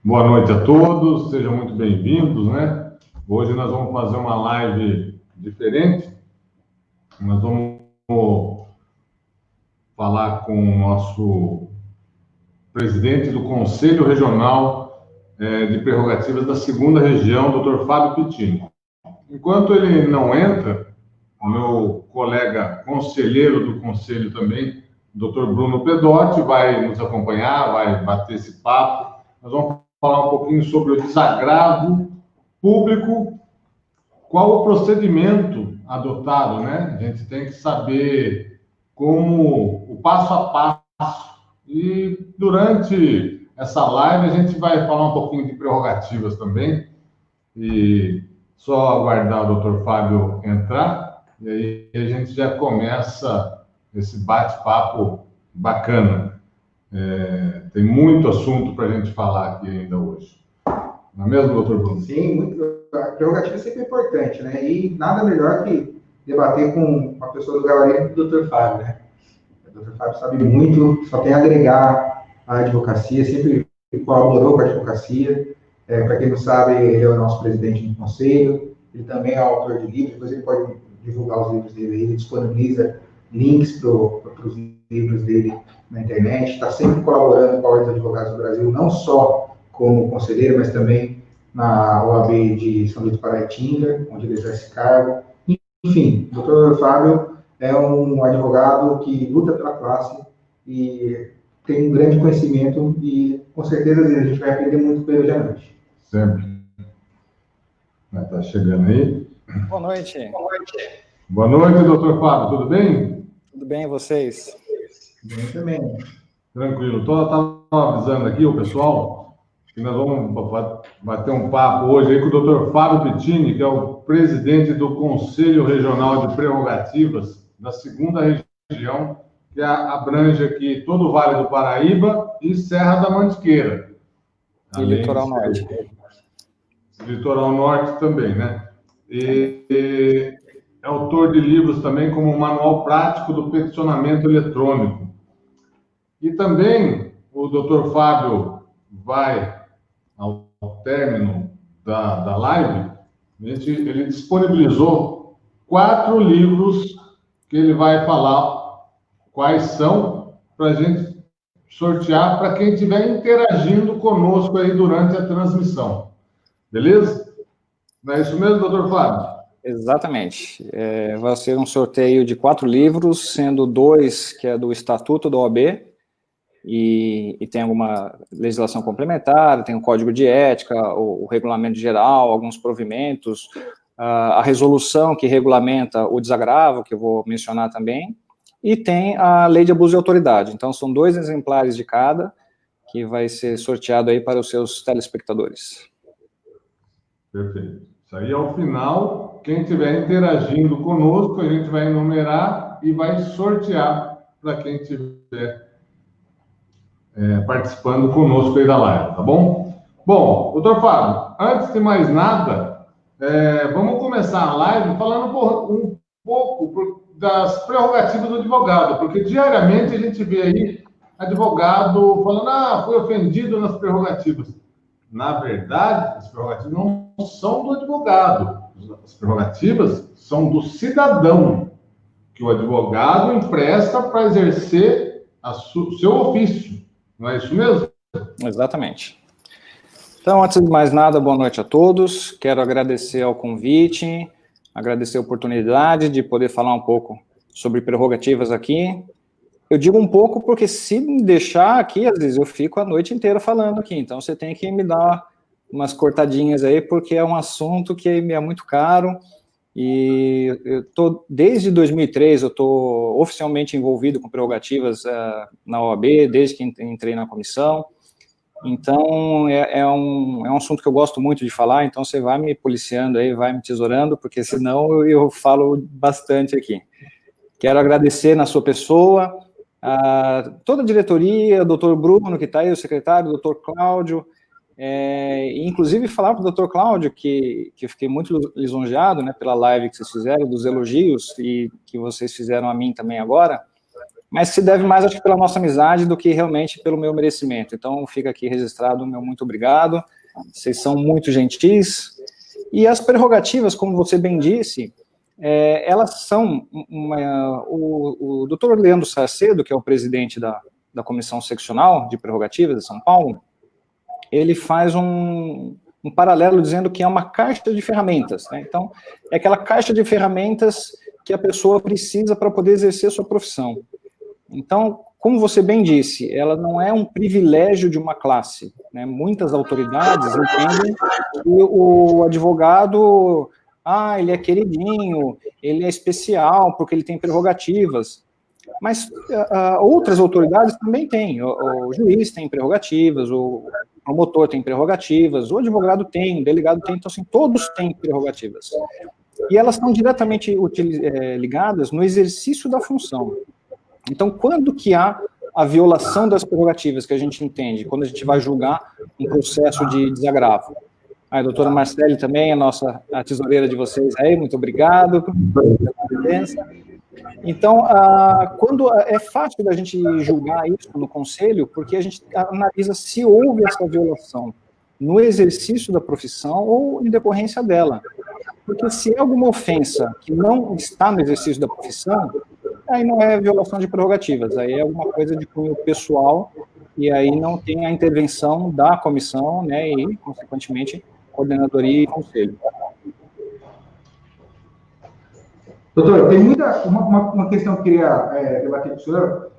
Boa noite a todos, sejam muito bem-vindos, né? Hoje nós vamos fazer uma live diferente. Nós vamos falar com o nosso presidente do Conselho Regional de Prerrogativas da 2ª Região, Dr. Fábio Pittini. Enquanto ele não entra, o meu colega conselheiro do Conselho também, Dr. Bruno Pedotti, vai nos acompanhar, vai bater esse papo. Nós vamos falar um pouquinho sobre o desagravo público, qual o procedimento adotado, né? A gente tem que saber como o passo a passo. E durante essa live a gente vai falar um pouquinho de prerrogativas também. E só aguardar o Dr. Fábio entrar, e aí a gente já começa esse bate-papo bacana. Tem muito assunto para a gente falar aqui ainda hoje. Não é mesmo, doutor Bruno? Sim, a prerrogativa é sempre importante, né? E nada melhor que debater com uma pessoa do gabarito do Dr. Fábio, né? O Dr. Fábio sabe muito, só tem a agregar à advocacia, sempre colaborou com a advocacia. Para quem não sabe, ele é o nosso presidente do conselho, ele também é autor de livros, depois ele pode divulgar os livros dele, ele disponibiliza links para os livros dele na internet, está sempre colaborando com a Ordem dos Advogados do Brasil, não só como conselheiro, mas também na OAB de São Luís do Paraitinga, onde ele exerce cargo. Enfim, o Dr. Fábio é um advogado que luta pela classe e tem um grande conhecimento e, com certeza, a gente vai aprender muito com ele hoje à noite. Sempre. Está chegando aí. Boa noite. Boa noite, doutor Fábio, tudo bem? Tudo bem, e vocês? Bem também. Tranquilo. Estava avisando aqui o pessoal que nós vamos bater um papo hoje aí com o Dr. Fábio Pittini, que é o presidente do Conselho Regional de Prerrogativas da 2ª Região, que abrange aqui todo o Vale do Paraíba e Serra da Mantiqueira. E Litoral Norte. Litoral Norte também, né? E é autor de livros também como o Manual Prático do Peticionamento Eletrônico. E também o Dr. Fábio vai, ao término da live, ele disponibilizou 4 livros que ele vai falar quais são, para a gente sortear para quem estiver interagindo conosco aí durante a transmissão. Beleza? Não é isso mesmo, doutor Fábio? Exatamente. Vai ser um sorteio de 4 livros, sendo 2 que é do Estatuto da OAB, e tem alguma legislação complementar, tem o Código de Ética, o Regulamento Geral, alguns provimentos, a resolução que regulamenta o desagravo, que eu vou mencionar também, e tem a Lei de Abuso de Autoridade. Então, são 2 exemplares de cada, que vai ser sorteado aí para os seus telespectadores. Perfeito. Isso aí, ao final, quem estiver interagindo conosco, a gente vai enumerar e vai sortear para quem estiver participando conosco aí da live, tá bom? Bom, doutor Fábio, antes de mais nada, vamos começar a live falando um pouco das prerrogativas do advogado, porque diariamente a gente vê aí advogado falando, foi ofendido nas prerrogativas. Na verdade, as prerrogativas não são do advogado, as prerrogativas são do cidadão, que o advogado empresta para exercer o seu ofício. Não é isso mesmo? Exatamente. Então, antes de mais nada, boa noite a todos. Quero agradecer ao convite, agradecer a oportunidade de poder falar um pouco sobre prerrogativas aqui. Eu digo um pouco porque se me deixar aqui, às vezes eu fico a noite inteira falando aqui, então você tem que me dar umas cortadinhas aí, porque é um assunto que me é muito caro, e desde 2003 eu estou oficialmente envolvido com prerrogativas na OAB, desde que entrei na comissão, então é um assunto que eu gosto muito de falar, então você vai me policiando aí, vai me tesourando, porque senão eu falo bastante aqui. Quero agradecer na sua pessoa, toda a diretoria, o doutor Bruno, que está aí, o secretário, o doutor Cláudio, inclusive falar para o doutor Cláudio que eu fiquei muito lisonjeado, né, pela live que vocês fizeram, dos elogios e que vocês fizeram a mim também agora, mas se deve mais, acho que pela nossa amizade do que realmente pelo meu merecimento. Então, fica aqui registrado o meu muito obrigado, vocês são muito gentis, e as prerrogativas, como você bem disse, elas são, o doutor Leandro Sarcedo, que é o presidente da Comissão Seccional de Prerrogativas de São Paulo, ele faz um paralelo dizendo que é uma caixa de ferramentas, né? Então, é aquela caixa de ferramentas que a pessoa precisa para poder exercer sua profissão. Então, como você bem disse, ela não é um privilégio de uma classe, né? Muitas autoridades entendem que o advogado, ele é queridinho, ele é especial porque ele tem prerrogativas, mas outras autoridades também têm, o juiz tem prerrogativas, o promotor tem prerrogativas, o advogado tem, o delegado tem, então assim, todos têm prerrogativas. E elas estão diretamente ligadas no exercício da função. Então, quando que há a violação das prerrogativas que a gente entende, quando a gente vai julgar um processo de desagravo? A doutora Marcele também, a tesoureira de vocês aí, muito obrigado pela presença. Então, quando é fácil da gente julgar isso no conselho, porque a gente analisa se houve essa violação no exercício da profissão ou em decorrência dela. Porque se é alguma ofensa que não está no exercício da profissão, aí não é violação de prerrogativas, aí é alguma coisa de cunho pessoal, e aí não tem a intervenção da comissão, né, e, consequentemente, coordenadoria e conselho. Doutor, tem uma questão que eu queria debater com o senhor.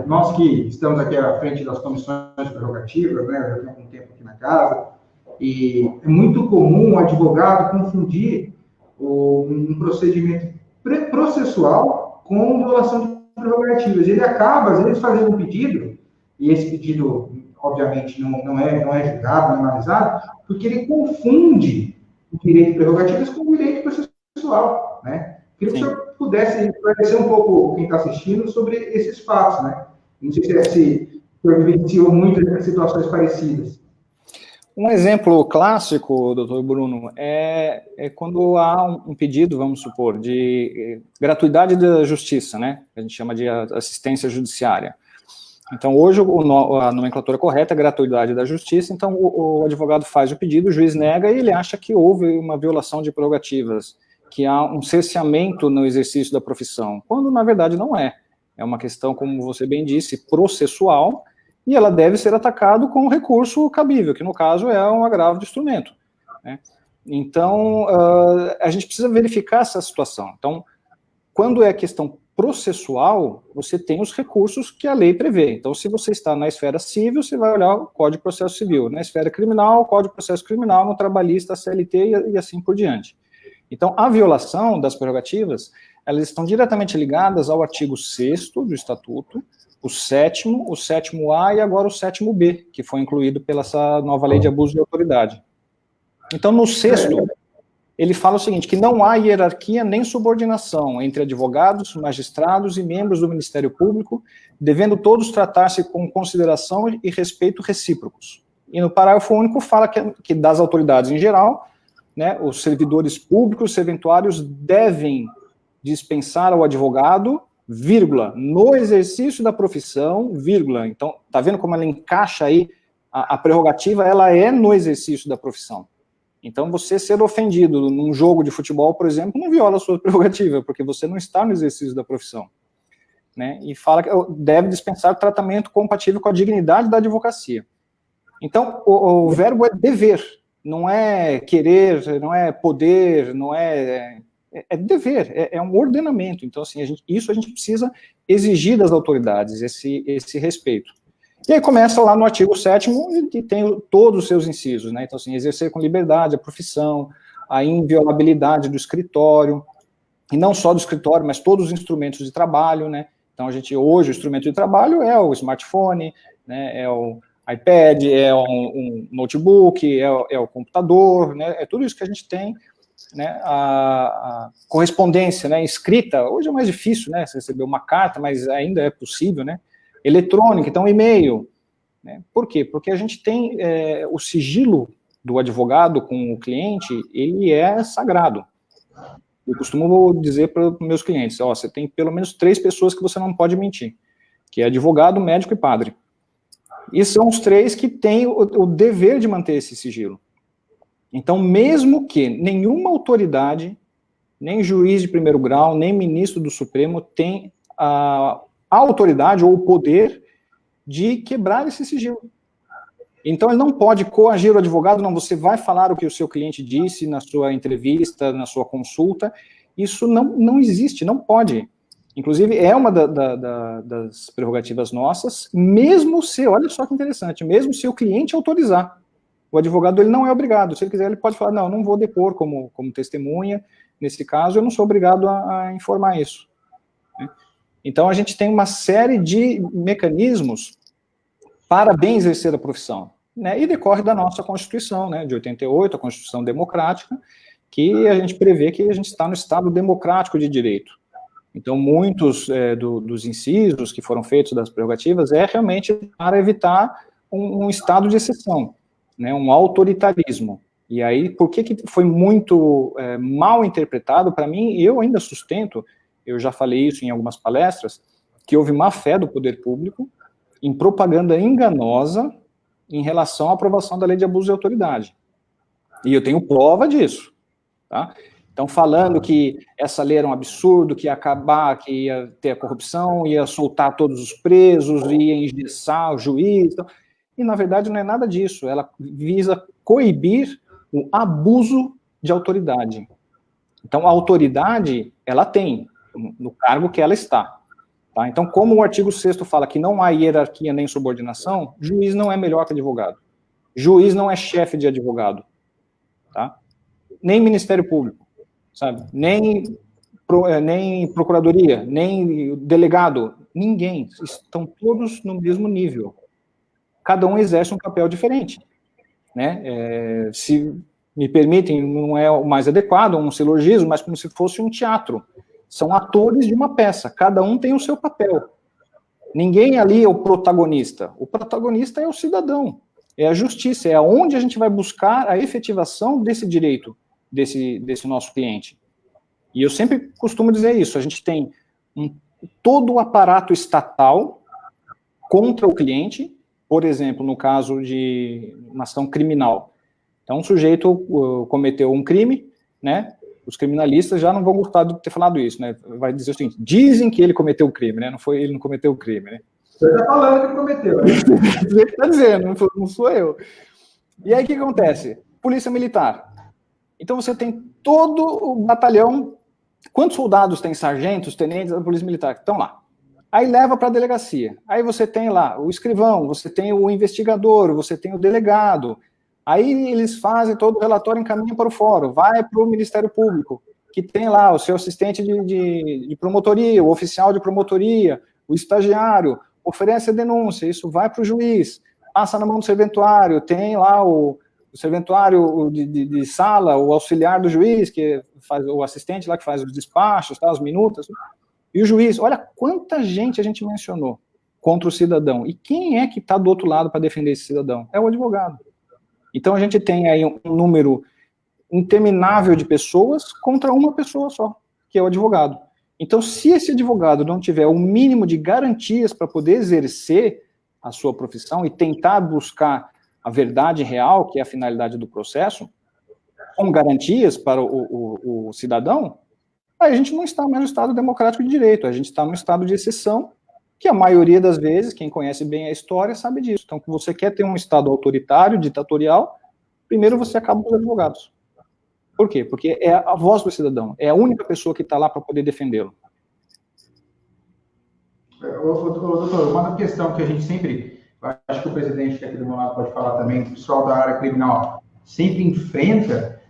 Nós que estamos aqui à frente das comissões prerrogativas, né, já temos algum tempo aqui na casa, e é muito comum o advogado confundir um procedimento processual com violação de prerrogativas. Ele acaba, às vezes, fazendo um pedido, e esse pedido, obviamente, não é julgado, não é analisado, porque ele confunde o direito de prerrogativas com o direito processual, né? Queria que o senhor pudesse esclarecer um pouco quem está assistindo sobre esses fatos, né? Não sei se o senhor vivenciou muitas situações parecidas. Um exemplo clássico, doutor Bruno, é quando há um pedido, vamos supor, de gratuidade da justiça, né? A gente chama de assistência judiciária. Então, hoje, a nomenclatura correta é gratuidade da justiça, então o advogado faz o pedido, o juiz nega e ele acha que houve uma violação de prerrogativas, que há um cerceamento no exercício da profissão, quando na verdade não é. É uma questão, como você bem disse, processual, e ela deve ser atacada com um recurso cabível, que no caso é um agravo de instrumento, né? Então, a gente precisa verificar essa situação. Então, quando é questão processual, você tem os recursos que a lei prevê. Então, se você está na esfera civil, você vai olhar o Código de Processo Civil. Na esfera criminal, o Código de Processo Criminal, no trabalhista, a CLT e assim por diante. Então, a violação das prerrogativas, elas estão diretamente ligadas ao artigo 6º do Estatuto, o 7º, o 7º-A e agora o 7º-B, que foi incluído pela essa nova lei de abuso de autoridade. Então, no 6º, ele fala o seguinte, que não há hierarquia nem subordinação entre advogados, magistrados e membros do Ministério Público, devendo todos tratar-se com consideração e respeito recíprocos. E no parágrafo único fala que das autoridades em geral, né, os servidores públicos, serventuários, devem dispensar ao advogado, vírgula, no exercício da profissão, vírgula. Então, tá vendo como ela encaixa aí, a prerrogativa, ela é no exercício da profissão. Então, você ser ofendido num jogo de futebol, por exemplo, não viola a sua prerrogativa, porque você não está no exercício da profissão, né? E fala que deve dispensar tratamento compatível com a dignidade da advocacia. Então, o verbo é dever, não é querer, não é poder, não é dever, é um ordenamento. Então, assim, isso a gente precisa exigir das autoridades, esse respeito. E aí começa lá no artigo 7º, que tem todos os seus incisos, né? Então, assim, exercer com liberdade a profissão, a inviolabilidade do escritório, e não só do escritório, mas todos os instrumentos de trabalho, né? Então, hoje, o instrumento de trabalho é o smartphone, né? É o iPad, é um notebook, é o computador, né? É tudo isso que a gente tem, né? A correspondência, né? Escrita, hoje é mais difícil, né? Você receber uma carta, mas ainda é possível, né? Eletrônica, então e-mail, né? Por quê? Porque a gente tem o sigilo do advogado com o cliente, ele é sagrado. Eu costumo dizer para os meus clientes, você tem pelo menos 3 pessoas que você não pode mentir. que é advogado, médico e padre. E são os três que têm o dever de manter esse sigilo. Então, mesmo que nenhuma autoridade, nem juiz de primeiro grau, nem ministro do Supremo tem a autoridade ou o poder de quebrar esse sigilo. Então, ele não pode coagir o advogado, não, você vai falar o que o seu cliente disse na sua entrevista, na sua consulta. Isso não existe, não pode. Inclusive, é uma das prerrogativas nossas, mesmo se, olha só que interessante, mesmo se o cliente autorizar. O advogado, ele não é obrigado. Se ele quiser, ele pode falar, não vou depor como testemunha. Nesse caso, eu não sou obrigado a informar isso. Então, a gente tem uma série de mecanismos para bem exercer a profissão, né? E decorre da nossa Constituição, né, de 88, a Constituição Democrática, que a gente prevê que a gente está no Estado democrático de direito. Então, muitos dos incisos que foram feitos das prerrogativas é realmente para evitar um estado de exceção, né, um autoritarismo. E aí, por que foi muito mal interpretado? Para mim, eu ainda sustento, eu já falei isso em algumas palestras, que houve má fé do poder público em propaganda enganosa em relação à aprovação da lei de abuso de autoridade. E eu tenho prova disso, tá? Então, falando que essa lei era um absurdo, que ia acabar, que ia ter a corrupção, ia soltar todos os presos, ia engessar o juiz, e na verdade não é nada disso, ela visa coibir o abuso de autoridade. Então, a autoridade, ela tem, no cargo que ela está. Tá? Então, como o artigo 6º fala que não há hierarquia nem subordinação, juiz não é melhor que advogado. Juiz não é chefe de advogado. Tá? Nem Ministério Público, sabe? Nem Procuradoria, nem delegado, ninguém. Estão todos no mesmo nível. Cada um exerce um papel diferente. Né? Se me permitem, não é o mais adequado, um silogismo, mas como se fosse um teatro. São atores de uma peça, cada um tem o seu papel. Ninguém ali é o protagonista é o cidadão, é a justiça, é aonde a gente vai buscar a efetivação desse direito, desse nosso cliente. E eu sempre costumo dizer isso, a gente tem todo o aparato estatal contra o cliente, por exemplo, no caso de uma ação criminal. Então, um sujeito cometeu um crime, né? Os criminalistas já não vão gostar de ter falado isso, né? Vai dizer o seguinte, dizem que ele cometeu o crime, né? Ele não cometeu o crime, né? Você está falando que ele cometeu, né? Ele está dizendo, não sou eu. E aí, o que acontece? Polícia Militar. Então, você tem todo o batalhão. Quantos soldados tem sargentos, tenentes da Polícia Militar que estão lá? Aí leva para a delegacia. Aí você tem lá o escrivão, você tem o investigador, você tem o delegado. Aí eles fazem todo o relatório, encaminham para o fórum, vai para o Ministério Público, que tem lá o seu assistente de promotoria, o oficial de promotoria, o estagiário, oferece a denúncia, isso vai para o juiz, passa na mão do serventuário, tem lá o serventuário de sala, o auxiliar do juiz, que faz o assistente lá que faz os despachos, tá, as minutas, e o juiz, olha quanta gente a gente mencionou contra o cidadão, e quem é que está do outro lado para defender esse cidadão? É o advogado. Então, a gente tem aí um número interminável de pessoas contra uma pessoa só, que é o advogado. Então, se esse advogado não tiver o mínimo de garantias para poder exercer a sua profissão e tentar buscar a verdade real, que é a finalidade do processo, com garantias para o cidadão, aí a gente não está mais no Estado democrático de direito, a gente está no estado de exceção, que a maioria das vezes, quem conhece bem a história sabe disso. Então, se você quer ter um Estado autoritário, ditatorial, primeiro você acaba com os advogados. Por quê? Porque é a voz do cidadão, é a única pessoa que está lá para poder defendê-lo. Doutor, uma questão que a gente sempre, acho que o presidente que aqui do meu lado pode falar também, o pessoal da área criminal sempre enfrenta,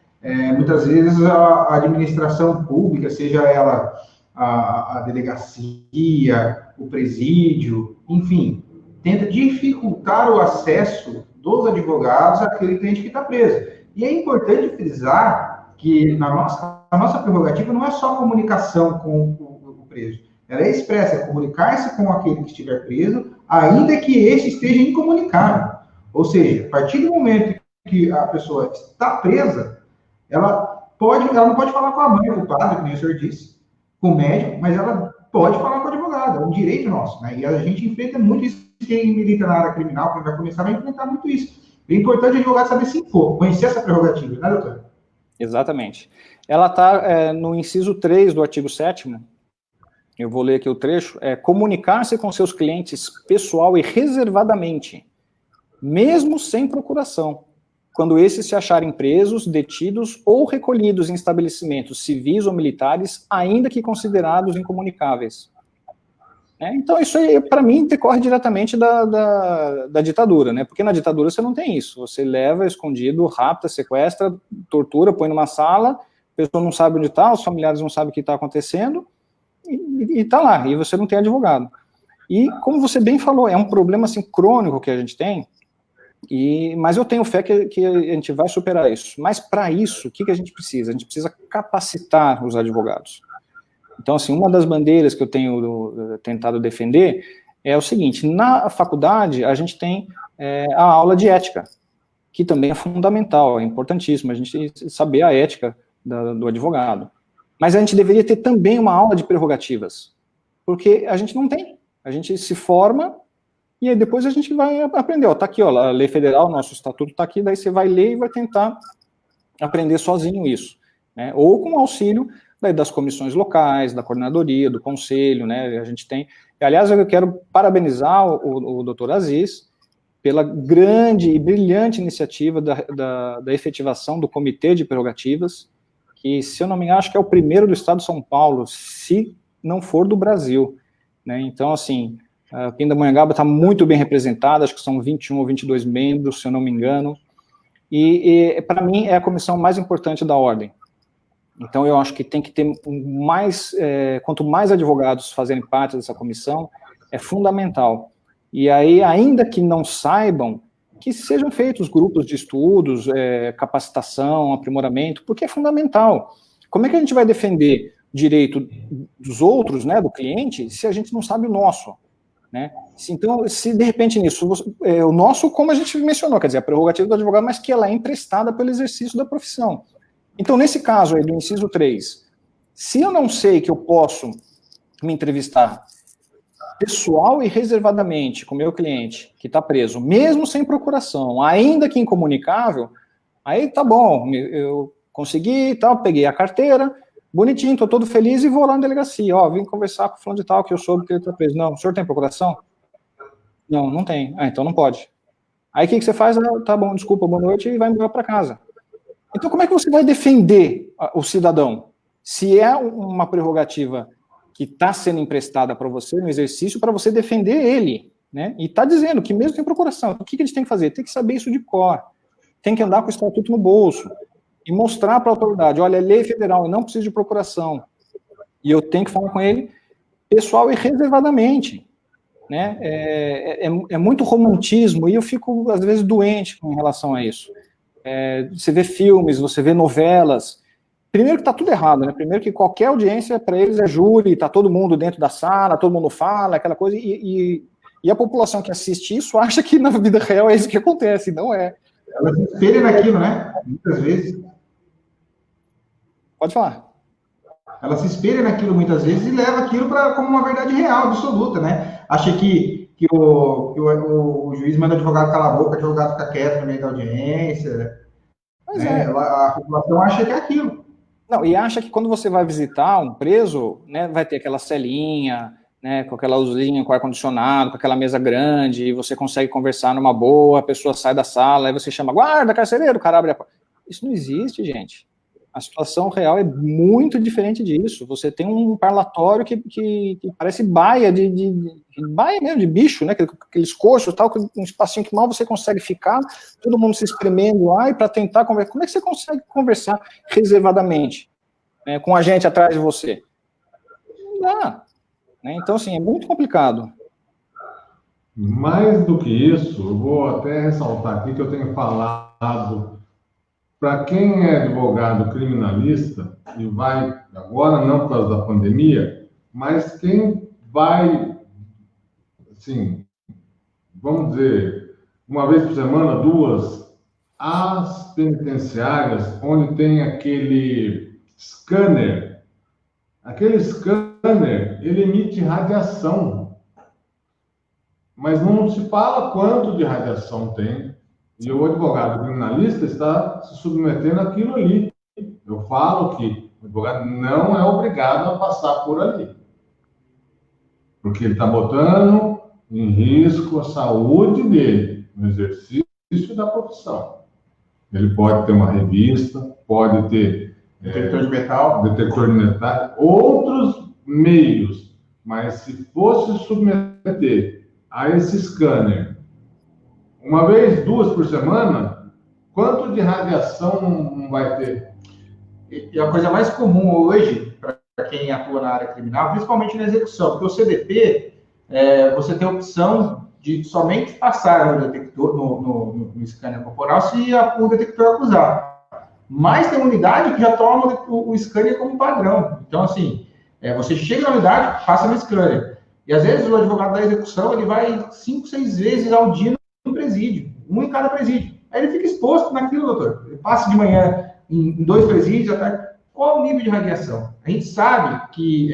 muitas vezes a administração pública, seja ela a delegacia, o presídio, enfim, tenta dificultar o acesso dos advogados àquele cliente que está preso. E é importante frisar que a nossa prerrogativa não é só comunicação com o preso. Ela é expressa, é comunicar-se com aquele que estiver preso, ainda que esse esteja incomunicável. Ou seja, a partir do momento que a pessoa está presa, ela não pode falar com a mãe, com o padre, como o senhor disse, com o médico, mas ela pode falar com o advogado. advogado, é um direito nosso, né? E a gente enfrenta muito isso, quem milita na área criminal, quem vai começar, vai enfrentar muito isso. É importante o advogado saber se impor, conhecer essa prerrogativa, né, doutor? Exatamente. Ela está no inciso 3 do artigo 7º, eu vou ler aqui o trecho, comunicar-se com seus clientes pessoal e reservadamente, mesmo sem procuração, quando esses se acharem presos, detidos ou recolhidos em estabelecimentos civis ou militares, ainda que considerados incomunicáveis. Então, isso aí, para mim, decorre diretamente da ditadura, né? Porque na ditadura você não tem isso. Você leva escondido, rapta, sequestra, tortura, põe numa sala, a pessoa não sabe onde está, os familiares não sabem o que está acontecendo, e está lá, e você não tem advogado. E, como você bem falou, é um problema assim, crônico que a gente tem, mas eu tenho fé que a gente vai superar isso. Mas, para isso, o que a gente precisa? A gente precisa capacitar os advogados. Então, assim, uma das bandeiras que eu tenho tentado defender é o seguinte: na faculdade, a gente tem a aula de ética, que também é fundamental, é importantíssimo, a gente saber a ética do advogado. Mas a gente deveria ter também uma aula de prerrogativas, porque a gente não tem. A gente se forma e aí depois a gente vai aprender. Tá aqui, a lei federal, nosso estatuto tá aqui, daí você vai ler e vai tentar aprender sozinho isso, né? Ou com auxílio das comissões locais, da coordenadoria, do conselho, né? A gente tem. Aliás, eu quero parabenizar o doutor Aziz pela grande e brilhante iniciativa da efetivação do Comitê de Prerrogativas, que, se eu não me engano, acho que é o primeiro do estado de São Paulo, se não for do Brasil, né? Então, assim, a Pindamonhangaba está muito bem representada, acho que são 21 ou 22 membros, se eu não me engano, e para mim é a comissão mais importante da ordem. Então, eu acho que tem que ter quanto mais advogados fazerem parte dessa comissão, é fundamental. E aí, ainda que não saibam, que sejam feitos grupos de estudos, capacitação, aprimoramento, porque é fundamental. Como é que a gente vai defender o direito dos outros, né, do cliente, se a gente não sabe o nosso, né? Então, se de repente nisso, o nosso, como a gente mencionou, quer dizer, a prerrogativa do advogado, mas que ela é emprestada pelo exercício da profissão. Então, nesse caso aí do inciso 3, se eu não sei que eu posso me entrevistar pessoal e reservadamente com o meu cliente que está preso, mesmo sem procuração, ainda que incomunicável, aí tá bom, eu consegui, tal, peguei a carteira, bonitinho, estou todo feliz e vou lá na delegacia, vim conversar com o fulano de tal, que eu soube que ele está preso. Não, o senhor tem procuração? Não, não tem. Então não pode. Aí o que você faz? Tá bom, desculpa, boa noite, e vai embora para casa. Então como é que você vai defender o cidadão? Se é uma prerrogativa que está sendo emprestada para você, um exercício para você defender ele, né? E está dizendo que mesmo sem procuração, o que a gente tem que fazer? Tem que saber isso de cor, tem que andar com o estatuto no bolso e mostrar para a autoridade, olha, é lei federal, eu não preciso de procuração, e eu tenho que falar com ele pessoal e reservadamente, né? É muito romantismo, e eu fico, às vezes, doente com relação a isso. Você vê filmes, você vê novelas. Primeiro que está tudo errado, né? Primeiro que qualquer audiência para eles é júri, está todo mundo dentro da sala, todo mundo fala, aquela coisa, e a população que assiste isso acha que na vida real é isso que acontece, não é. Ela se espelha naquilo, né? Muitas vezes. Pode falar. Ela se espelha naquilo muitas vezes e leva aquilo como uma verdade real, absoluta, né? Acha que o juiz manda o advogado calar a boca, o advogado fica quieto no meio da audiência. Pois né? A população acha que é aquilo. Não, e acha que quando você vai visitar um preso, né, vai ter aquela celinha, né, com aquela luzinha, com ar-condicionado, com aquela mesa grande, e você consegue conversar numa boa, a pessoa sai da sala, aí você chama, guarda, carcereiro, o cara abre a porta. Isso não existe, gente. A situação real é muito diferente disso. Você tem um parlatório que parece baia, baia mesmo, de bicho, né? Aqueles coxos, tal, um espacinho que mal você consegue ficar, todo mundo se espremendo lá, e para tentar conversar. Como é que você consegue conversar reservadamente, né, com a gente atrás de você? Não dá. Né? Então, assim, é muito complicado. Mais do que isso, eu vou até ressaltar aqui que eu tenho falado. Para quem é advogado criminalista, e vai, agora não por causa da pandemia, mas quem vai, assim, vamos dizer, uma vez por semana, 2, às penitenciárias, onde tem aquele scanner scanner, ele emite radiação, mas não se fala quanto de radiação tem, e o advogado criminalista está se submetendo àquilo ali. Eu falo que o advogado não é obrigado a passar por ali, porque ele está botando em risco a saúde dele, no exercício da profissão. Ele pode ter uma revista, pode ter Detector de metal, outros meios, mas se fosse submeter a esse scanner uma vez, 2 por semana, quanto de radiação não vai ter? E a coisa mais comum hoje, para quem atua na área criminal, principalmente na execução, porque o CDP, você tem a opção de somente passar no detector, no scanner corporal, se o detector acusar. Mas tem unidade que já toma o scanner como padrão. Então, assim, você chega na unidade, passa no scanner. E, às vezes, o advogado da execução, ele vai 5, 6 vezes ao dia no presídio, um em cada presídio. Aí ele fica exposto naquilo, doutor. Ele passa de manhã em 2 presídios, à tarde. Qual o nível de radiação? A gente sabe que,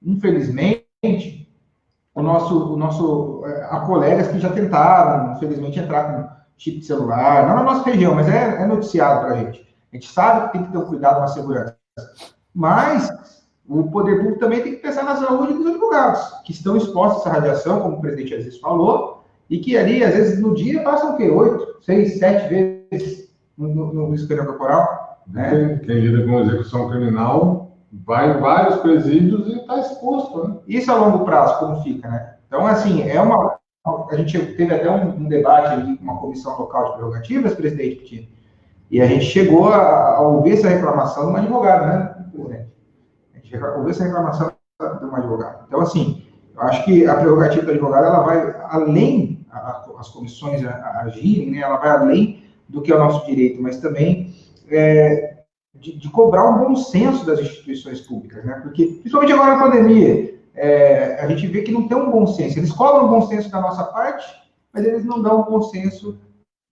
infelizmente, há colegas que já tentaram, infelizmente, entrar com chip de celular, não na nossa região, mas é noticiado para a gente. A gente sabe que tem que ter um cuidado com a segurança. Mas o poder público também tem que pensar na saúde dos advogados, que estão expostos a essa radiação, como o presidente às vezes falou, e que ali, às vezes, no dia, passam o quê? 8, 6, 7 vezes no scanner corporal. Né? Quem lida com execução criminal vai em vários presídios e está exposto, né? Isso a longo prazo, como fica, né? Então, assim, a gente teve até um debate ali com uma comissão local de prerrogativas, presidente Pitino, e a gente chegou a ouvir essa reclamação de um advogado, né? A gente ouviu essa reclamação de um advogado. Então, assim, eu acho que a prerrogativa do advogado, ela vai além, as comissões agirem, né? Ela vai além do que é o nosso direito, mas também de cobrar um bom senso das instituições públicas, né? Porque, principalmente agora na pandemia, a gente vê que não tem um bom senso. Eles cobram um bom senso da nossa parte, mas eles não dão um bom senso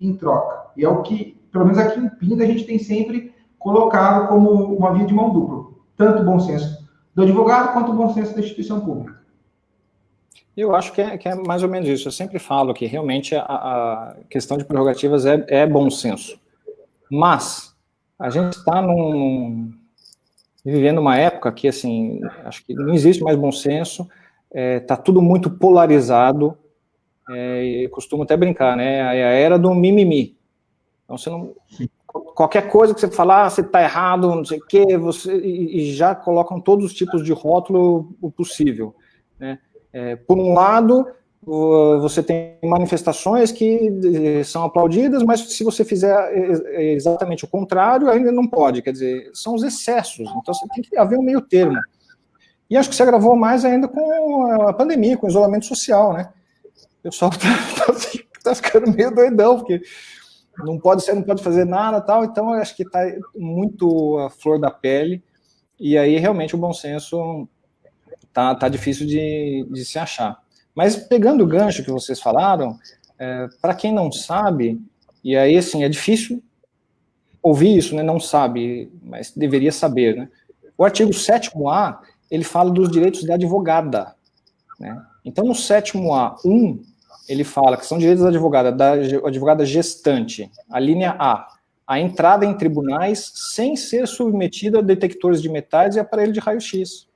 em troca. E é o que, pelo menos aqui em Pinda, a gente tem sempre colocado como uma via de mão dupla. Tanto o bom senso do advogado, quanto o bom senso da instituição pública. Eu acho que é mais ou menos isso. Eu sempre falo que realmente a questão de prerrogativas é bom senso. Mas a gente está vivendo uma época que, assim, acho que não existe mais bom senso, está tudo muito polarizado, eu costumo até brincar, né? É a era do mimimi. Então, você não... Qualquer coisa que você falar, você está errado, não sei o quê, e já colocam todos os tipos de rótulo possível, né? Por um lado, você tem manifestações que são aplaudidas, mas se você fizer exatamente o contrário, ainda não pode, quer dizer, são os excessos, então você tem que haver um meio termo. E acho que se agravou mais ainda com a pandemia, com o isolamento social, né? O pessoal tá ficando meio doidão, porque não pode fazer nada, tal, então eu acho que está muito a flor da pele, e aí realmente o bom senso tá difícil de se achar. Mas pegando o gancho que vocês falaram, para quem não sabe, e aí assim, é difícil ouvir isso, né? Não sabe, mas deveria saber, né? O artigo 7º-A, ele fala dos direitos da advogada, né? Então, no 7º-A1, ele fala que são direitos da advogada gestante, a linha A entrada em tribunais sem ser submetida a detectores de metais e aparelho de raio-x.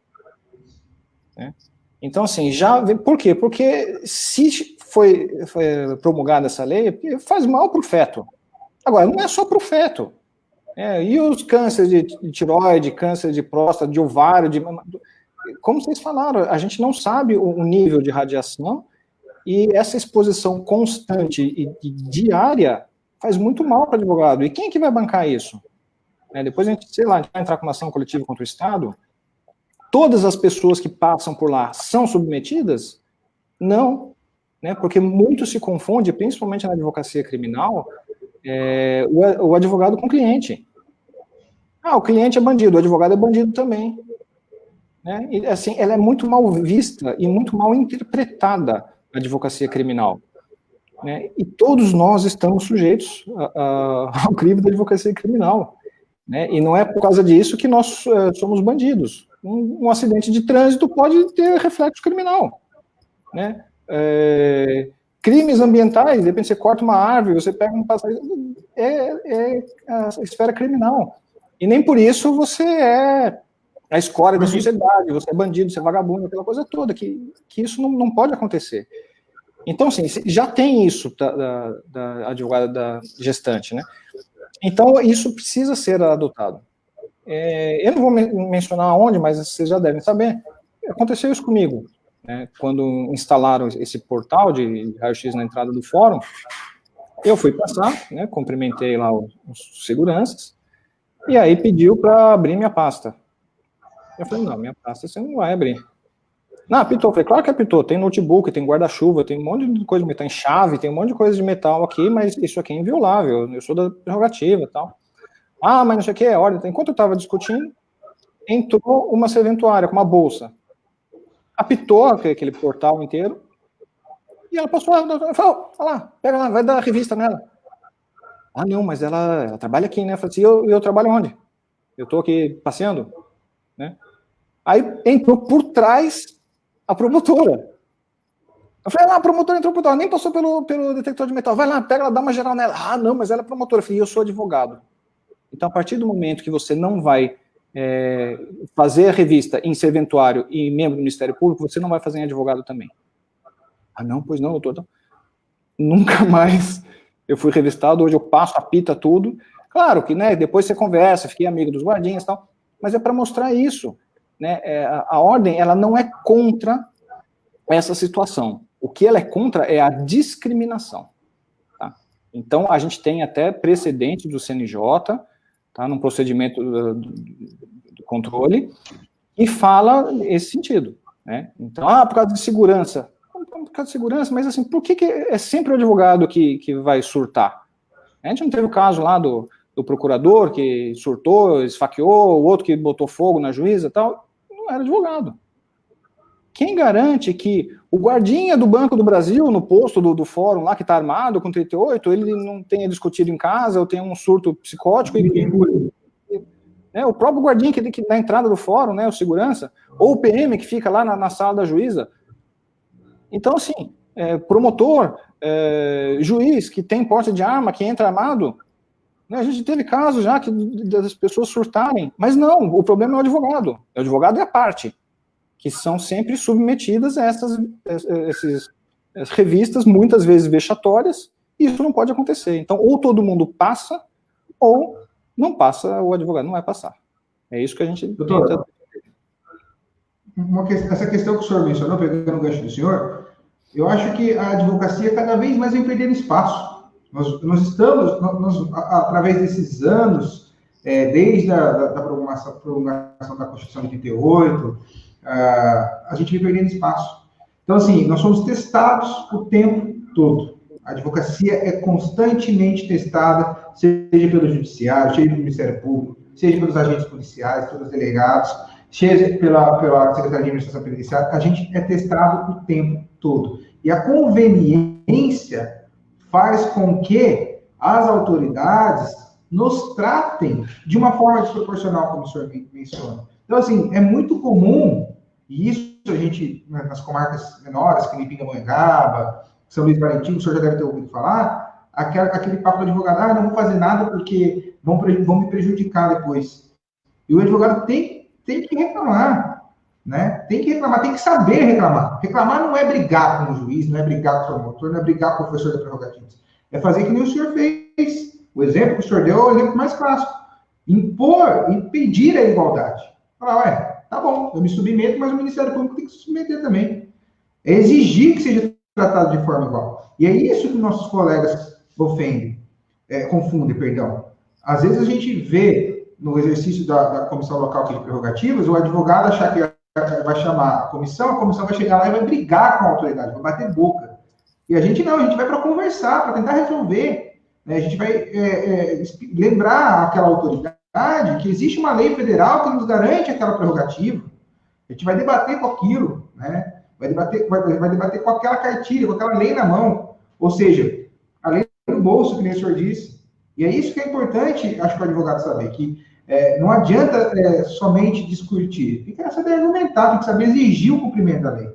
Né? Então, assim, por quê? Porque se foi promulgada essa lei, faz mal para o feto. Agora, não é só para o feto. E os cânceres de tireoide, câncer de próstata, de ovário, como vocês falaram, a gente não sabe o nível de radiação, e essa exposição constante e diária faz muito mal para o advogado. E quem é que vai bancar isso? Depois a gente vai entrar com uma ação coletiva contra o Estado. Todas as pessoas que passam por lá são submetidas? Não, né? Porque muito se confunde, principalmente na advocacia criminal, o advogado com o cliente. O cliente é bandido, o advogado é bandido também. Né? E, assim, ela é muito mal vista e muito mal interpretada, a advocacia criminal. Né? E todos nós estamos sujeitos ao crime da advocacia criminal. Né? E não é por causa disso que nós somos bandidos. um acidente de trânsito pode ter reflexo criminal, né? Crimes ambientais, de repente você corta uma árvore, você pega um passageiro, é a esfera criminal. E nem por isso você é a escória da sociedade, você é bandido, você é vagabundo, aquela coisa toda, que isso não pode acontecer. Então, assim, já tem isso da advogada da gestante, né? Então, isso precisa ser adotado. Eu não vou mencionar onde, mas vocês já devem saber. Aconteceu isso comigo, né? Quando instalaram esse portal de raio-x na entrada do fórum, eu fui passar, né? Cumprimentei lá os seguranças, e aí pediu para abrir minha pasta. Eu falei, não, minha pasta você não vai abrir. Não, apitou. Eu falei, claro que apitou. Tem notebook, tem guarda-chuva, tem um monte de coisa de metal, tem chave, tem um monte de coisa de metal aqui, mas isso aqui é inviolável. Eu sou da prerrogativa e tal. Ah, mas não sei o que, é ordem. Enquanto eu estava discutindo, entrou uma serventuária com uma bolsa. Apitou aquele portal inteiro, e ela passou, ela falou, olha lá, pega lá, vai dar a revista nela. Ah, não, mas ela trabalha aqui, né? Eu falei assim, eu trabalho onde? Eu estou aqui passeando, né? Aí entrou por trás a promotora. Eu falei, a promotora entrou por trás, nem passou pelo detector de metal. Vai lá, pega ela, dá uma geral nela. Ah, não, mas ela é promotora. Eu falei, eu sou advogado. Então, a partir do momento que você não vai fazer a revista em serventuário e membro do Ministério Público, você não vai fazer em advogado também. Ah, não, pois não, doutor. Então, nunca mais eu fui revistado, hoje eu passo, apita tudo. Claro que, né, depois você conversa, fiquei amigo dos guardinhas e tal, mas é para mostrar isso, né, a ordem, ela não é contra essa situação. O que ela é contra é a discriminação. Tá? Então, a gente tem até precedente do CNJ, tá, num procedimento do controle, e fala nesse sentido. Né? Então, por causa de segurança. Por causa de segurança, mas assim, por que é sempre o advogado que vai surtar? A gente não teve o caso lá do procurador que surtou, esfaqueou, o outro que botou fogo na juíza e tal, não era advogado. Quem garante que o guardinha do Banco do Brasil, no posto do fórum lá, que está armado com 38, ele não tenha discutido em casa, ou tenha um surto psicótico, o próprio guardinha que na entrada do fórum, né, o segurança, ou o PM que fica lá na sala da juíza. Então, assim, promotor, juiz que tem porte de arma, que entra armado, né, a gente teve casos já das pessoas surtarem, mas não, o problema é o advogado. O advogado é a parte, que são sempre submetidas a essas revistas, muitas vezes vexatórias, e isso não pode acontecer. Então, ou todo mundo passa, ou não passa, o advogado não vai passar. É isso que a gente tenta. Essa questão que o senhor mencionou, pegando o gancho do senhor, eu acho que a advocacia cada vez mais vem perdendo espaço. Nós estamos, através desses anos, desde a promulgação da Constituição de 88, a gente vem perdendo espaço. Então, assim, nós somos testados o tempo todo. A advocacia é constantemente testada, seja pelo Judiciário, seja pelo Ministério Público, seja pelos agentes policiais, pelos delegados, seja pela Secretaria de Administração Penitenciária, a gente é testado o tempo todo. E a conveniência faz com que as autoridades nos tratem de uma forma desproporcional, como o senhor menciona. Então, assim, é muito comum, e isso a gente, nas comarcas menores, que nem Pindamonhangaba, São Luís Parintins, o senhor já deve ter ouvido falar, aquele papo do advogado, não vou fazer nada porque vão me prejudicar depois. E o advogado tem que reclamar, né? Tem que reclamar, tem que saber reclamar. Reclamar não é brigar com o juiz, não é brigar com o promotor, não é brigar com o professor da prerrogativas. É fazer que nem o senhor fez. O exemplo que o senhor deu é o exemplo mais clássico. Impor e pedir a igualdade. Falar, tá bom, eu me submeto, mas o Ministério Público tem que se submeter também. É exigir que seja tratado de forma igual. E é isso que nossos colegas confundem, perdão. Às vezes a gente vê no exercício da comissão local de prerrogativas, o advogado achar que vai chamar a comissão vai chegar lá e vai brigar com a autoridade, vai bater boca. E a gente não, a gente vai para conversar, para tentar resolver. Né? A gente vai lembrar àquela autoridade que existe uma lei federal que nos garante aquela prerrogativa. A gente vai debater com aquilo, né? Vai debater com aquela cartilha, com aquela lei na mão. Ou seja, a lei no bolso, que nem o senhor disse. E é isso que é importante, acho que o advogado saber, que Não adianta somente discutir, tem que saber argumentar, tem que saber exigir o cumprimento da lei.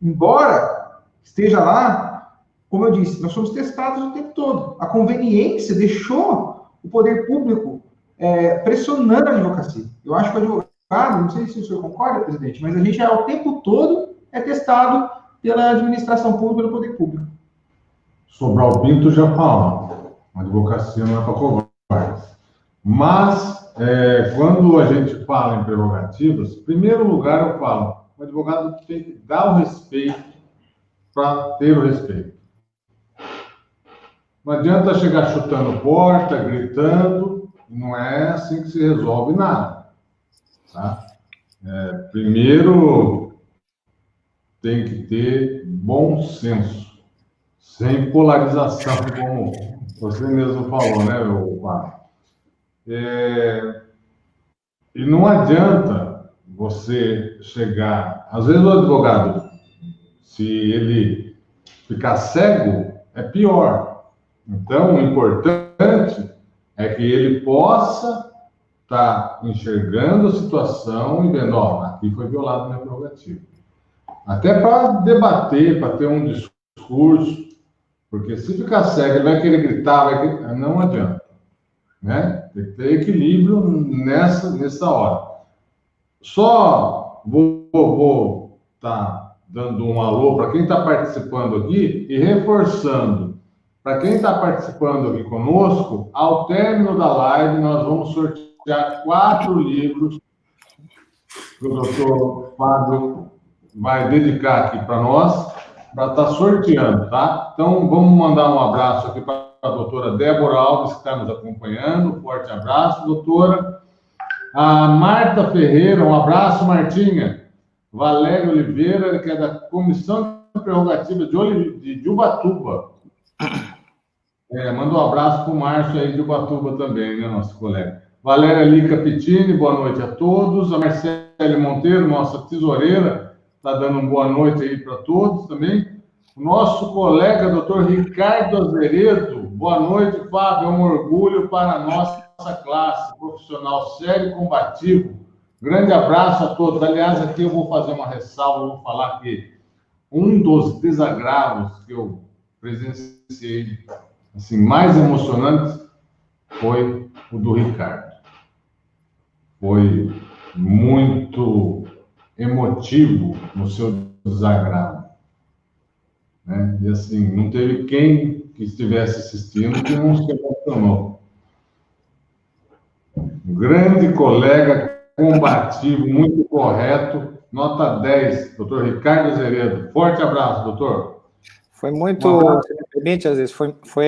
Embora esteja lá, como eu disse, nós somos testados o tempo todo. A conveniência deixou o poder público pressionando a advocacia. Eu acho que o advogado, não sei se o senhor concorda, presidente, mas a gente o tempo todo é testado pela administração pública, pelo poder público. Sobral Pinto já fala, a advocacia não é para covardes. Mas, quando a gente fala em prerrogativas, em primeiro lugar eu falo, o advogado tem que dar o respeito para ter o respeito. Não adianta chegar chutando porta, gritando, não é assim que se resolve nada. Tá? Primeiro, tem que ter bom senso, sem polarização, como você mesmo falou, né, meu pai? E não adianta você chegar... Às vezes o advogado, se ele ficar cego, é pior. Então, o importante é que ele possa estar enxergando a situação e vendo, aqui foi violado minha prerrogativa. Até para debater, para ter um discurso, porque se ficar cego, ele vai querer gritar, não adianta. Né? Tem que ter equilíbrio nessa hora. Só vou estar dando um alô para quem está participando aqui e reforçando. Para quem está participando aqui conosco, ao término da live, nós vamos sortear 4 livros que o doutor Fábio vai dedicar aqui para nós, para estar sorteando, tá? Então, vamos mandar um abraço aqui para a doutora Débora Alves, que está nos acompanhando. Um forte abraço, doutora. A Marta Ferreira, um abraço, Martinha. Valério Oliveira, que é da Comissão de Prerrogativa de Ubatuba. Manda um abraço para o Márcio aí de Ubatuba também, né, nosso colega. Valéria Lica Pittini, boa noite a todos. A Marcele Monteiro, nossa tesoureira, está dando uma boa noite aí para todos também. O nosso colega, doutor Ricardo Azeredo, boa noite, Fábio. É um orgulho para a nossa classe, profissional sério e combativo. Grande abraço a todos. Aliás, aqui eu vou fazer uma ressalva, vou falar que um dos desagravos que eu presenciei, assim, mais emocionantes, foi o do Ricardo. Foi muito emotivo no seu desagravo. Né? E assim, não teve quem que estivesse assistindo que não se emocionou. Um grande colega, combativo, muito correto, nota 10, doutor Ricardo Azeredo. Forte abraço, doutor. Foi muito, se me permite, às vezes,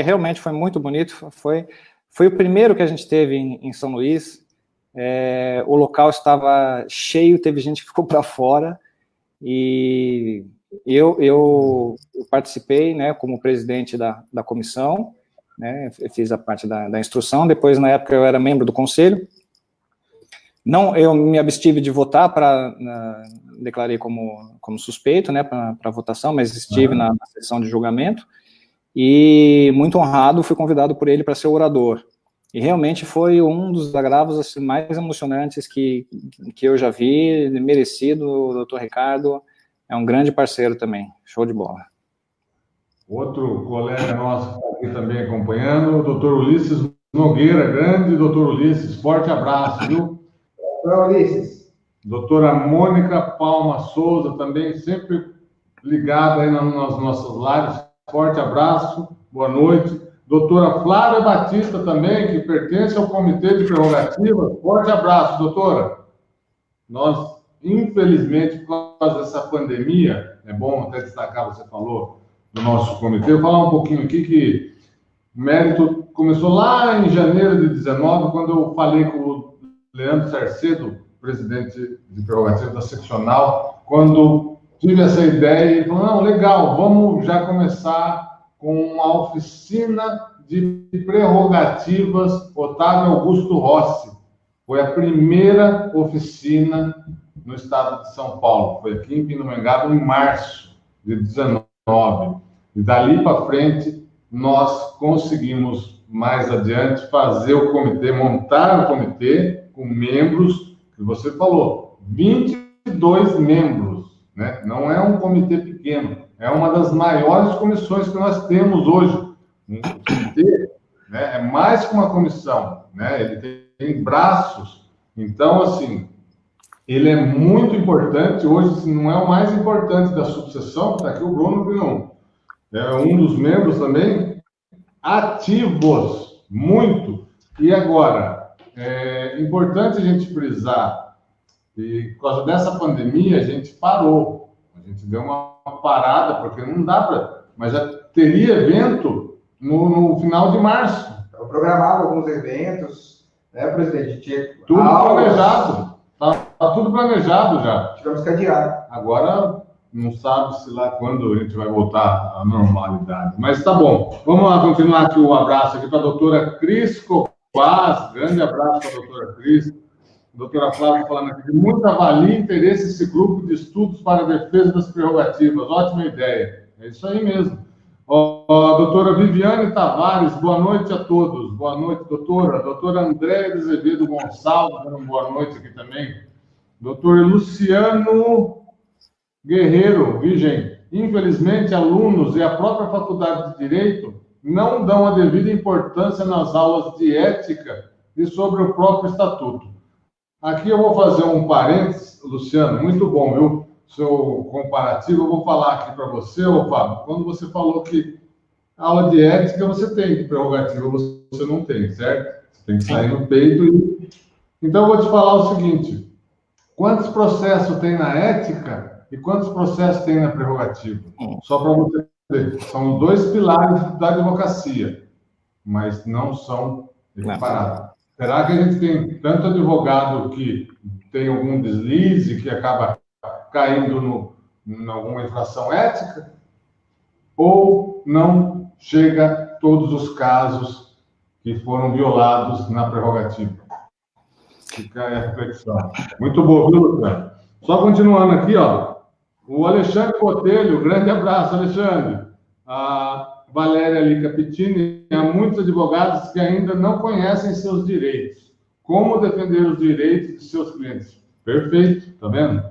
realmente foi muito bonito, foi o primeiro que a gente teve em São Luís. O local estava cheio, teve gente que ficou para fora, e eu participei, né, como presidente da comissão, né, eu fiz a parte da instrução. Depois, na época, eu era membro do conselho. Não, eu me abstive de votar, declarei como suspeito, né, para votação, mas estive na sessão de julgamento, e muito honrado, fui convidado por ele para ser orador. E realmente foi um dos agravos assim, mais emocionantes que eu já vi, merecido. O doutor Ricardo é um grande parceiro também, show de bola. Outro colega nosso que está aqui também acompanhando, o doutor Ulisses Nogueira, grande doutor Ulisses, forte abraço, viu? Olá, Ulisses. Doutora Mônica Palma Souza, também sempre ligada aí nas nossas lives, forte abraço, boa noite. Doutora Flávia Batista também, que pertence ao Comitê de Prerrogativas. Forte abraço, doutora. Nós, infelizmente, por causa dessa pandemia, é bom até destacar, você falou, do nosso comitê. Eu vou falar um pouquinho aqui que o mérito começou lá em janeiro de 2019, quando eu falei com o Leandro Sarcedo, presidente de Prerrogativas da seccional, quando tive essa ideia, ele falou, não, legal, vamos já começar com uma oficina de prerrogativas Otávio Augusto Rossi. Foi a primeira oficina no estado de São Paulo. Foi aqui em Pindamonhangaba, em março de 2019. E dali para frente, nós conseguimos mais adiante, fazer o comitê, montar o comitê com membros, que você falou, 22 membros, né? Não é um comitê pequeno, é uma das maiores comissões que nós temos hoje. O comitê, né, é mais que uma comissão, né? Ele tem braços. Então, assim, ele é muito importante. Hoje, se não é o mais importante da subseção, está aqui o Bruno, que não é um dos membros também, ativos, muito. E agora, é importante a gente frisar, e por causa dessa pandemia, a gente parou. A gente deu uma parada, porque não dá para... Mas já teria evento no final de março. Estava programado alguns eventos, né, presidente? Tinha tudo planejado. Está tudo planejado já. Tivemos que adiar. Agora, não sabe-se lá quando a gente vai voltar à normalidade. Mas tá bom. Vamos lá continuar aqui o abraço aqui para a doutora Cris Copaz. Grande abraço para a doutora Cris. Doutora Flávia falando aqui, de muito avalia e interesse esse grupo de estudos para a defesa das prerrogativas. Ótima ideia. É isso aí mesmo. Doutora Viviane Tavares, boa noite a todos. Boa noite, doutora. Doutora Andréia de Azevedo Gonçalves, dando boa noite aqui também. Doutor Luciano Guerreiro, Virgem. Infelizmente, alunos e a própria Faculdade de Direito não dão a devida importância nas aulas de ética e sobre o próprio estatuto. Aqui eu vou fazer um parênteses, Luciano, muito bom, viu? Seu comparativo, eu vou falar aqui para você, Fábio, quando você falou que aula de ética você tem, prerrogativa você não tem, certo? Você tem que sair no peito. Então, eu vou te falar o seguinte, quantos processos tem na ética e quantos processos tem na prerrogativa? Só para você ver, são dois pilares da advocacia, mas não são equiparados. Será que a gente tem tanto advogado que tem algum deslize, que acaba caindo em alguma infração ética? Ou não chega todos os casos que foram violados na prerrogativa? Fica aí a reflexão. Muito bom, viu, Luciano? Só continuando aqui, ó. O Alexandre Botelho, grande abraço, Alexandre. A Valéria Lica Pittini, há muitos advogados que ainda não conhecem seus direitos. Como defender os direitos de seus clientes? Perfeito, tá vendo?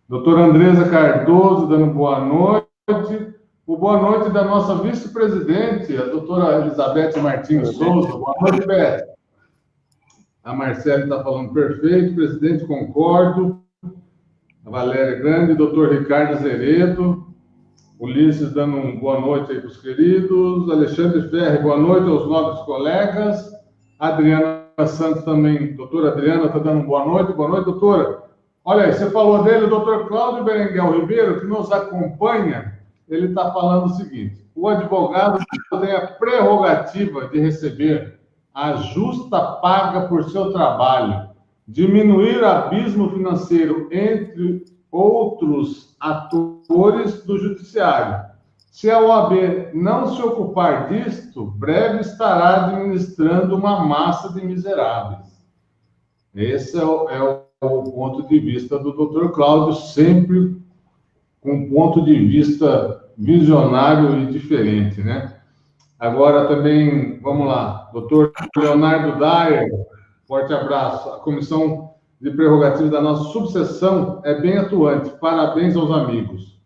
Doutora Andresa Cardoso, dando boa noite. O boa noite da nossa vice-presidente, a doutora Elizabeth Martins Souza. Boa noite, Beth. A Marcele está falando perfeito, presidente, concordo. A Valéria Grande, doutor Ricardo Zeredo. Ulisses dando uma boa noite aí para os queridos. Alexandre Ferre, boa noite aos nobres colegas. Adriana Santos também. Doutora Adriana está dando boa noite. Boa noite, doutora. Olha aí, você falou dele, o doutor Cláudio Berenguel Ribeiro, que nos acompanha, ele está falando o seguinte, o advogado tem a prerrogativa de receber a justa paga por seu trabalho, diminuir o abismo financeiro entre outros atores do judiciário. Se a OAB não se ocupar disto, breve estará administrando uma massa de miseráveis. Esse é o ponto de vista do Dr. Cláudio, sempre com um ponto de vista visionário e diferente, né? Agora também, vamos lá, Dr. Leonardo Dyer, forte abraço. A comissão de prerrogativas da nossa subseção é bem atuante. Parabéns aos amigos.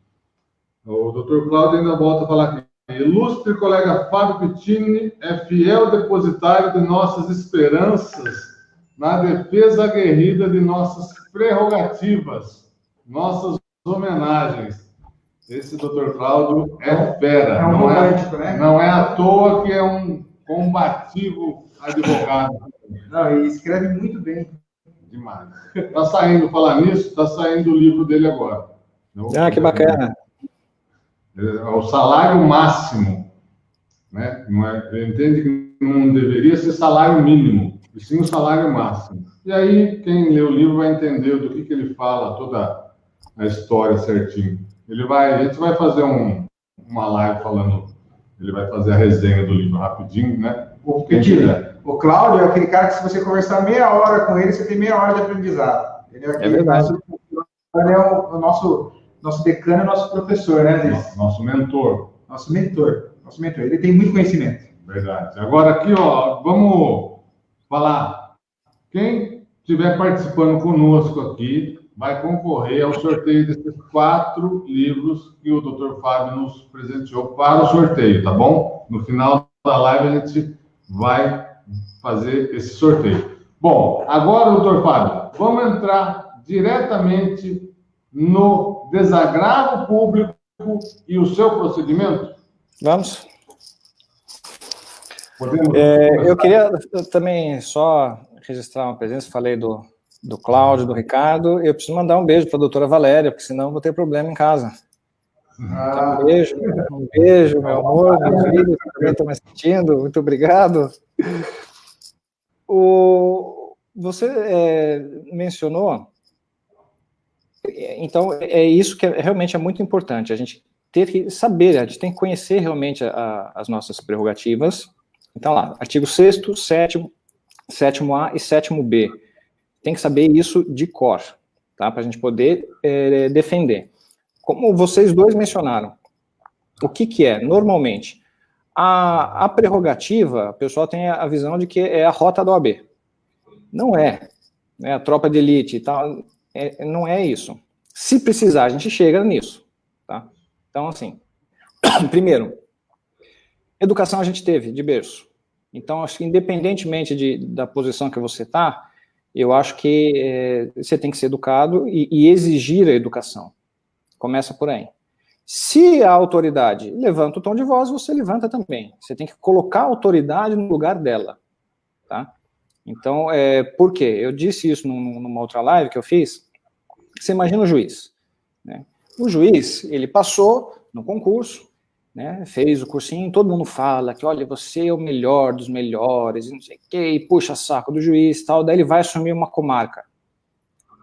O Dr. Cláudio ainda volta a falar aqui. Ilustre colega Fábio Pittini é fiel depositário de nossas esperanças na defesa aguerrida de nossas prerrogativas, nossas homenagens. Esse Dr. Cláudio é fera. É um romântico, né? Não é à toa que é um combativo advogado. Não, e escreve muito bem. Demais. Está saindo, falar nisso, está saindo o livro dele agora. Que bacana. É o salário máximo. Né? Não é, ele entende que não deveria ser salário mínimo, e sim o salário máximo. E aí, quem lê o livro vai entender do que ele fala, toda a história certinho. A gente vai fazer uma live falando, ele vai fazer a resenha do livro rapidinho, né? O Cláudio é aquele cara que, se você conversar meia hora com ele, você tem meia hora de aprendizado. Ele é verdade. Ele é o nosso decano e nosso professor, né, Liz? Nosso mentor. Nosso mentor. Ele tem muito conhecimento. Verdade. Agora aqui, ó, vamos falar. Quem estiver participando conosco aqui vai concorrer ao sorteio desses 4 livros que o Dr. Fábio nos presenteou para o sorteio, tá bom? No final da live a gente vai fazer esse sorteio. Bom, agora, Dr. Fábio, vamos entrar diretamente no desagravo público e o seu procedimento? Vamos. Eu queria também só registrar uma presença, falei do Cláudio, do Ricardo, eu preciso mandar um beijo para a doutora Valéria, porque senão eu vou ter problema em casa. Então, um beijo, meu amor, meu filho, também estou me assistindo, muito obrigado. Você mencionou, então, isso que realmente é muito importante, a gente ter que saber, a gente tem que conhecer realmente as nossas prerrogativas. Então, lá, artigo 6º, 7º, 7º-A e 7º-B. Tem que saber isso de cor, tá? Para a gente poder defender. Como vocês dois mencionaram, o que é? Normalmente, a prerrogativa, o pessoal tem a visão de que é a rota da OAB. Não é. A tropa de elite e tal, não é isso. Se precisar, a gente chega nisso, tá? Então, assim, primeiro, educação a gente teve de berço. Então, acho que independentemente da posição que você está, eu acho que você tem que ser educado e exigir a educação. Começa por aí. Se a autoridade levanta o tom de voz, você levanta também. Você tem que colocar a autoridade no lugar dela, tá? Então, por quê? Eu disse isso numa outra live que eu fiz. Você imagina o juiz, né? O juiz, ele passou no concurso, né, fez o cursinho, todo mundo fala que, olha, você é o melhor dos melhores, não sei o quê, e puxa saco do juiz e tal, daí ele vai assumir uma comarca.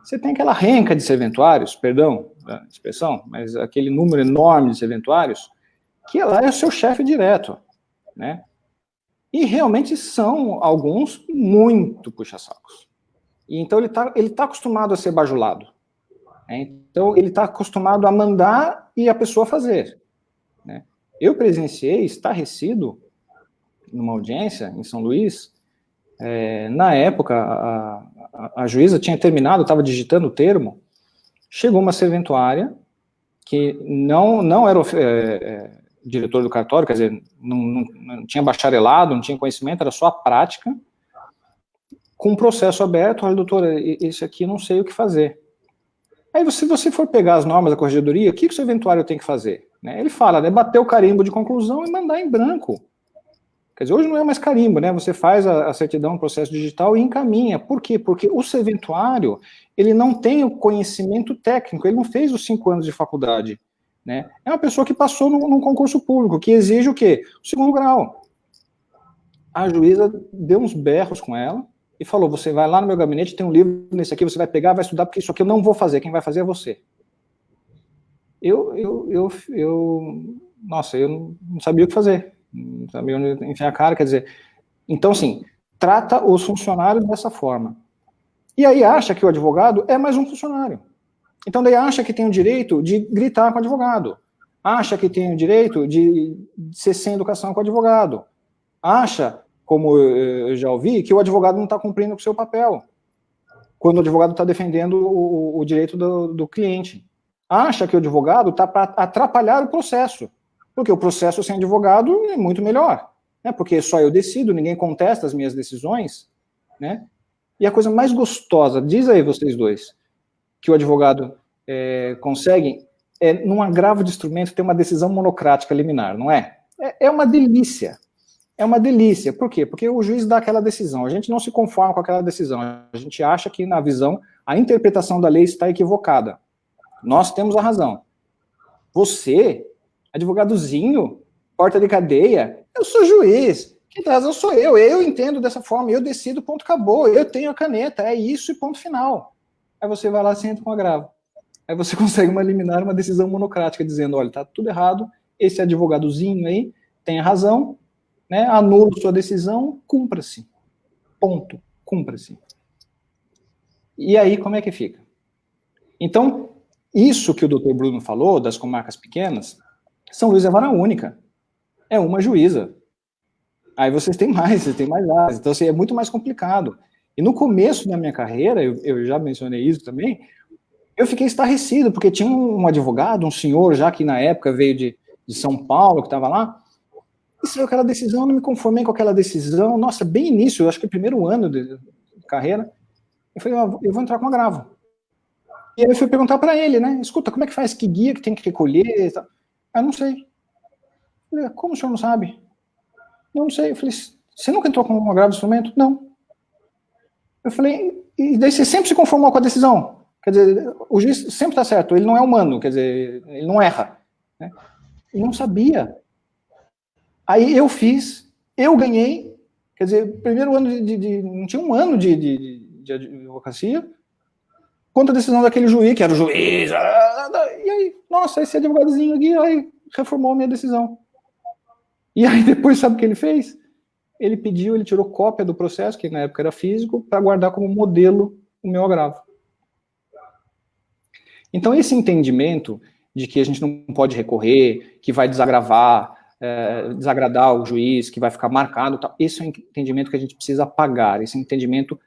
Você tem aquela renca de serventuários, perdão a expressão, mas aquele número enorme de serventuários, que lá é o seu chefe direto, né? E realmente são alguns muito puxa-sacos. E então ele tá acostumado a ser bajulado. Né? Então ele está acostumado a mandar e a pessoa fazer. Né? Eu presenciei estarrecido numa audiência em São Luís. Na época, a juíza tinha terminado, estava digitando o termo, chegou uma serventuária que não era diretor do cartório, quer dizer, não tinha bacharelado, não tinha conhecimento, era só a prática, com um processo aberto. Olha, doutora, esse aqui não sei o que fazer. Aí, se você for pegar as normas da corregedoria, o que o serventuário tem que fazer? Né? Ele fala, né, bater o carimbo de conclusão e mandar em branco. Quer dizer, hoje não é mais carimbo, né? Você faz a certidão no processo digital e encaminha. Por quê? Porque o serventuário, ele não tem o conhecimento técnico, ele não fez os 5 anos de faculdade. Né? É uma pessoa que passou num concurso público, que exige o quê? O 2º grau. A juíza deu uns berros com ela e falou, você vai lá no meu gabinete, tem um livro nesse aqui, você vai pegar, vai estudar, porque isso aqui eu não vou fazer, quem vai fazer é você. Nossa, eu não sabia o que fazer. Não sabia onde enfiar a cara, quer dizer... Então, assim, trata os funcionários dessa forma. E aí acha que o advogado é mais um funcionário. Então, daí acha que tem o direito de gritar com o advogado. Acha que tem o direito de ser sem educação com o advogado. Acha, como eu já ouvi, que o advogado não está cumprindo com o seu papel, quando o advogado está defendendo o direito do cliente. Acha que o advogado está para atrapalhar o processo, porque o processo sem advogado é muito melhor, né? Porque só eu decido, ninguém contesta as minhas decisões, né? E a coisa mais gostosa, diz aí vocês dois, que o advogado consegue, num agravo de instrumento, ter uma decisão monocrática liminar, não é? É uma delícia. É uma delícia. Por quê? Porque o juiz dá aquela decisão. A gente não se conforma com aquela decisão. A gente acha que, na visão, a interpretação da lei está equivocada. Nós temos a razão. Você, advogadozinho, porta de cadeia, eu sou juiz. Quem tem razão sou eu. Eu entendo dessa forma, eu decido, ponto, acabou. Eu tenho a caneta, é isso e ponto final. Aí você vai lá e senta com agravo. Aí você consegue eliminar uma decisão monocrática, dizendo, olha, tá tudo errado, esse advogadozinho aí tem a razão, né, anula sua decisão, cumpra-se. Ponto. Cumpra-se. E aí, como é que fica? Então, isso que o doutor Bruno falou, das comarcas pequenas, São Luís é vara única. É uma juíza. Aí vocês têm mais áreas. Então, assim, é muito mais complicado. E no começo da minha carreira, eu já mencionei isso também, eu fiquei estarrecido, porque tinha um advogado, um senhor já que na época veio de São Paulo, que estava lá, e saiu aquela decisão, eu não me conformei com aquela decisão, nossa, bem início, eu acho que o primeiro ano de carreira, eu falei, eu vou entrar com agravo. E aí eu fui perguntar para ele, né, escuta, como é que faz, que guia que tem que recolher? Eu não sei. Eu falei, como o senhor não sabe? Eu não sei. Eu falei, você nunca entrou com um agravo de instrumento? Não. Eu falei, e daí você sempre se conformou com a decisão? Quer dizer, o juiz sempre está certo, ele não é humano, quer dizer, ele não erra. Né? Eu não sabia. Aí eu fiz, eu ganhei, quer dizer, primeiro ano não tinha um ano de advocacia, contra a decisão daquele juiz, que era o juiz, e aí, nossa, esse advogadozinho aqui, aí reformou a minha decisão. E aí depois, sabe o que ele fez? Ele tirou cópia do processo, que na época era físico, para guardar como modelo o meu agravo. Então, esse entendimento de que a gente não pode recorrer, que vai desagradar o juiz, que vai ficar marcado, tal, esse é um entendimento que a gente precisa apagar, esse entendimento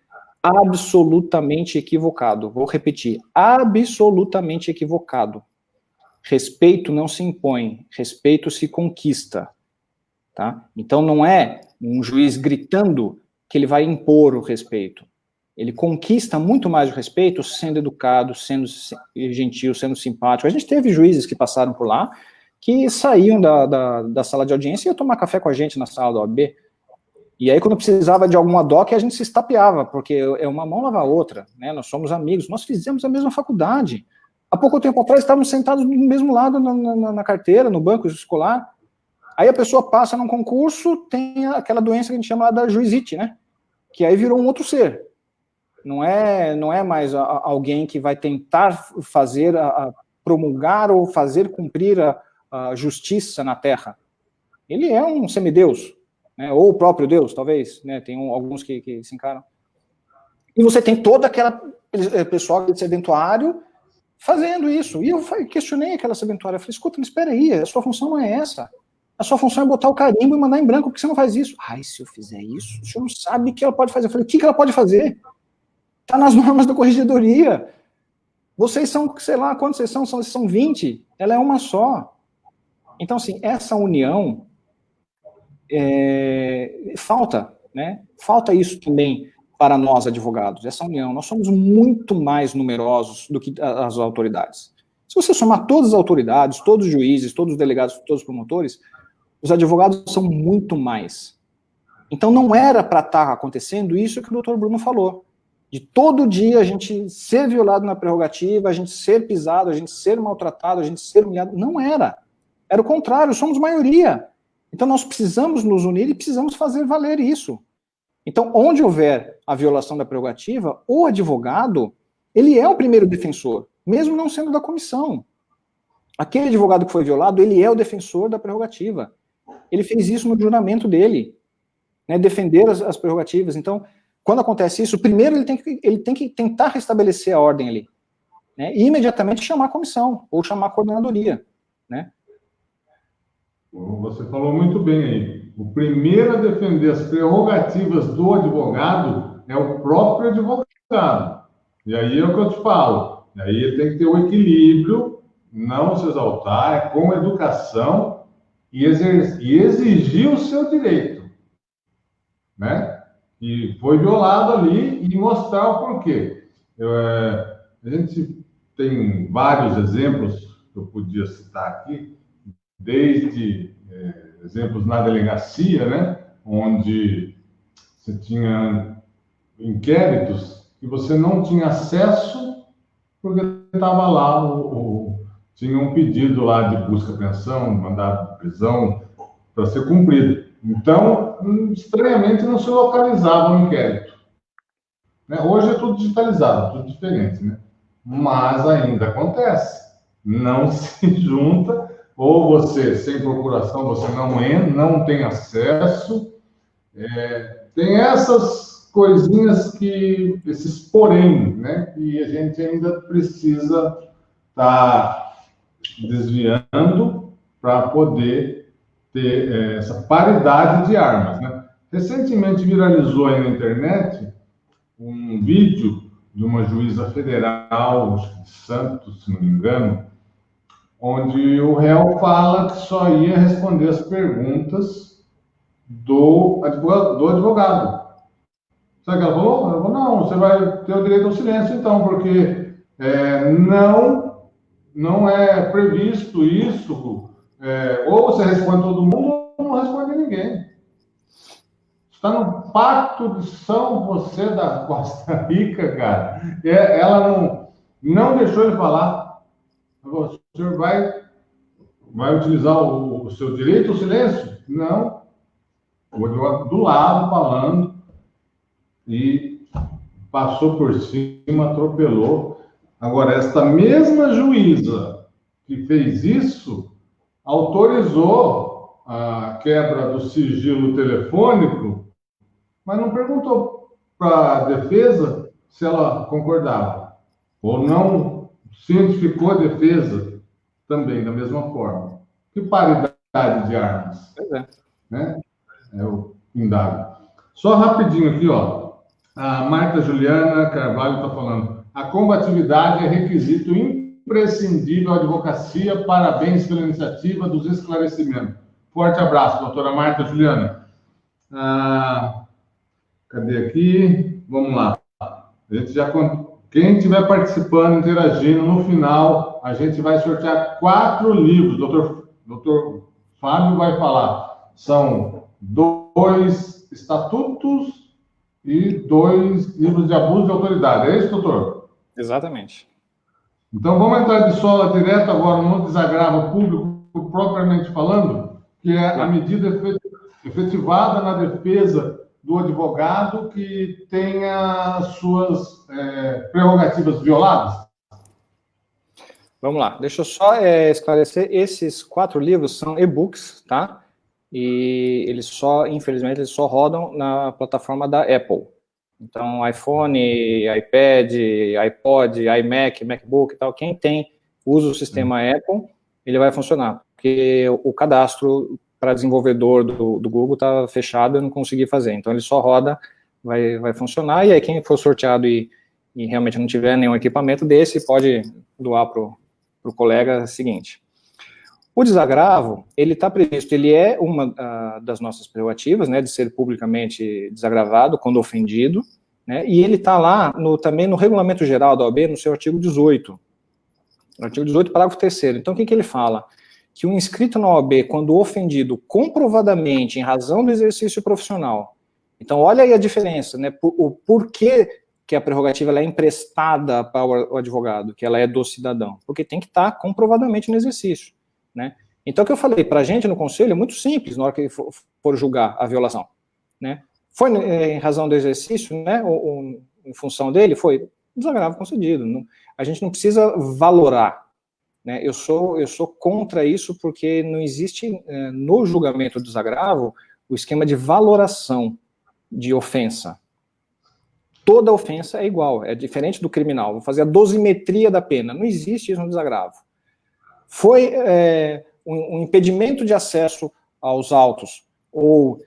absolutamente equivocado. Vou repetir, absolutamente equivocado. Respeito não se impõe, respeito se conquista. Tá? Então, não é um juiz gritando que ele vai impor o respeito. Ele conquista muito mais o respeito sendo educado, sendo gentil, sendo simpático. A gente teve juízes que passaram por lá que saíam da sala de audiência e iam tomar café com a gente na sala da OAB. E aí, quando precisava de alguma DOC, a gente se estapeava, porque é uma mão lava a outra, né? Nós somos amigos, nós fizemos a mesma faculdade. Há pouco tempo atrás, estávamos sentados do mesmo lado na carteira, no banco escolar. Aí a pessoa passa num concurso, tem aquela doença que a gente chama da juizite, né? Que aí virou um outro ser. Não é mais alguém que vai tentar fazer, promulgar ou fazer cumprir a justiça na Terra. Ele é um semideus, né? Ou o próprio Deus, talvez, né? Tem alguns que se encaram. E você tem toda aquela pessoal de serventuário fazendo isso. E eu questionei aquela serventuária, eu falei, escuta, mas espera aí, a sua função não é essa. A sua função é botar o carimbo e mandar em branco, por que você não faz isso? Ai, se eu fizer isso, o senhor não sabe o que ela pode fazer. Eu falei, o que ela pode fazer? Está nas normas da corregedoria. Vocês são, sei lá, quantos vocês são? São 20. Ela é uma só. Então, assim, essa união falta, né? Falta isso também para nós, advogados, essa união. Nós somos muito mais numerosos do que as autoridades. Se você somar todas as autoridades, todos os juízes, todos os delegados, todos os promotores, os advogados são muito mais. Então, não era para estar acontecendo isso que o doutor Bruno falou. De todo dia a gente ser violado na prerrogativa, a gente ser pisado, a gente ser maltratado, a gente ser humilhado. Não era. Era o contrário, somos maioria. Então nós precisamos nos unir e precisamos fazer valer isso. Então, onde houver a violação da prerrogativa, o advogado, ele é o primeiro defensor, mesmo não sendo da comissão. Aquele advogado que foi violado, ele é o defensor da prerrogativa. Ele fez isso no juramento dele, né, defender as prerrogativas. Então, quando acontece isso, primeiro ele tem que tentar restabelecer a ordem ali, né, e imediatamente chamar a comissão, ou chamar a coordenadoria, né. Você falou muito bem aí. O primeiro a defender as prerrogativas do advogado é o próprio advogado. E aí é o que eu te falo. E aí ele tem que ter o equilíbrio, não se exaltar, com educação e exigir o seu direito, né? E foi violado ali e mostrar o porquê. A gente tem vários exemplos que eu podia citar aqui, desde exemplos na delegacia, né, onde você tinha inquéritos que você não tinha acesso porque estava lá, tinha um pedido lá de busca-apreensão, mandado de prisão para ser cumprido. Então, estranhamente, não se localizava o inquérito. Né? Hoje é tudo digitalizado, tudo diferente, né? Mas ainda acontece. Não se junta, ou você, sem procuração, você não tem acesso. Tem essas coisinhas esses porém, né? Que a gente ainda precisa estar desviando para poder ter essa paridade de armas, né? Recentemente viralizou aí na internet um vídeo de uma juíza federal, acho que de Santos, se não me engano, onde o réu fala que só ia responder as perguntas do advogado. Sabe o que ela falou? Ela falou, não, você vai ter o direito ao silêncio então, porque não é previsto isso, ou você responde todo mundo ou não responde ninguém. Está no Pacto de São José da Costa Rica, cara. Ela não deixou ele falar. O senhor vai utilizar o seu direito ao silêncio? Não. O advogado do lado falando e passou por cima, atropelou. Agora, esta mesma juíza que fez isso autorizou a quebra do sigilo telefônico, mas não perguntou para a defesa se ela concordava, ou não cientificou a defesa também da mesma forma. Que paridade de armas, né? É o indago. Só rapidinho aqui, ó. A Marta Juliana Carvalho está falando. A combatividade é requisito imprescindível à advocacia. Parabéns pela iniciativa dos esclarecimentos. Forte abraço, doutora Marta Juliana. Cadê aqui? Vamos lá. Quem estiver participando, interagindo, no final, a gente vai sortear 4 livros. Doutor Fábio vai falar. São 2 estatutos e 2 livros de abuso de autoridade. É isso, doutor? Exatamente. Então, vamos entrar de sola direto agora no desagravo público, propriamente falando, que é a medida efetivada na defesa do advogado que tenha suas prerrogativas violadas. Vamos lá, deixa eu só esclarecer, esses 4 livros são e-books, tá? E infelizmente, eles só rodam na plataforma da Apple. Então, iPhone, iPad, iPod, iMac, MacBook e tal, quem usa o sistema Apple, ele vai funcionar, porque o cadastro para desenvolvedor do Google está fechado, eu não consegui fazer. Então, ele só roda, vai funcionar, e aí quem for sorteado e realmente não tiver nenhum equipamento desse, pode doar para o colega seguinte. O desagravo, ele está previsto, ele é uma das nossas prerrogativas, né, de ser publicamente desagravado quando ofendido, né, e ele está lá também no Regulamento Geral da OAB, no seu artigo 18. No artigo 18, parágrafo 3º. Então, o que ele fala? Que um inscrito na OAB, quando ofendido comprovadamente em razão do exercício profissional, então olha aí a diferença, né, o porquê que a prerrogativa ela é emprestada para o advogado, que ela é do cidadão, porque tem que estar comprovadamente no exercício. Né? Então, o que eu falei para a gente no conselho é muito simples na hora que for julgar a violação. Né? Foi em razão do exercício, né, ou em função dele, foi desagravo concedido. A gente não precisa valorar. Né? Eu sou contra isso porque não existe no julgamento do desagravo o esquema de valoração de ofensa. Toda ofensa é igual, é diferente do criminal. Vou fazer a dosimetria da pena. Não existe isso no desagravo. Foi um impedimento de acesso aos autos, ou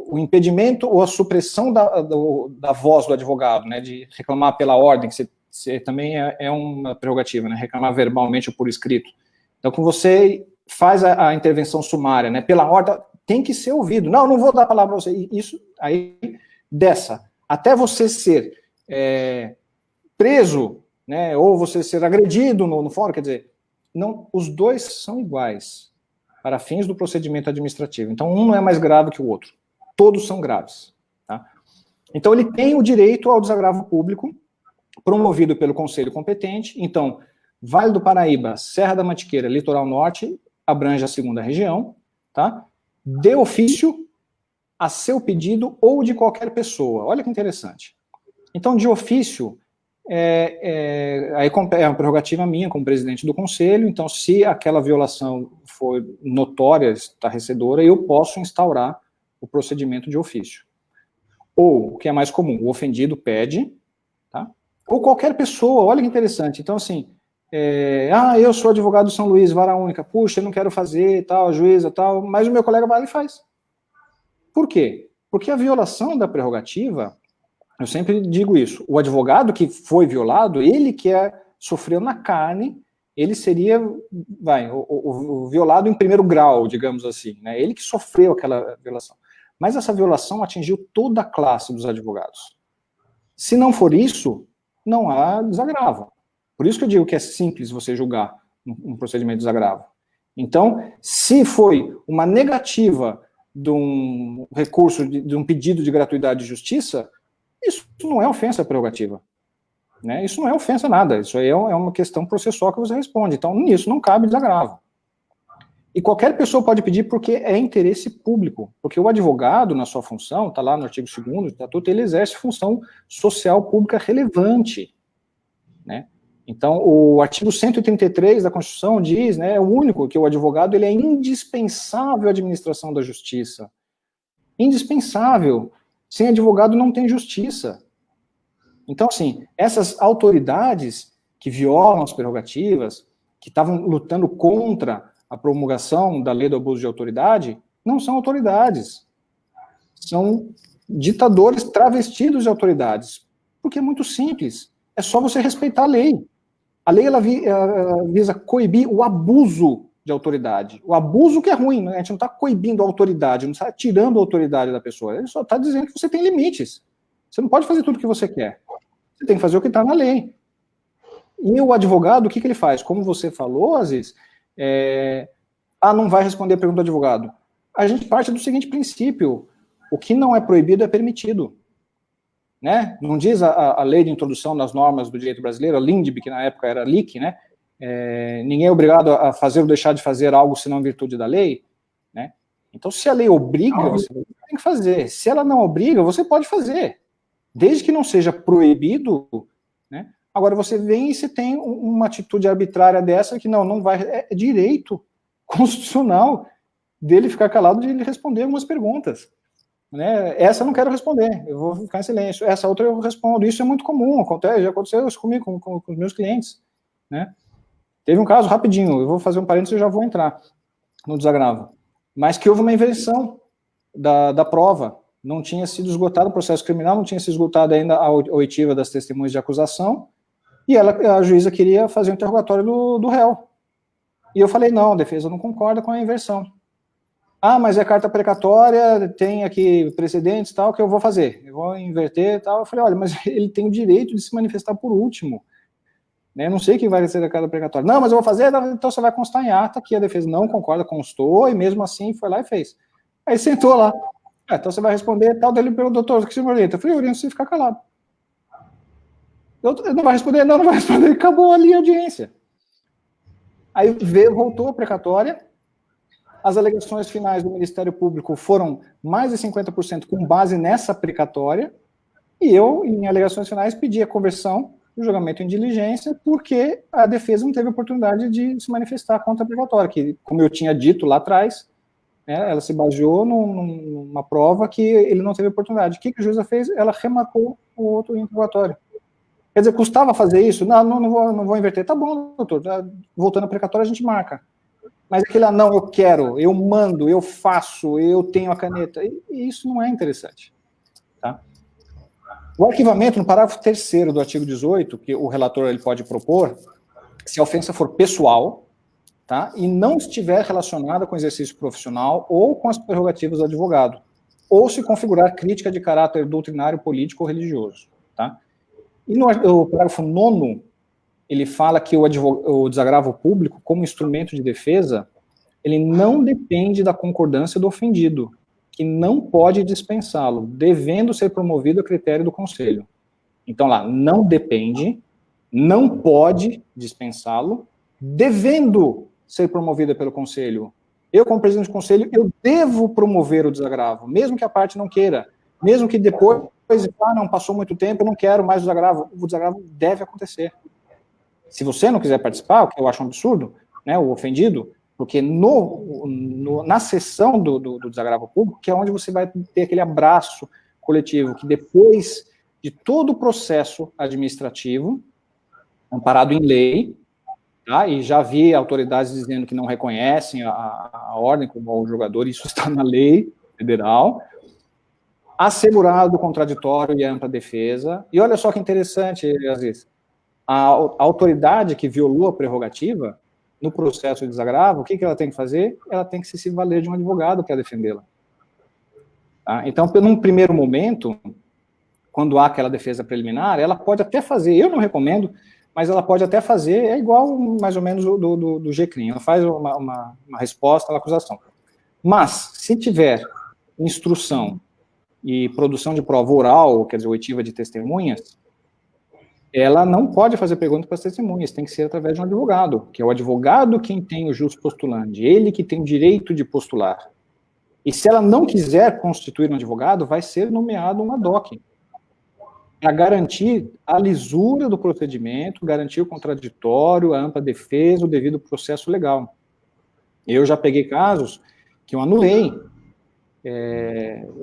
o impedimento ou a supressão da voz do advogado, né, de reclamar pela ordem, que também é uma prerrogativa, né, reclamar verbalmente ou por escrito. Então, quando você faz a intervenção sumária, né, pela ordem, tem que ser ouvido. Não vou dar a palavra para você. Isso aí, até você ser preso, né, ou você ser agredido no fórum, quer dizer, não, os dois são iguais para fins do procedimento administrativo. Então, um não é mais grave que o outro. Todos são graves. Tá? Então, ele tem o direito ao desagravo público, promovido pelo conselho competente. Então, Vale do Paraíba, Serra da Mantiqueira, Litoral Norte, abrange a 2ª região, tá? De ofício, a seu pedido ou de qualquer pessoa. Olha que interessante. Então, de ofício, aí é uma prerrogativa minha como presidente do conselho. Então, se aquela violação for notória, estarrecedora, eu posso instaurar o procedimento de ofício. Ou, o que é mais comum, o ofendido pede, tá? Ou qualquer pessoa, olha que interessante. Então, assim, eu sou advogado do São Luís, vara única, puxa, eu não quero fazer, tal, juíza, tal, mas o meu colega vai lá e faz. Por quê? Porque a violação da prerrogativa, eu sempre digo isso, o advogado que foi violado, ele que sofreu na carne, ele seria o violado em primeiro grau, digamos assim, né? Ele que sofreu aquela violação. Mas essa violação atingiu toda a classe dos advogados. Se não for isso, não há desagravo. Por isso que eu digo que é simples você julgar um procedimento de desagravo. Então, se foi uma negativa de um recurso, de um pedido de gratuidade de justiça, isso não é ofensa à prerrogativa. Né? Isso não é ofensa a nada, isso aí é uma questão processual que você responde. Então, nisso não cabe desagravo. E qualquer pessoa pode pedir porque é interesse público, porque o advogado, na sua função, está lá no artigo 2º do Estatuto, ele exerce função social pública relevante. Né? Então, o artigo 133 da Constituição diz, né, é o único, que o advogado ele é indispensável à administração da justiça. Indispensável. Sem advogado não tem justiça. Então, assim, essas autoridades que violam as prerrogativas, que estavam lutando contra a promulgação da lei do abuso de autoridade, não são autoridades. São ditadores travestidos de autoridades. Porque é muito simples. É só você respeitar a lei. A lei ela visa coibir o abuso de autoridade. O abuso que é ruim, né? A gente não está coibindo a autoridade, não está tirando a autoridade da pessoa. Ele só está dizendo que você tem limites. Você não pode fazer tudo o que você quer. Você tem que fazer o que está na lei. E o advogado, o que ele faz? Como você falou, Aziz, não vai responder a pergunta do advogado. A gente parte do seguinte princípio: o que não é proibido é permitido. Né? Não diz a lei de introdução das normas do direito brasileiro, a LINDB, que na época era LIC, né? Ninguém é obrigado a fazer ou deixar de fazer algo senão em virtude da lei. Né? Então, se a lei obriga, você tem que fazer. Se ela não obriga, você pode fazer. Desde que não seja proibido, né? Agora você vem e você tem uma atitude arbitrária dessa que não vai, é direito constitucional dele ficar calado, de ele responder algumas perguntas. Né? Essa eu não quero responder, eu vou ficar em silêncio. Essa outra eu respondo. Isso é muito comum, já aconteceu isso comigo, com os meus clientes. Né? Teve um caso, rapidinho, eu vou fazer um parênteses e já vou entrar no desagravo. Mas que houve uma inversão da prova. Não tinha sido esgotado o processo criminal, não tinha sido esgotada ainda a oitiva das testemunhas de acusação, e a juíza queria fazer o interrogatório do réu. E eu falei, não, a defesa não concorda com a inversão. Mas é carta precatória, tem aqui precedentes, tal, que eu vou fazer. Eu vou inverter, tal. Eu falei, olha, mas ele tem o direito de se manifestar por último. Né? Não sei o que vai ser a carta precatória. Não, mas eu vou fazer, então você vai constar em ata que a defesa não concorda, constou, e mesmo assim foi lá e fez. Aí sentou lá. Então você vai responder, tal, daí ele perguntou, doutor, o que você orienta? Eu falei, eu oriento você ficar calado. Ele não vai responder, não vai responder, acabou ali a audiência. Aí voltou a precatória, as alegações finais do Ministério Público foram mais de 50% com base nessa precatória, e eu, em alegações finais, pedi a conversão do julgamento em diligência, porque a defesa não teve oportunidade de se manifestar contra a precatória, que, como eu tinha dito lá atrás, né, ela se baseou numa prova que ele não teve oportunidade. O que a juíza fez? Ela remarcou o outro interrogatório. Quer dizer, custava fazer isso? Não vou inverter. Tá bom, doutor, voltando à precatória a gente marca. Mas aquele, não, eu quero, eu mando, eu faço, eu tenho a caneta. E isso não é interessante. Tá? O arquivamento, no parágrafo 3º do artigo 18, que o relator ele pode propor, se a ofensa for pessoal, tá? E não estiver relacionada com o exercício profissional ou com as prerrogativas do advogado, ou se configurar crítica de caráter doutrinário, político ou religioso. Tá? E no parágrafo 9º, ele fala que o desagravo público, como instrumento de defesa, ele não depende da concordância do ofendido, que não pode dispensá-lo, devendo ser promovido a critério do conselho. Então lá, não depende, não pode dispensá-lo, devendo ser promovida pelo conselho. Eu, como presidente do conselho, eu devo promover o desagravo, mesmo que a parte não queira, mesmo que depois, não passou muito tempo, eu não quero mais o desagravo deve acontecer. Se você não quiser participar, o que eu acho um absurdo, né, o ofendido, porque na sessão do desagravo público, que é onde você vai ter aquele abraço coletivo, que depois de todo o processo administrativo, amparado em lei, tá, e já vi autoridades dizendo que não reconhecem a ordem como o julgador, isso está na lei federal, assegurado o contraditório e a ampla defesa. E olha só que interessante, Aziz, a autoridade que violou a prerrogativa, no processo de desagravo, o que ela tem que fazer? Ela tem que se valer de um advogado para defendê-la. Tá? Então, num primeiro momento, quando há aquela defesa preliminar, ela pode até fazer, eu não recomendo, mas ela pode até fazer, é igual mais ou menos do GCRIM, ela faz uma resposta à acusação. Mas, se tiver instrução e produção de prova oral, quer dizer, oitiva de testemunhas, ela não pode fazer pergunta para as testemunhas, tem que ser através de um advogado, que é o advogado quem tem o jus postulandi, ele que tem o direito de postular. E se ela não quiser constituir um advogado, vai ser nomeado um ad hoc, para garantir a lisura do procedimento, garantir o contraditório, a ampla defesa, o devido processo legal. Eu já peguei casos que eu anulei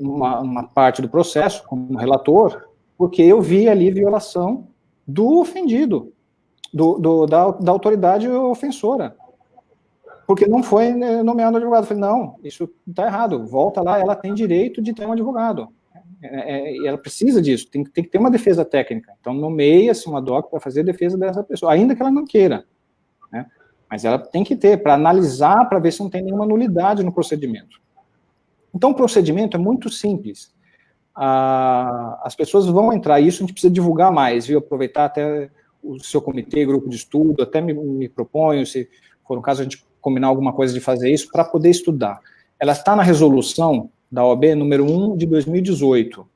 uma parte do processo como relator, porque eu vi ali violação do ofendido, da autoridade ofensora, porque não foi nomeado advogado. Eu falei, não, isso está errado, volta lá, ela tem direito de ter um advogado, ela precisa disso, tem que ter uma defesa técnica, então nomeia-se um ad hoc para fazer a defesa dessa pessoa, ainda que ela não queira, né? Mas ela tem que ter, para analisar, para ver se não tem nenhuma nulidade no procedimento. Então, o procedimento é muito simples. As pessoas vão entrar, isso a gente precisa divulgar mais, viu? Aproveitar até o seu comitê, grupo de estudo, até me proponho, se for o caso, a gente combinar alguma coisa de fazer isso, para poder estudar. Ela está na resolução da OAB número 1 de 2018.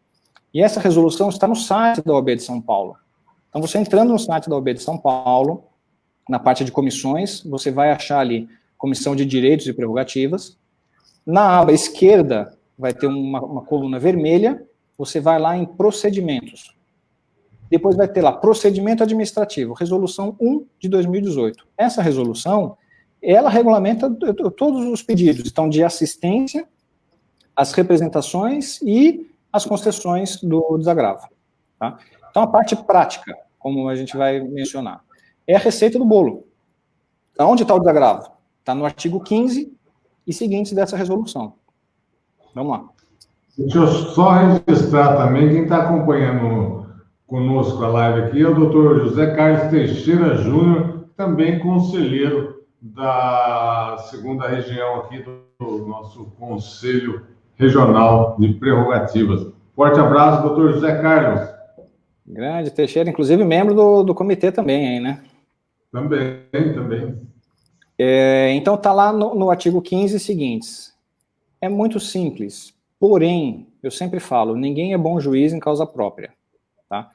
E essa resolução está no site da OAB de São Paulo. Então, você entrando no site da OAB de São Paulo, na parte de comissões, você vai achar ali Comissão de Direitos e Prerrogativas. Na aba esquerda, vai ter uma coluna vermelha, você vai lá em Procedimentos. Depois vai ter lá Procedimento Administrativo, Resolução 1 de 2018. Essa resolução, ela regulamenta todos os pedidos, então, de assistência, as representações e as concessões do desagravo. Tá? Então, a parte prática, como a gente vai mencionar, é a receita do bolo. Então, onde está o desagravo? Está no artigo 15 e seguintes dessa resolução. Vamos lá. Deixa eu só registrar também, quem está acompanhando conosco a live aqui é o doutor José Carlos Teixeira Júnior, também conselheiro da segunda região aqui do nosso Conselho Regional de Prerrogativas. Forte abraço, doutor José Carlos. Grande Teixeira, inclusive membro do comitê também, aí, né? Também. Então, está lá no artigo 15 seguintes. É muito simples, porém, eu sempre falo, ninguém é bom juiz em causa própria, tá?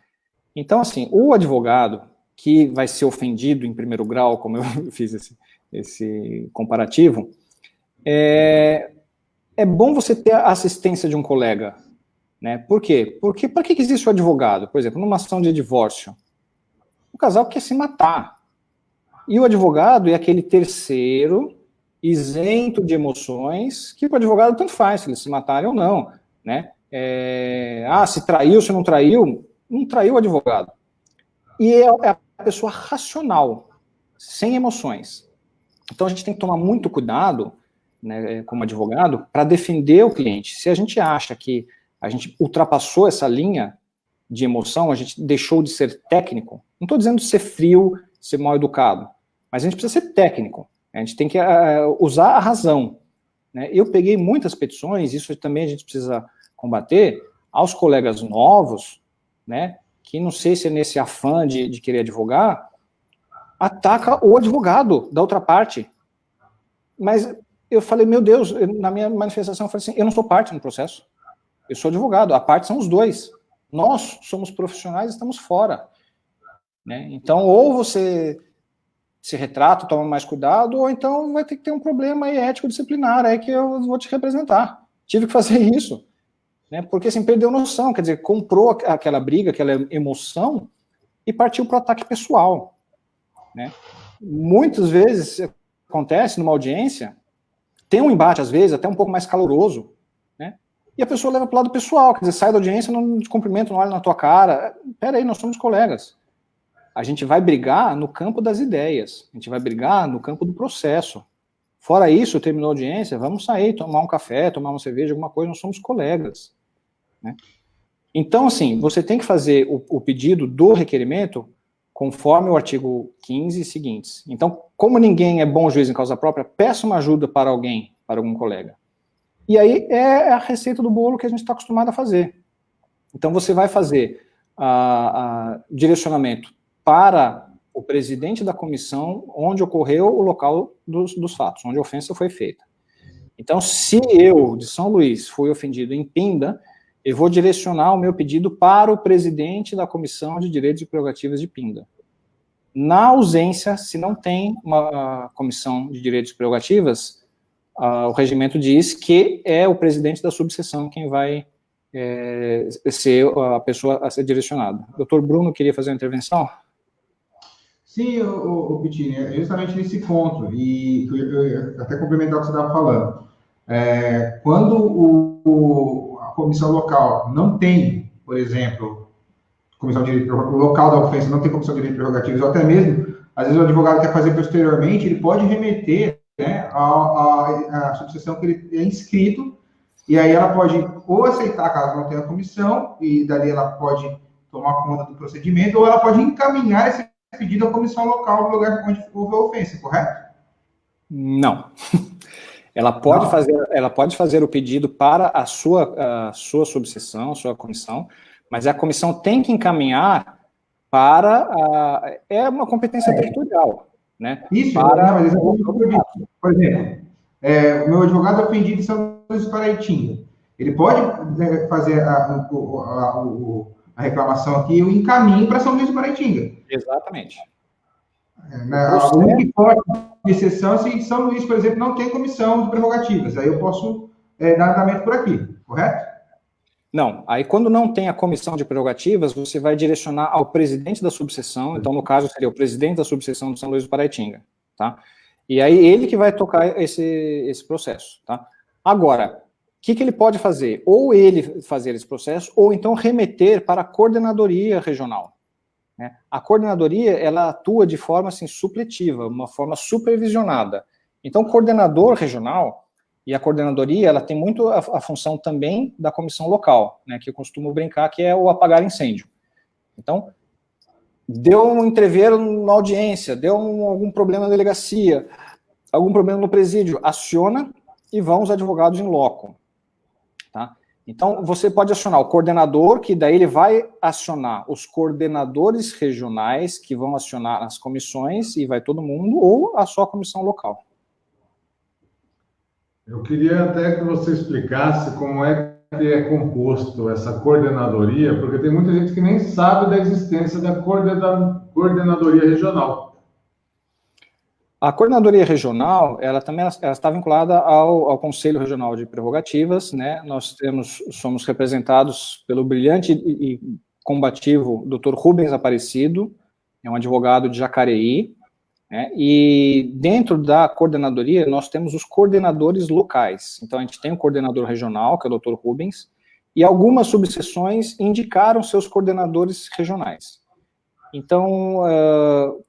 Então, assim, o advogado que vai ser ofendido em primeiro grau, como eu fiz esse comparativo, é bom você ter a assistência de um colega, né? Por quê? Porque para que existe o advogado? Por exemplo, numa ação de divórcio, o casal quer se matar. E o advogado é aquele terceiro isento de emoções, que o advogado tanto faz, se eles se matarem ou não, né? Se traiu, se não traiu o advogado. E é a pessoa racional, sem emoções. Então a gente tem que tomar muito cuidado, né, como advogado, para defender o cliente. Se a gente acha que a gente ultrapassou essa linha de emoção, a gente deixou de ser técnico, não estou dizendo ser frio, ser mal educado, mas a gente precisa ser técnico, a gente tem que usar a razão, né? Eu peguei muitas petições, isso também a gente precisa combater, aos colegas novos, né, que não sei se é nesse afã de querer advogar, ataca o advogado da outra parte. Mas eu falei, meu Deus, na minha manifestação eu falei assim, eu não sou parte no processo, eu sou advogado, a parte são os dois, nós somos profissionais, estamos fora, né? Então, ou você se retrata, toma mais cuidado, ou então vai ter que ter um problema aí ético-disciplinar, aí que eu vou te representar. Tive que fazer isso, né? Porque assim, perdeu noção, quer dizer, comprou aquela briga, aquela emoção, e partiu para o ataque pessoal, né? Muitas vezes acontece numa audiência, tem um embate, às vezes, até um pouco mais caloroso, né? E a pessoa leva para o lado pessoal, quer dizer, sai da audiência, não te cumprimenta, não olha na tua cara. Peraí, nós somos colegas. A gente vai brigar no campo das ideias, a gente vai brigar no campo do processo. Fora isso, terminou a audiência, vamos sair, tomar um café, tomar uma cerveja, alguma coisa, nós somos colegas. né? Então, assim, você tem que fazer o pedido do requerimento conforme o artigo 15 e seguintes. Então, como ninguém é bom juiz em causa própria, peça uma ajuda para alguém, para algum colega. E aí é a receita do bolo que a gente está acostumado a fazer. Então, você vai fazer direcionamento para o presidente da comissão onde ocorreu o local dos fatos, onde a ofensa foi feita. Então, se eu, de São Luís, fui ofendido em Pinda, eu vou direcionar o meu pedido para o presidente da Comissão de Direitos e Prerrogativas de Pinda. Na ausência, se não tem uma comissão de direitos e prerrogativas, o regimento diz que é o presidente da subseção quem vai ser a pessoa a ser direcionada. Doutor Bruno, queria fazer uma intervenção? Sim, o Pittini, é justamente nesse ponto, e eu até complementar o que você estava falando. Quando a comissão local não tem, por exemplo, comissão de direito, o local da ofensa não tem comissão de direito e prerrogativas, ou até mesmo, às vezes o advogado quer fazer posteriormente, ele pode remeter, né, a subseção que ele é inscrito, e aí ela pode ou aceitar caso não tenha comissão, e dali ela pode tomar conta do procedimento, ou ela pode encaminhar esse pedido à comissão local no lugar onde houve a ofensa, correto? Não. Ela pode fazer o pedido para a sua subseção, a sua comissão, mas a comissão tem que encaminhar para é uma competência territorial, né? Isso, para mas por exemplo, o meu advogado é ofendido em São Luís do Paraitinga. Ele pode fazer a reclamação aqui e o encaminho para São Luís do Paraitinga. Exatamente. A única hipótese de exceção é se São Luís, por exemplo, não tem comissão de prerrogativas. Aí eu posso dar andamento por aqui, correto? Não, aí quando não tem a comissão de prerrogativas, você vai direcionar ao presidente da subseção, então no caso seria o presidente da subseção de São Luís do Paraitinga, tá? E aí ele que vai tocar esse processo, tá? Agora, o que ele pode fazer? Ou ele fazer esse processo, ou então remeter para a coordenadoria regional. Né? A coordenadoria, ela atua de forma assim, supletiva, uma forma supervisionada. Então, o coordenador regional e a coordenadoria, ela tem muito a função também da comissão local, né, que eu costumo brincar que é o apagar incêndio. Então, deu um entreveiro na audiência, deu algum problema na delegacia, algum problema no presídio, aciona e vão os advogados em loco. Tá? Então, você pode acionar o coordenador, que daí ele vai acionar os coordenadores regionais, que vão acionar as comissões, e vai todo mundo, ou a sua comissão local. Eu queria até que você explicasse como é que é composto essa coordenadoria, porque tem muita gente que nem sabe da existência da coordenadoria regional. A coordenadoria regional, ela está vinculada ao Conselho Regional de Prerrogativas, né? Nós somos representados pelo brilhante e combativo Dr. Rubens Aparecido, é um advogado de Jacareí, né? E dentro da coordenadoria nós temos os coordenadores locais. Então a gente tem um coordenador regional, que é o Dr. Rubens, e algumas subseções indicaram seus coordenadores regionais. Então,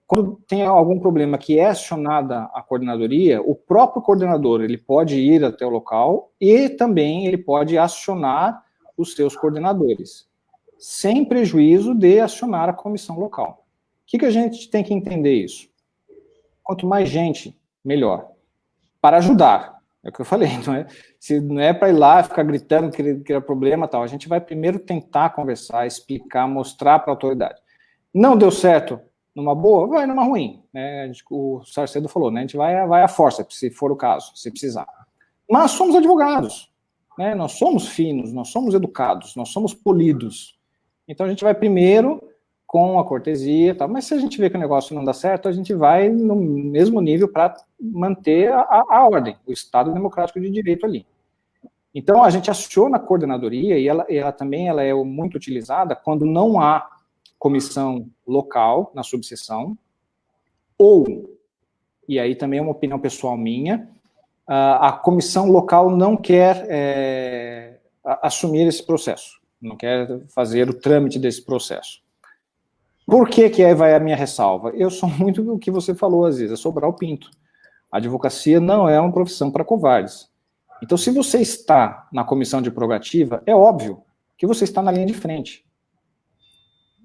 quando tem algum problema que é acionada a coordenadoria, o próprio coordenador ele pode ir até o local e também ele pode acionar os seus coordenadores, sem prejuízo de acionar a comissão local. O que a gente tem que entender isso? Quanto mais gente, melhor. Para ajudar, é o que eu falei, se não é para ir lá ficar gritando que é problema tal, a gente vai primeiro tentar conversar, explicar, mostrar para a autoridade. Não deu certo numa boa, vai numa ruim, né? O Sarcedo falou, né? A gente vai à força, se for o caso, se precisar. Mas somos advogados, né? Nós somos finos, nós somos educados, nós somos polidos. Então a gente vai primeiro com a cortesia, tá? Mas se a gente vê que o negócio não dá certo, a gente vai no mesmo nível para manter a ordem, o Estado Democrático de Direito ali. Então a gente aciona a coordenadoria e ela também é muito utilizada quando não há comissão local na subseção, ou, e aí também é uma opinião pessoal minha, a comissão local não quer assumir esse processo, não quer fazer o trâmite desse processo. Por que aí vai a minha ressalva? Eu sou muito do que você falou, às vezes, é sobrar o pinto. A advocacia não é uma profissão para covardes. Então, se você está na comissão de prerrogativa, é óbvio que você está na linha de frente.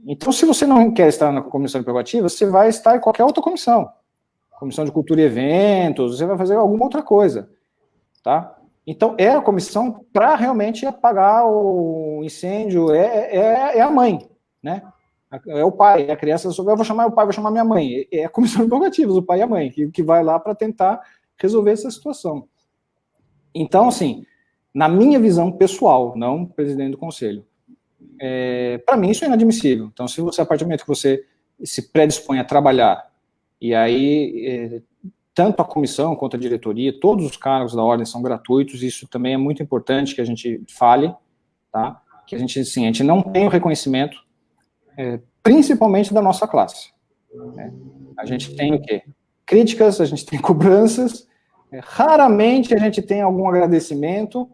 Então, se você não quer estar na comissão de prerrogativas, você vai estar em qualquer outra comissão. Comissão de cultura e eventos, você vai fazer alguma outra coisa, tá? Então, é a comissão para realmente apagar o incêndio, é a mãe, né? É o pai, é a criança, eu vou chamar o pai, vou chamar minha mãe. É a comissão de prerrogativas, o pai e a mãe, que vai lá para tentar resolver essa situação. Então, assim, na minha visão pessoal, não presidente do conselho, para mim isso é inadmissível. Então, se você, a partir do momento que você se predispõe a trabalhar, e aí tanto a comissão quanto a diretoria, todos os cargos da ordem são gratuitos, isso também é muito importante que a gente fale, tá? Que a gente não tem o reconhecimento, principalmente da nossa classe. Né? A gente tem o quê? Críticas, a gente tem cobranças, raramente a gente tem algum agradecimento,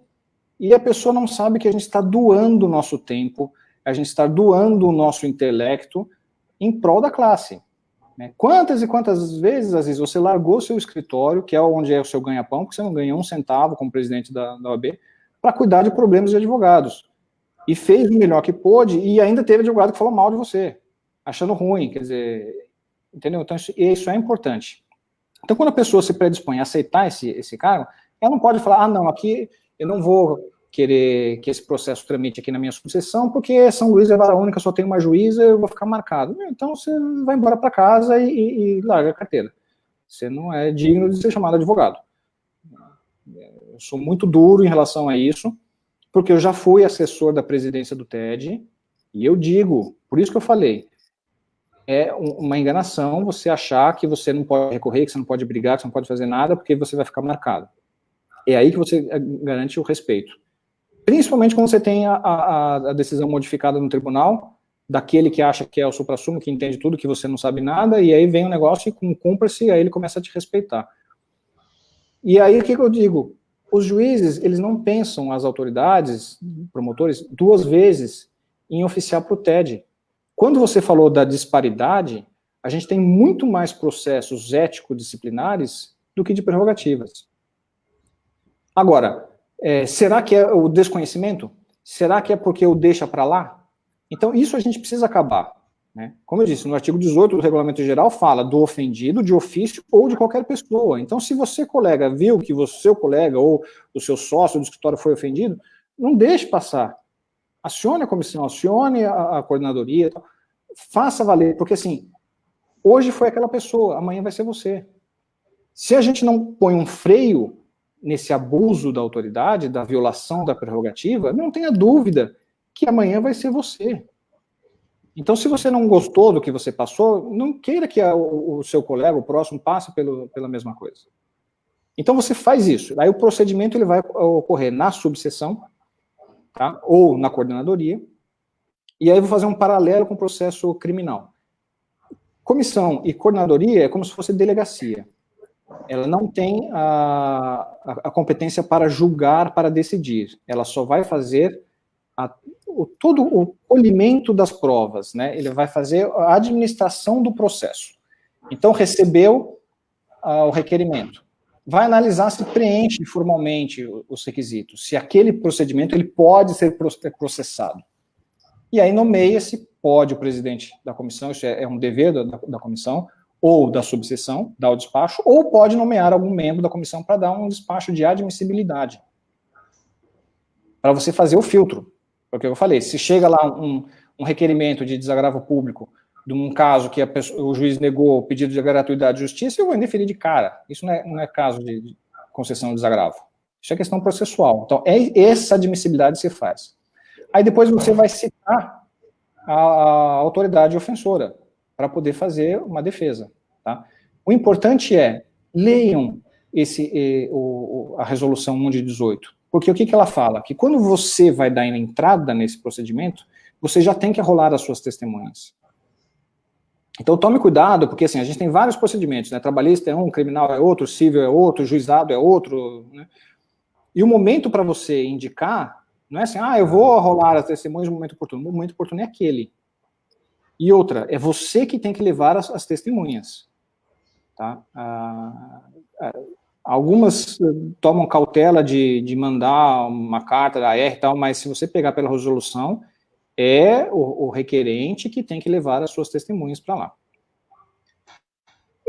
e a pessoa não sabe que a gente está doando o nosso tempo, a gente está doando o nosso intelecto em prol da classe. Né? Quantas e quantas vezes, às vezes, você largou seu escritório, que é onde é o seu ganha-pão, porque você não ganha um centavo como presidente da OAB, para cuidar de problemas de advogados. E fez o melhor que pôde, e ainda teve advogado que falou mal de você, achando ruim, quer dizer, entendeu? Então, isso é importante. Então, quando a pessoa se predispõe a aceitar esse cargo, ela não pode falar, não, aqui eu não vou querer que esse processo tramite aqui na minha sucessão, porque São Luís é vara única, só tem uma juíza, eu vou ficar marcado. Então, você vai embora para casa e larga a carteira. Você não é digno de ser chamado advogado. Eu sou muito duro em relação a isso, porque eu já fui assessor da presidência do TED, e eu digo, por isso que eu falei, é uma enganação você achar que você não pode recorrer, que você não pode brigar, que você não pode fazer nada, porque você vai ficar marcado. É aí que você garante o respeito. Principalmente quando você tem a decisão modificada no tribunal, daquele que acha que é o suprassumo, que entende tudo, que você não sabe nada, e aí vem um negócio e com cúmplice, aí ele começa a te respeitar. E aí o que eu digo? Os juízes, eles não pensam, as autoridades, promotores, duas vezes em oficiar para o TED. Quando você falou da disparidade, a gente tem muito mais processos ético-disciplinares do que de prerrogativas. Agora, será que é o desconhecimento? Será que é porque eu deixo para lá? Então, isso a gente precisa acabar. Né? Como eu disse, no artigo 18 do Regulamento Geral fala do ofendido, de ofício ou de qualquer pessoa. Então, se você, colega, viu que o seu colega ou o seu sócio do escritório foi ofendido, não deixe passar. Acione a comissão, acione a coordenadoria, faça valer, porque assim, hoje foi aquela pessoa, amanhã vai ser você. Se a gente não põe um freio nesse abuso da autoridade, da violação da prerrogativa, não tenha dúvida que amanhã vai ser você. Então, se você não gostou do que você passou, não queira que o seu colega, o próximo, passe pela mesma coisa. Então, você faz isso. Aí o procedimento ele vai ocorrer na subseção, tá? Ou na coordenadoria, e aí eu vou fazer um paralelo com o processo criminal. Comissão e coordenadoria é como se fosse delegacia. Ela não tem a competência para julgar, para decidir. Ela só vai fazer todo o colhimento das provas, né? Ele vai fazer a administração do processo. Então, recebeu o requerimento. Vai analisar se preenche formalmente os requisitos, se aquele procedimento ele pode ser processado. E aí nomeia se pode o presidente da comissão, isso é um dever da comissão, ou da subseção, dar o despacho, ou pode nomear algum membro da comissão para dar um despacho de admissibilidade. Para você fazer o filtro. Porque eu falei, se chega lá um requerimento de desagravo público, de um caso que o juiz negou o pedido de gratuidade de justiça, eu vou indeferir de cara. Isso não é caso de concessão de desagravo. Isso é questão processual. Então, essa admissibilidade se faz. Aí depois você vai citar a autoridade ofensora para poder fazer uma defesa. Tá? O importante é, leiam a resolução 1 de 18. Porque o que ela fala? Que quando você vai dar entrada nesse procedimento, você já tem que arrolar as suas testemunhas. Então tome cuidado, porque assim, a gente tem vários procedimentos, né? Trabalhista é um, criminal é outro, civil é outro, juizado é outro, né? E o momento para você indicar, não é assim, eu vou arrolar as testemunhas no momento oportuno. O momento oportuno é aquele. E outra, é você que tem que levar as testemunhas. Tá? Algumas tomam cautela de mandar uma carta da AR e tal, mas se você pegar pela resolução, é o requerente que tem que levar as suas testemunhas para lá.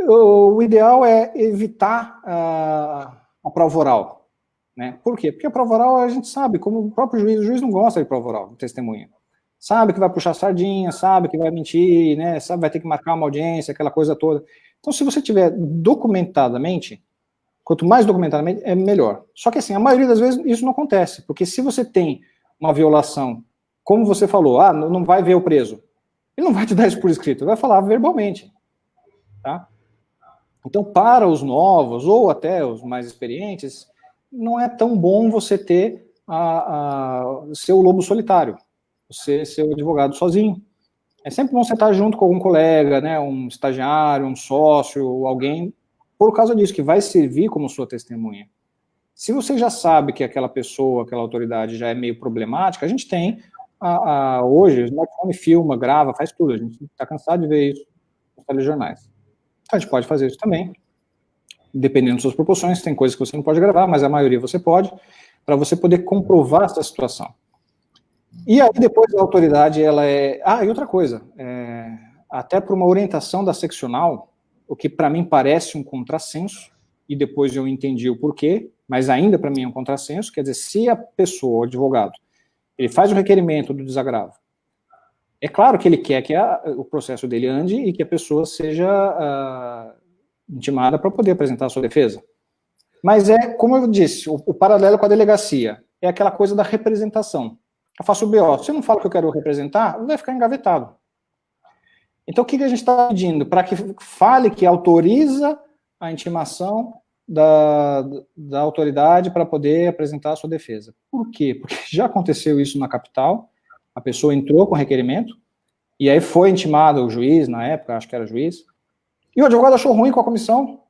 O ideal é evitar a prova oral, né? Por quê? Porque a prova oral a gente sabe, como o próprio juiz, o juiz não gosta de prova oral, de testemunha. Sabe que vai puxar sardinha, sabe que vai mentir, né? Sabe, vai ter que marcar uma audiência, aquela coisa toda. Então, se você tiver documentadamente, quanto mais documentadamente, é melhor. Só que, assim, a maioria das vezes isso não acontece, porque se você tem uma violação, como você falou, não vai ver o preso, ele não vai te dar isso por escrito, ele vai falar verbalmente, tá? Então, para os novos, ou até os mais experientes, não é tão bom você ter seu lobo solitário, você ser o advogado sozinho. É sempre bom você estar junto com algum colega, né, um estagiário, um sócio, alguém, por causa disso, que vai servir como sua testemunha. Se você já sabe que aquela pessoa, aquela autoridade já é meio problemática, a gente tem, hoje, o smartphone filma, grava, faz tudo, a gente está cansado de ver isso nos telejornais. Então, a gente pode fazer isso também, dependendo das suas proporções, tem coisas que você não pode gravar, mas a maioria você pode, para você poder comprovar essa situação. E aí, depois, a autoridade, ela é... e outra coisa, até por uma orientação da seccional, o que para mim parece um contrassenso, e depois eu entendi o porquê, mas ainda para mim é um contrassenso, quer dizer, se a pessoa, o advogado, ele faz o requerimento do desagravo, é claro que ele quer que o processo dele ande e que a pessoa seja intimada para poder apresentar a sua defesa. Mas como eu disse, o paralelo com a delegacia é aquela coisa da representação. Eu faço o BO, se eu não falo que eu quero representar, vai ficar engavetado. Então, o que a gente está pedindo? Para que fale que autoriza a intimação da autoridade para poder apresentar a sua defesa. Por quê? Porque já aconteceu isso na capital, a pessoa entrou com requerimento, e aí foi intimado o juiz, na época, acho que era juiz, e o advogado achou ruim com a comissão.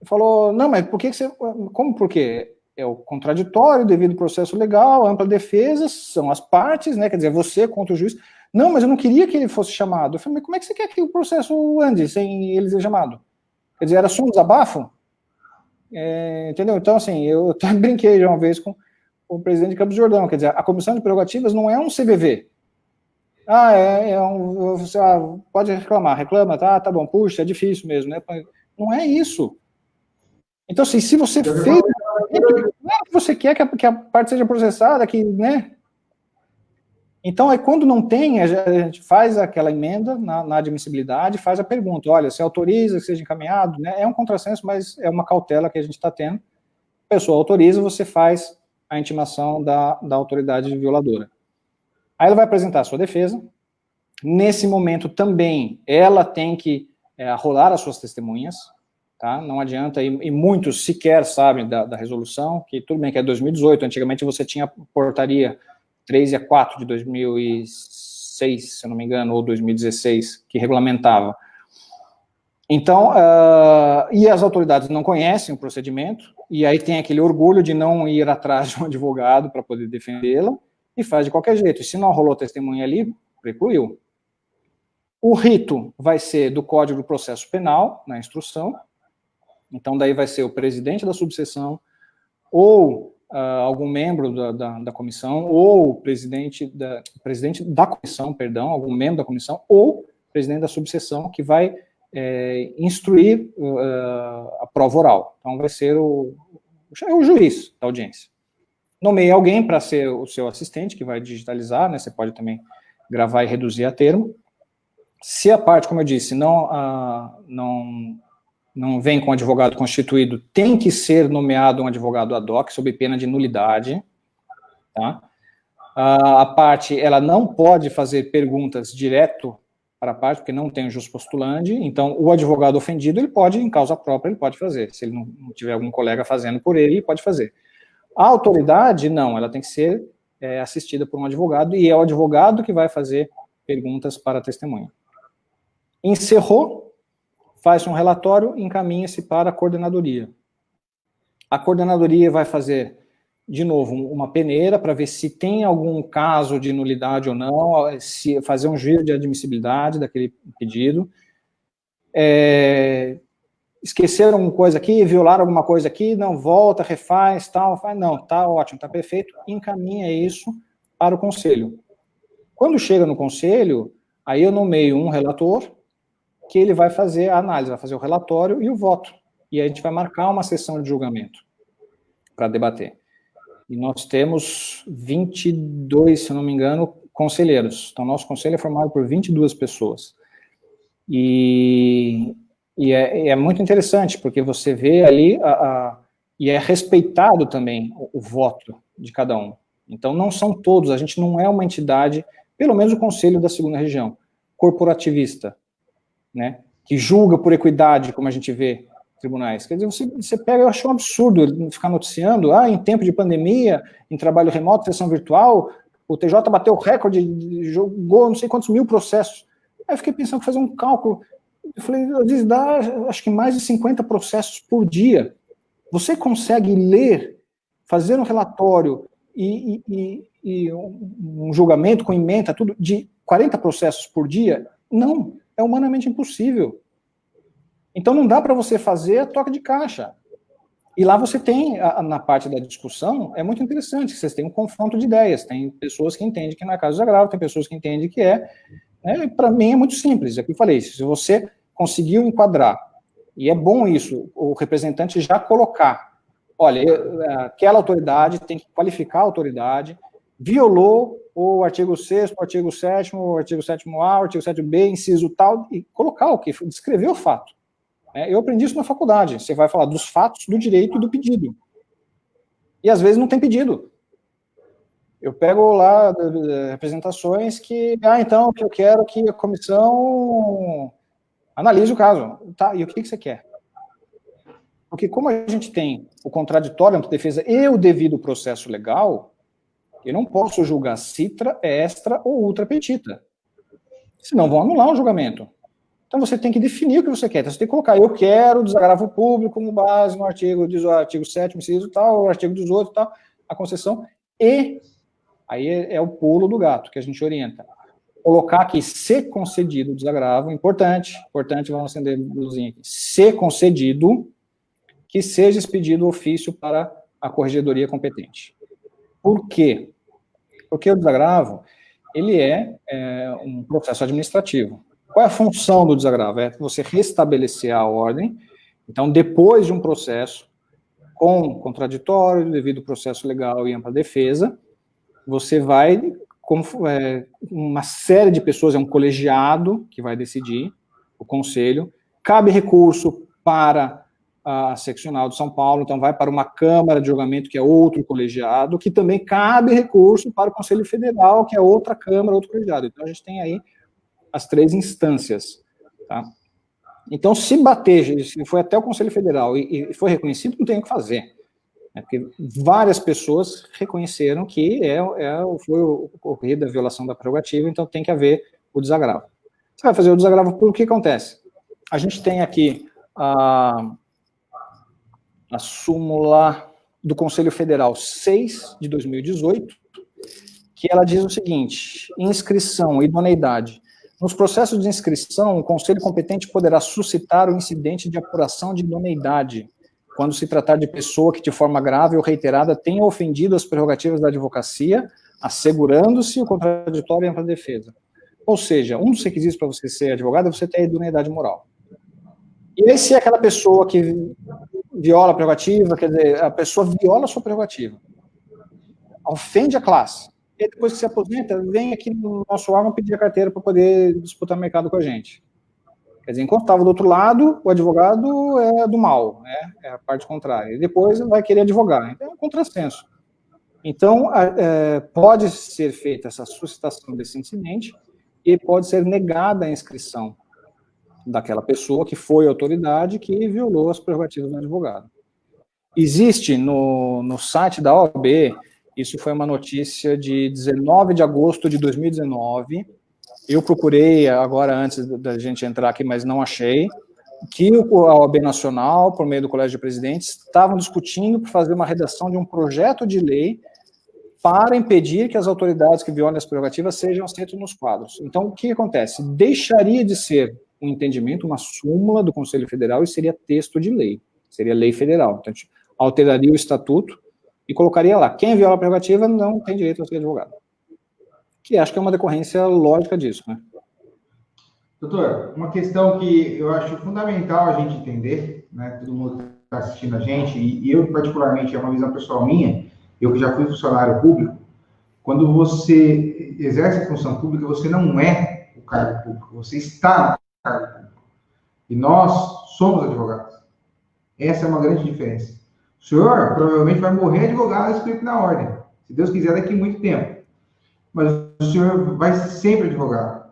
Falou, não, mas por que você... Como por quê? É o contraditório, devido ao processo legal, a ampla defesa, são as partes, né? Quer dizer, você contra o juiz. Não, mas eu não queria que ele fosse chamado. Eu falei, mas como é que você quer que o processo ande sem ele ser chamado? Quer dizer, era só um desabafo? Entendeu? Então, assim, eu até brinquei já uma vez com o presidente de Campos do Jordão, quer dizer, a comissão de prerrogativas não é um CVV. Você pode reclamar, reclama, tá bom, puxa, é difícil mesmo, né? Não é isso. Então, assim, se você fez, não é que você quer que a parte seja processada, né? Então, aí quando não tem, a gente faz aquela emenda na admissibilidade, faz a pergunta, olha, você autoriza que seja encaminhado, né? É um contrassenso, mas é uma cautela que a gente está tendo. A pessoa autoriza, você faz a intimação da autoridade violadora. Aí ela vai apresentar a sua defesa. Nesse momento também, ela tem que arrolar as suas testemunhas, tá? Não adianta, e muitos sequer sabem da resolução, que tudo bem que é 2018, antigamente você tinha portaria 3/4 de 2006, se eu não me engano, ou 2016, que regulamentava. Então, e as autoridades não conhecem o procedimento, e aí tem aquele orgulho de não ir atrás de um advogado para poder defendê-la, e faz de qualquer jeito. E se não rolou testemunha ali, precluiu. O rito vai ser do Código do Processo Penal, na instrução, então daí vai ser o presidente da subseção, ou algum membro da comissão, ou o presidente da comissão, perdão, algum membro da comissão, ou presidente da subseção, que vai instruir a prova oral. Então vai ser o juiz da audiência. Nomeie alguém para ser o seu assistente, que vai digitalizar, né? Você pode também gravar e reduzir a termo. Se a parte, como eu disse, não vem com advogado constituído, tem que ser nomeado um advogado ad hoc, sob pena de nulidade, tá? A parte, ela não pode fazer perguntas direto para a parte, porque não tem o jus postulandi, então o advogado ofendido, ele pode, em causa própria, ele pode fazer. Se ele não tiver algum colega fazendo por ele pode fazer. A autoridade, não, ela tem que ser assistida por um advogado, e é o advogado que vai fazer perguntas para a testemunha. Encerrou, faz um relatório, encaminha-se para a coordenadoria. A coordenadoria vai fazer, de novo, uma peneira para ver se tem algum caso de nulidade ou não, se fazer um juízo de admissibilidade daquele pedido. esqueceram alguma coisa aqui, violaram alguma coisa aqui, não, volta, refaz, tal, faz, não, tá ótimo, tá perfeito, encaminha isso para o conselho. Quando chega no conselho, aí eu nomeio um relator, que ele vai fazer a análise, vai fazer o relatório e o voto. E aí a gente vai marcar uma sessão de julgamento para debater. E nós temos 22, se eu não me engano, conselheiros. Então, nosso conselho é formado por 22 pessoas. E é muito interessante, porque você vê ali, e é respeitado também o voto de cada um. Então, não são todos, a gente não é uma entidade, pelo menos o Conselho da Segunda Região, corporativista, né, que julga por equidade, como a gente vê em tribunais. Quer dizer, você pega, eu acho um absurdo ficar noticiando, em tempo de pandemia, em trabalho remoto, sessão virtual, o TJ bateu o recorde, jogou não sei quantos mil processos. Aí eu fiquei pensando, fazer um cálculo, eu falei, às vezes dá, acho que mais de 50 processos por dia. Você consegue ler, fazer um relatório e um julgamento com ementa, tudo, de 40 processos por dia? Não, é humanamente impossível. Então não dá para você fazer a toque de caixa. E lá você tem, na parte da discussão, é muito interessante, vocês têm um confronto de ideias, tem pessoas que entendem que não é caso de agravo, tem pessoas que entendem que é. Para mim é muito simples, é o que eu falei, se você conseguiu enquadrar, e é bom isso, o representante já colocar, olha, aquela autoridade tem que qualificar a autoridade, violou o artigo 6º, o artigo 7º, o artigo 7º-A, o artigo 7º-B, inciso tal, e colocar o que? Descrever o fato. Eu aprendi isso na faculdade, você vai falar dos fatos, do direito e do pedido. E às vezes não tem pedido. Eu pego lá representações que, então, eu quero que a comissão analise o caso. Tá, e o que você quer? Porque como a gente tem o contraditório, a defesa e o devido processo legal, eu não posso julgar citra, extra ou ultra petita. Senão vão anular o julgamento. Então você tem que definir o que você quer. Então você tem que colocar, eu quero desagravo público com base no artigo 7º, inciso tal, o artigo 18 tal, a concessão, e aí é o pulo do gato que a gente orienta. Colocar aqui, se concedido o desagravo, importante, vamos acender a luzinha aqui, se concedido, que seja expedido o ofício para a corregedoria competente. Por quê? Porque o desagravo, ele é um processo administrativo. Qual é a função do desagravo? É você restabelecer a ordem. Então, depois de um processo com contraditório, devido processo legal e ampla defesa, você vai, uma série de pessoas, é um colegiado que vai decidir, o conselho, cabe recurso para a seccional de São Paulo, então vai para uma câmara de julgamento, que é outro colegiado, que também cabe recurso para o Conselho Federal, que é outra câmara, outro colegiado. Então, a gente tem aí as 3 instâncias, tá? Então, se bater, se foi até o Conselho Federal e foi reconhecido, não tem o que fazer. Porque várias pessoas reconheceram que foi ocorrida a violação da prerrogativa, então tem que haver o desagravo. Você vai fazer o desagravo por que acontece? A gente tem aqui a súmula do Conselho Federal 6 de 2018, que ela diz o seguinte: inscrição, idoneidade. Nos processos de inscrição, o conselho competente poderá suscitar o incidente de apuração de idoneidade, quando se tratar de pessoa que, de forma grave ou reiterada, tenha ofendido as prerrogativas da advocacia, assegurando-se o contraditório e ampla defesa. Ou seja, um dos requisitos para você ser advogado é você ter a idoneidade moral. E aí, se é aquela pessoa que viola a prerrogativa, quer dizer, a pessoa viola a sua prerrogativa, ofende a classe, e depois que se aposenta, vem aqui no nosso órgão pedir a carteira para poder disputar mercado com a gente. Quer dizer, enquanto estava do outro lado, o advogado é do mal, né? É a parte contrária. E depois vai querer advogar. Então é um contrassenso. Então, pode ser feita essa suscitação desse incidente e pode ser negada a inscrição daquela pessoa que foi autoridade que violou as prerrogativas do advogado. Existe no site da OAB, isso foi uma notícia de 19 de agosto de 2019, eu procurei agora antes da gente entrar aqui, mas não achei, que a OAB Nacional, por meio do Colégio de Presidentes, estavam discutindo para fazer uma redação de um projeto de lei para impedir que as autoridades que violem as prerrogativas sejam aceitas nos quadros. Então, o que acontece? Deixaria de ser um entendimento, uma súmula do Conselho Federal e seria texto de lei, seria lei federal. Então, a gente alteraria o estatuto e colocaria lá, quem viola a prerrogativa não tem direito a ser advogado. Que acho que é uma decorrência lógica disso, né? Doutor, uma questão que eu acho fundamental a gente entender, né, todo mundo que está assistindo a gente, e eu particularmente, é uma visão pessoal minha, eu que já fui funcionário público, quando você exerce a função pública, você não é o cargo público, você está no cargo público. E nós somos advogados. Essa é uma grande diferença. O senhor provavelmente vai morrer advogado escrito na ordem, se Deus quiser, daqui a muito tempo. Mas o senhor vai ser sempre advogado.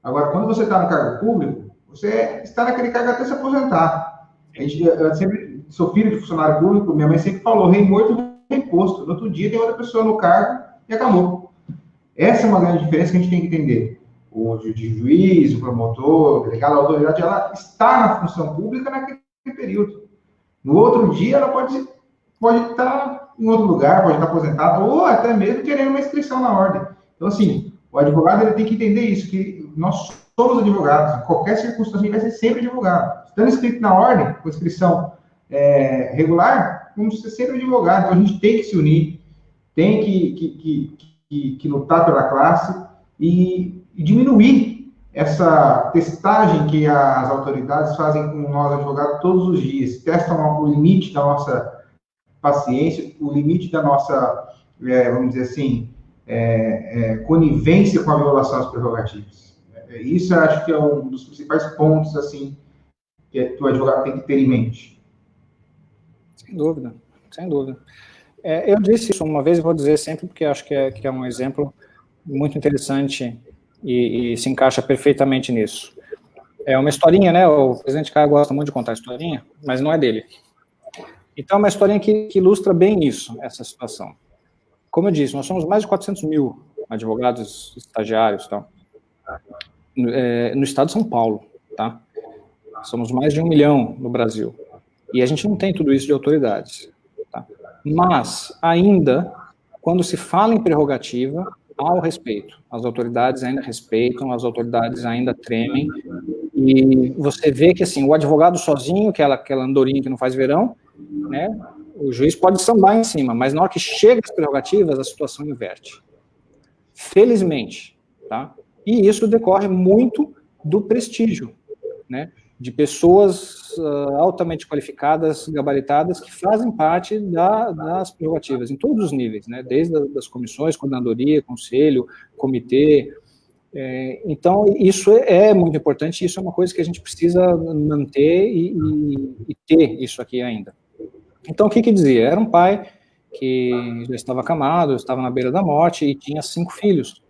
Agora, quando você está no cargo público, você está naquele cargo até se aposentar. Eu sempre sou filho de funcionário público, minha mãe sempre falou, rei morto, rei posto. No outro dia tem outra pessoa no cargo e acabou. Essa é uma grande diferença que a gente tem que entender. O juiz, o promotor, o delegado, a autoridade, ela está na função pública naquele período. No outro dia, ela pode estar em outro lugar, pode estar aposentada, ou até mesmo querendo uma inscrição na ordem. Então, assim, o advogado ele tem que entender isso, que nós somos advogados, em qualquer circunstância, a gente vai ser sempre advogado. Estando inscrito na ordem, com inscrição regular, vamos ser sempre advogado. Então, a gente tem que se unir, tem que lutar pela classe e diminuir essa testagem que as autoridades fazem com nós, advogados, todos os dias. Testam o limite da nossa paciência, o limite da nossa, vamos dizer assim, conivência com a violação das prerrogativas. Isso eu acho que é um dos principais pontos, assim, que o advogado tem que ter em mente. Sem dúvida, sem dúvida. Eu disse isso uma vez e vou dizer sempre, porque acho que é um exemplo muito interessante e se encaixa perfeitamente nisso. É uma historinha, né? O presidente Caio gosta muito de contar historinha, mas não é dele. Então, é uma historinha que ilustra bem isso, essa situação. Como eu disse, nós somos mais de 400 mil advogados, estagiários, tá? No estado de São Paulo, tá? Somos mais de 1 milhão no Brasil. E a gente não tem tudo isso de autoridades, tá? Mas, ainda, quando se fala em prerrogativa, há o respeito. As autoridades ainda respeitam, as autoridades ainda tremem. E você vê que, assim, o advogado sozinho, aquela andorinha que não faz verão, né? O juiz pode sambar em cima, mas na hora que chega as prerrogativas, a situação inverte. Felizmente, tá? E isso decorre muito do prestígio, né? De pessoas altamente qualificadas, gabaritadas, que fazem parte das prerrogativas, em todos os níveis, né? Desde as comissões, coordenadoria, conselho, comitê. Então, isso é muito importante, isso é uma coisa que a gente precisa manter e ter isso aqui ainda. Então, o que dizia? Era um pai que já estava acamado, estava na beira da morte e tinha 5 filhos.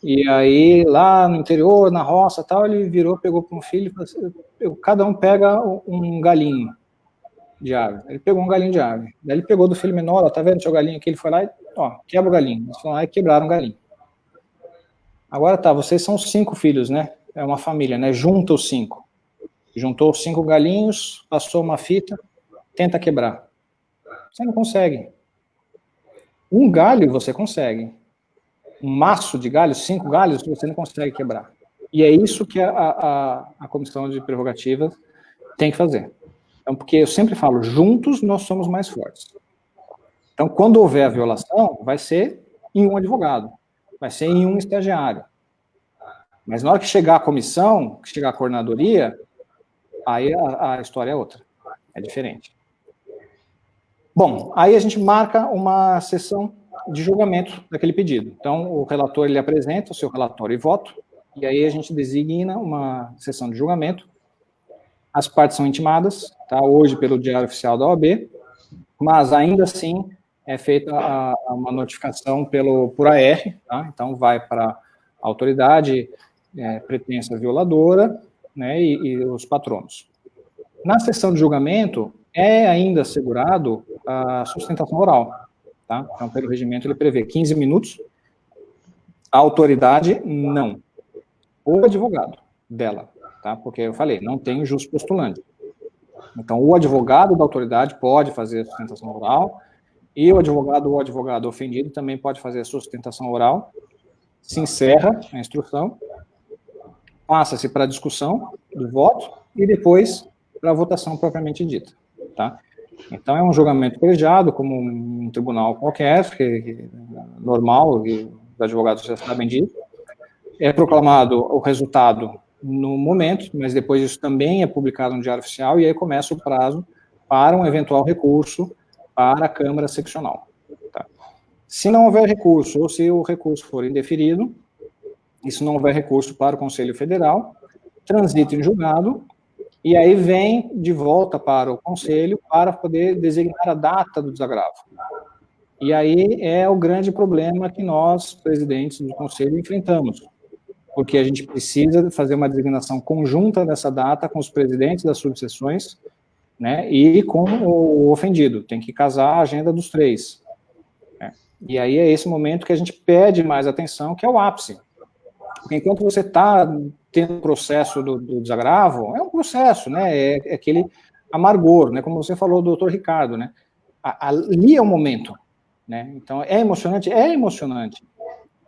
E aí, lá no interior, na roça, tal, ele virou, pegou para um filho e falou assim, cada um pega um galinho de ave. Ele pegou um galinho de ave. Daí ele pegou do filho menor, ó, tá vendo seu galinho aqui? Ele foi lá e, quebra o galinho. Eles foram lá e quebraram o galinho. Agora tá, vocês são 5 filhos, né? É uma família, né? Junta os 5. Juntou 5 galinhos, passou uma fita, tenta quebrar. Você não consegue. Um galho você consegue. Um maço de galhos, 5 galhos, você não consegue quebrar. E é isso que a Comissão de Prerrogativas tem que fazer. Então, porque eu sempre falo, juntos nós somos mais fortes. Então, quando houver a violação, vai ser em um advogado, vai ser em um estagiário. Mas na hora que chegar a comissão, que chegar a coordenadoria, aí a história é outra, é diferente. Bom, aí a gente marca uma sessão de julgamento daquele pedido. Então, o relator, ele apresenta o seu relatório e voto, e aí a gente designa uma sessão de julgamento. As partes são intimadas, tá, hoje pelo Diário Oficial da OAB, mas ainda assim é feita uma notificação por AR, tá? Então vai para a autoridade pretensa violadora, né, e os patronos. Na sessão de julgamento, é ainda assegurado a sustentação oral. Tá? Então, pelo regimento, ele prevê 15 minutos. A autoridade, não. O advogado dela, tá? Porque eu falei, não tem o justo postulante. Então, o advogado da autoridade pode fazer a sustentação oral e o advogado ofendido também pode fazer a sustentação oral. Se encerra a instrução, passa-se para a discussão do voto e depois para a votação propriamente dita, tá? Então, é um julgamento colegiado, como um tribunal qualquer, que normal, e os advogados já sabem disso. É proclamado o resultado no momento, mas depois isso também é publicado no Diário Oficial, e aí começa o prazo para um eventual recurso para a Câmara Seccional. Tá? Se não houver recurso, ou se o recurso for indeferido, e se não houver recurso para o Conselho Federal, transita em julgado, e aí vem de volta para o Conselho para poder designar a data do desagravo. E aí é o grande problema que nós, presidentes do Conselho, enfrentamos, porque a gente precisa fazer uma designação conjunta dessa data com os presidentes das subseções, né, e com o ofendido, tem que casar a agenda dos três. Né? E aí é esse momento que a gente pede mais atenção, que é o ápice. Porque enquanto você está tendo o processo do desagravo, é um processo, né, é aquele amargor, né, como você falou, doutor Ricardo, né, ali é o momento, né, então é emocionante,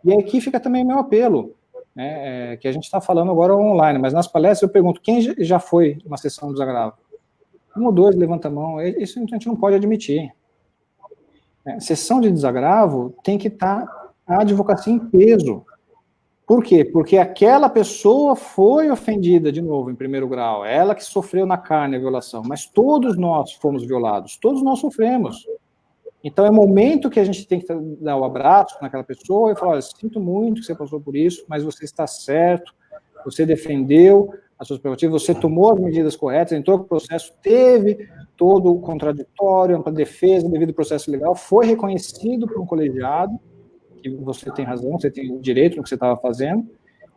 e aqui fica também o meu apelo, né, que a gente está falando agora online, mas nas palestras eu pergunto, quem já foi uma sessão de desagravo? 1 ou 2 levanta a mão, isso a gente não pode admitir. Sessão de desagravo tem que estar a advocacia em peso. Por quê? Porque aquela pessoa foi ofendida, de novo, em primeiro grau, ela que sofreu na carne a violação, mas todos nós fomos violados, todos nós sofremos. Então, é o momento que a gente tem que dar o abraço naquela pessoa e falar, olha, sinto muito que você passou por isso, mas você está certo, você defendeu as suas prerrogativas, você tomou as medidas corretas, entrou no processo, teve todo o contraditório, ampla defesa, devido ao processo legal, foi reconhecido por um colegiado, que você tem razão, você tem direito no que você estava fazendo,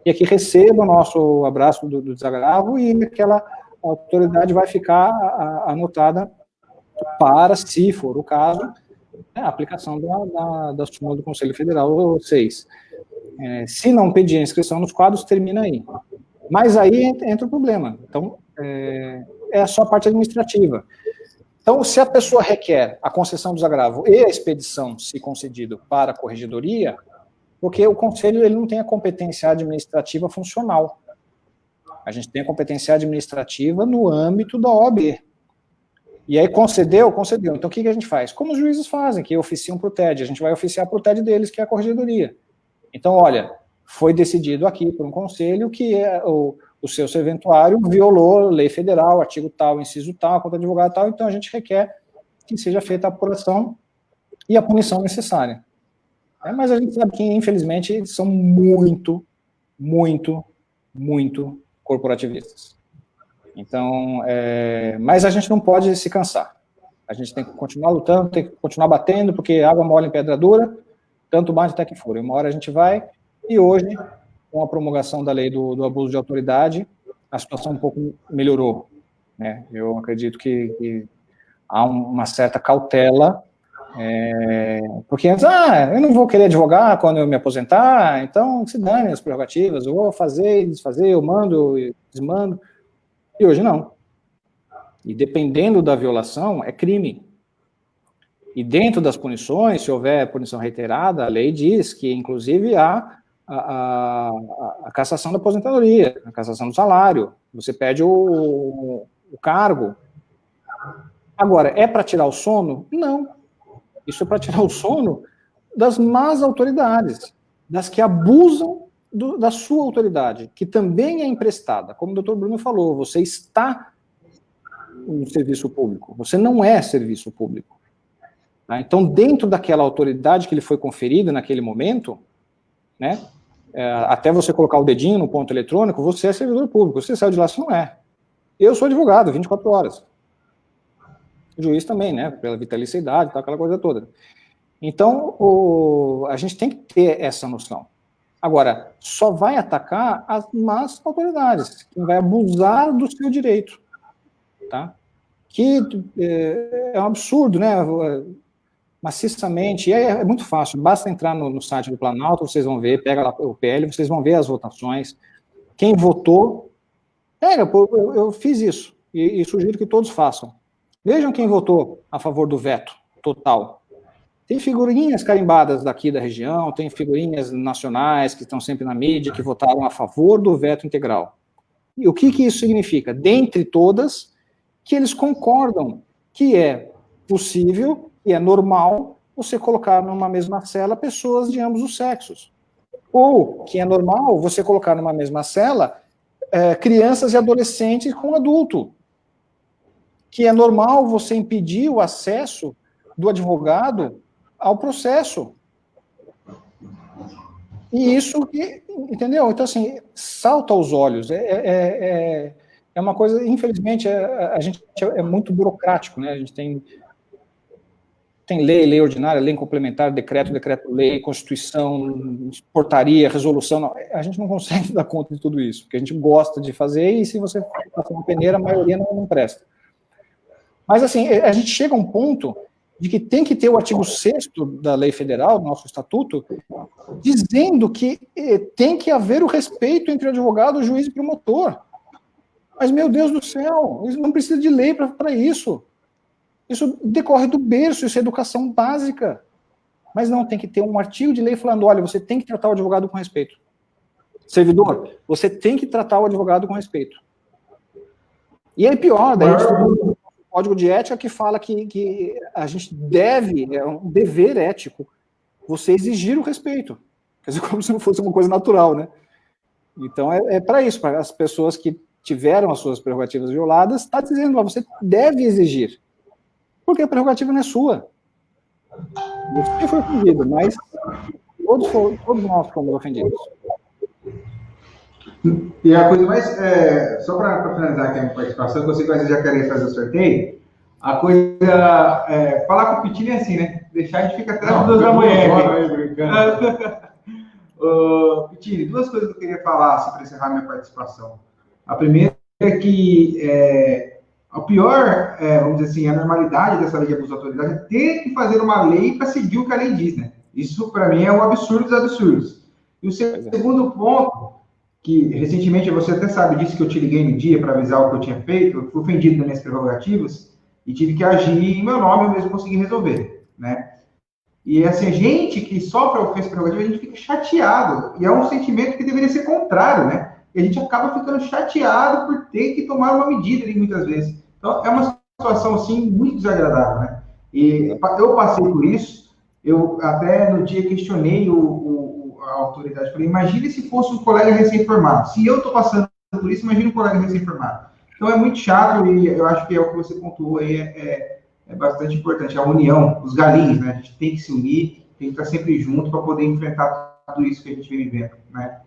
e aqui receba o nosso abraço do desagravo, e aquela autoridade vai ficar anotada para, se for o caso, a aplicação da súmula do Conselho Federal 6. Se não pedir a inscrição nos quadros, termina aí. Mas aí entra o problema. Então, é só a parte administrativa. Então, se a pessoa requer a concessão do desagravo e a expedição, se concedido, para a corregedoria, porque o Conselho ele não tem a competência administrativa funcional. A gente tem a competência administrativa no âmbito da OAB. E aí, concedeu. Então, o que a gente faz? Como os juízes fazem, que oficiam para o TED. A gente vai oficiar para o TED deles, que é a corregedoria. Então, olha, foi decidido aqui por um conselho que o seu serventuário violou lei federal, artigo tal, inciso tal, contra advogado tal, então a gente requer que seja feita a apuração e a punição necessária. Mas a gente sabe que, infelizmente, eles são muito, muito, muito corporativistas. Então, mas a gente não pode se cansar. A gente tem que continuar lutando, tem que continuar batendo, porque água mole em pedra dura, tanto bate até que for. Uma hora a gente vai, e hoje, com a promulgação da lei do abuso de autoridade, a situação um pouco melhorou. Né? Eu acredito que há uma certa cautela, porque antes, eu não vou querer advogar quando eu me aposentar, então se dane as prerrogativas, eu vou fazer e desfazer, eu mando e desmando, e hoje não. E dependendo da violação, é crime. E dentro das punições, se houver punição reiterada, a lei diz que, inclusive, há a cassação da aposentadoria, a cassação do salário, você pede o cargo. Agora, é para tirar o sono? Não. Isso é para tirar o sono das más autoridades, das que abusam da sua autoridade, que também é emprestada. Como o doutor Bruno falou, você está no serviço público, você não é serviço público. Tá? Então, dentro daquela autoridade que lhe foi conferida naquele momento, né, até você colocar o dedinho no ponto eletrônico, você é servidor público, você saiu de lá, você não é. Eu sou advogado, 24 horas. O juiz também, né, pela vitaliciedade, tá, aquela coisa toda. Então, a gente tem que ter essa noção. Agora, só vai atacar as más autoridades, quem vai abusar do seu direito, tá? Que é um absurdo, né, maciçamente, e é muito fácil, basta entrar no site do Planalto, vocês vão ver, pega lá o PL, vocês vão ver as votações, quem votou, eu fiz isso, e sugiro que todos façam. Vejam quem votou a favor do veto total. Tem figurinhas carimbadas daqui da região, tem figurinhas nacionais que estão sempre na mídia, que votaram a favor do veto integral. E o que isso significa? Dentre todas, que eles concordam que é possível e é normal você colocar numa mesma cela pessoas de ambos os sexos. Ou que é normal você colocar numa mesma cela crianças e adolescentes com adulto. Que é normal você impedir o acesso do advogado ao processo. E isso, entendeu? Então, assim, salta aos olhos. É uma coisa, infelizmente, a gente é muito burocrático, né? A gente tem lei ordinária, lei complementar, decreto-lei, constituição, portaria, resolução. Não, a gente não consegue dar conta de tudo isso, porque a gente gosta de fazer, e se você passar uma peneira, a maioria não presta. Mas, assim, a gente chega a um ponto de que tem que ter o artigo 6º da lei federal, do nosso estatuto, dizendo que tem que haver o respeito entre o advogado, o juiz e o promotor. Mas, meu Deus do céu, não precisa de lei para isso. Isso decorre do berço, isso é educação básica. Mas não, tem que ter um artigo de lei falando, olha, você tem que tratar o advogado com respeito. Servidor, você tem que tratar o advogado com respeito. E é pior, daí a gente tem um código de ética que fala que a gente deve, é um dever ético, você exigir o respeito. Quer dizer, como se não fosse uma coisa natural, né? Então é para isso, para as pessoas que tiveram as suas prerrogativas violadas, está dizendo, você deve exigir. Porque a prerrogativa não é sua. Você foi ofendido, mas todos nós fomos ofendidos. E a coisa mais, só para finalizar aqui a minha participação, que eu sei que vocês já querem fazer o sorteio, a coisa, falar com o Pitinho é assim, né? Deixar a gente fica até as 2 da manhã. Pitinho, 2 coisas que eu queria falar assim, para encerrar minha participação. A primeira é que a pior, vamos dizer assim, a normalidade dessa lei de abuso de autoridade é ter que fazer uma lei para seguir o que a lei diz, né? Isso, para mim, é um absurdo dos absurdos. E o segundo ponto, que recentemente, você até sabe disso, que eu te liguei no dia para avisar o que eu tinha feito, eu fui ofendido nas minhas prerrogativas e tive que agir em meu nome, eu mesmo consegui resolver, né? E, assim, a gente que sofre a ofensa prerrogativa, a gente fica chateado, e é um sentimento que deveria ser contrário, né? E a gente acaba ficando chateado por ter que tomar uma medida ali, muitas vezes. Então, é uma situação, assim, muito desagradável, né? E eu passei por isso, eu até no dia questionei a autoridade, falei, imagine se fosse um colega recém-formado. Se eu estou passando por isso, imagine um colega recém-formado. Então, é muito chato, e eu acho que é o que você pontuou aí, é bastante importante. A união, os galinhos, né? A gente tem que se unir, tem que estar sempre junto para poder enfrentar tudo isso que a gente vem vivendo, né?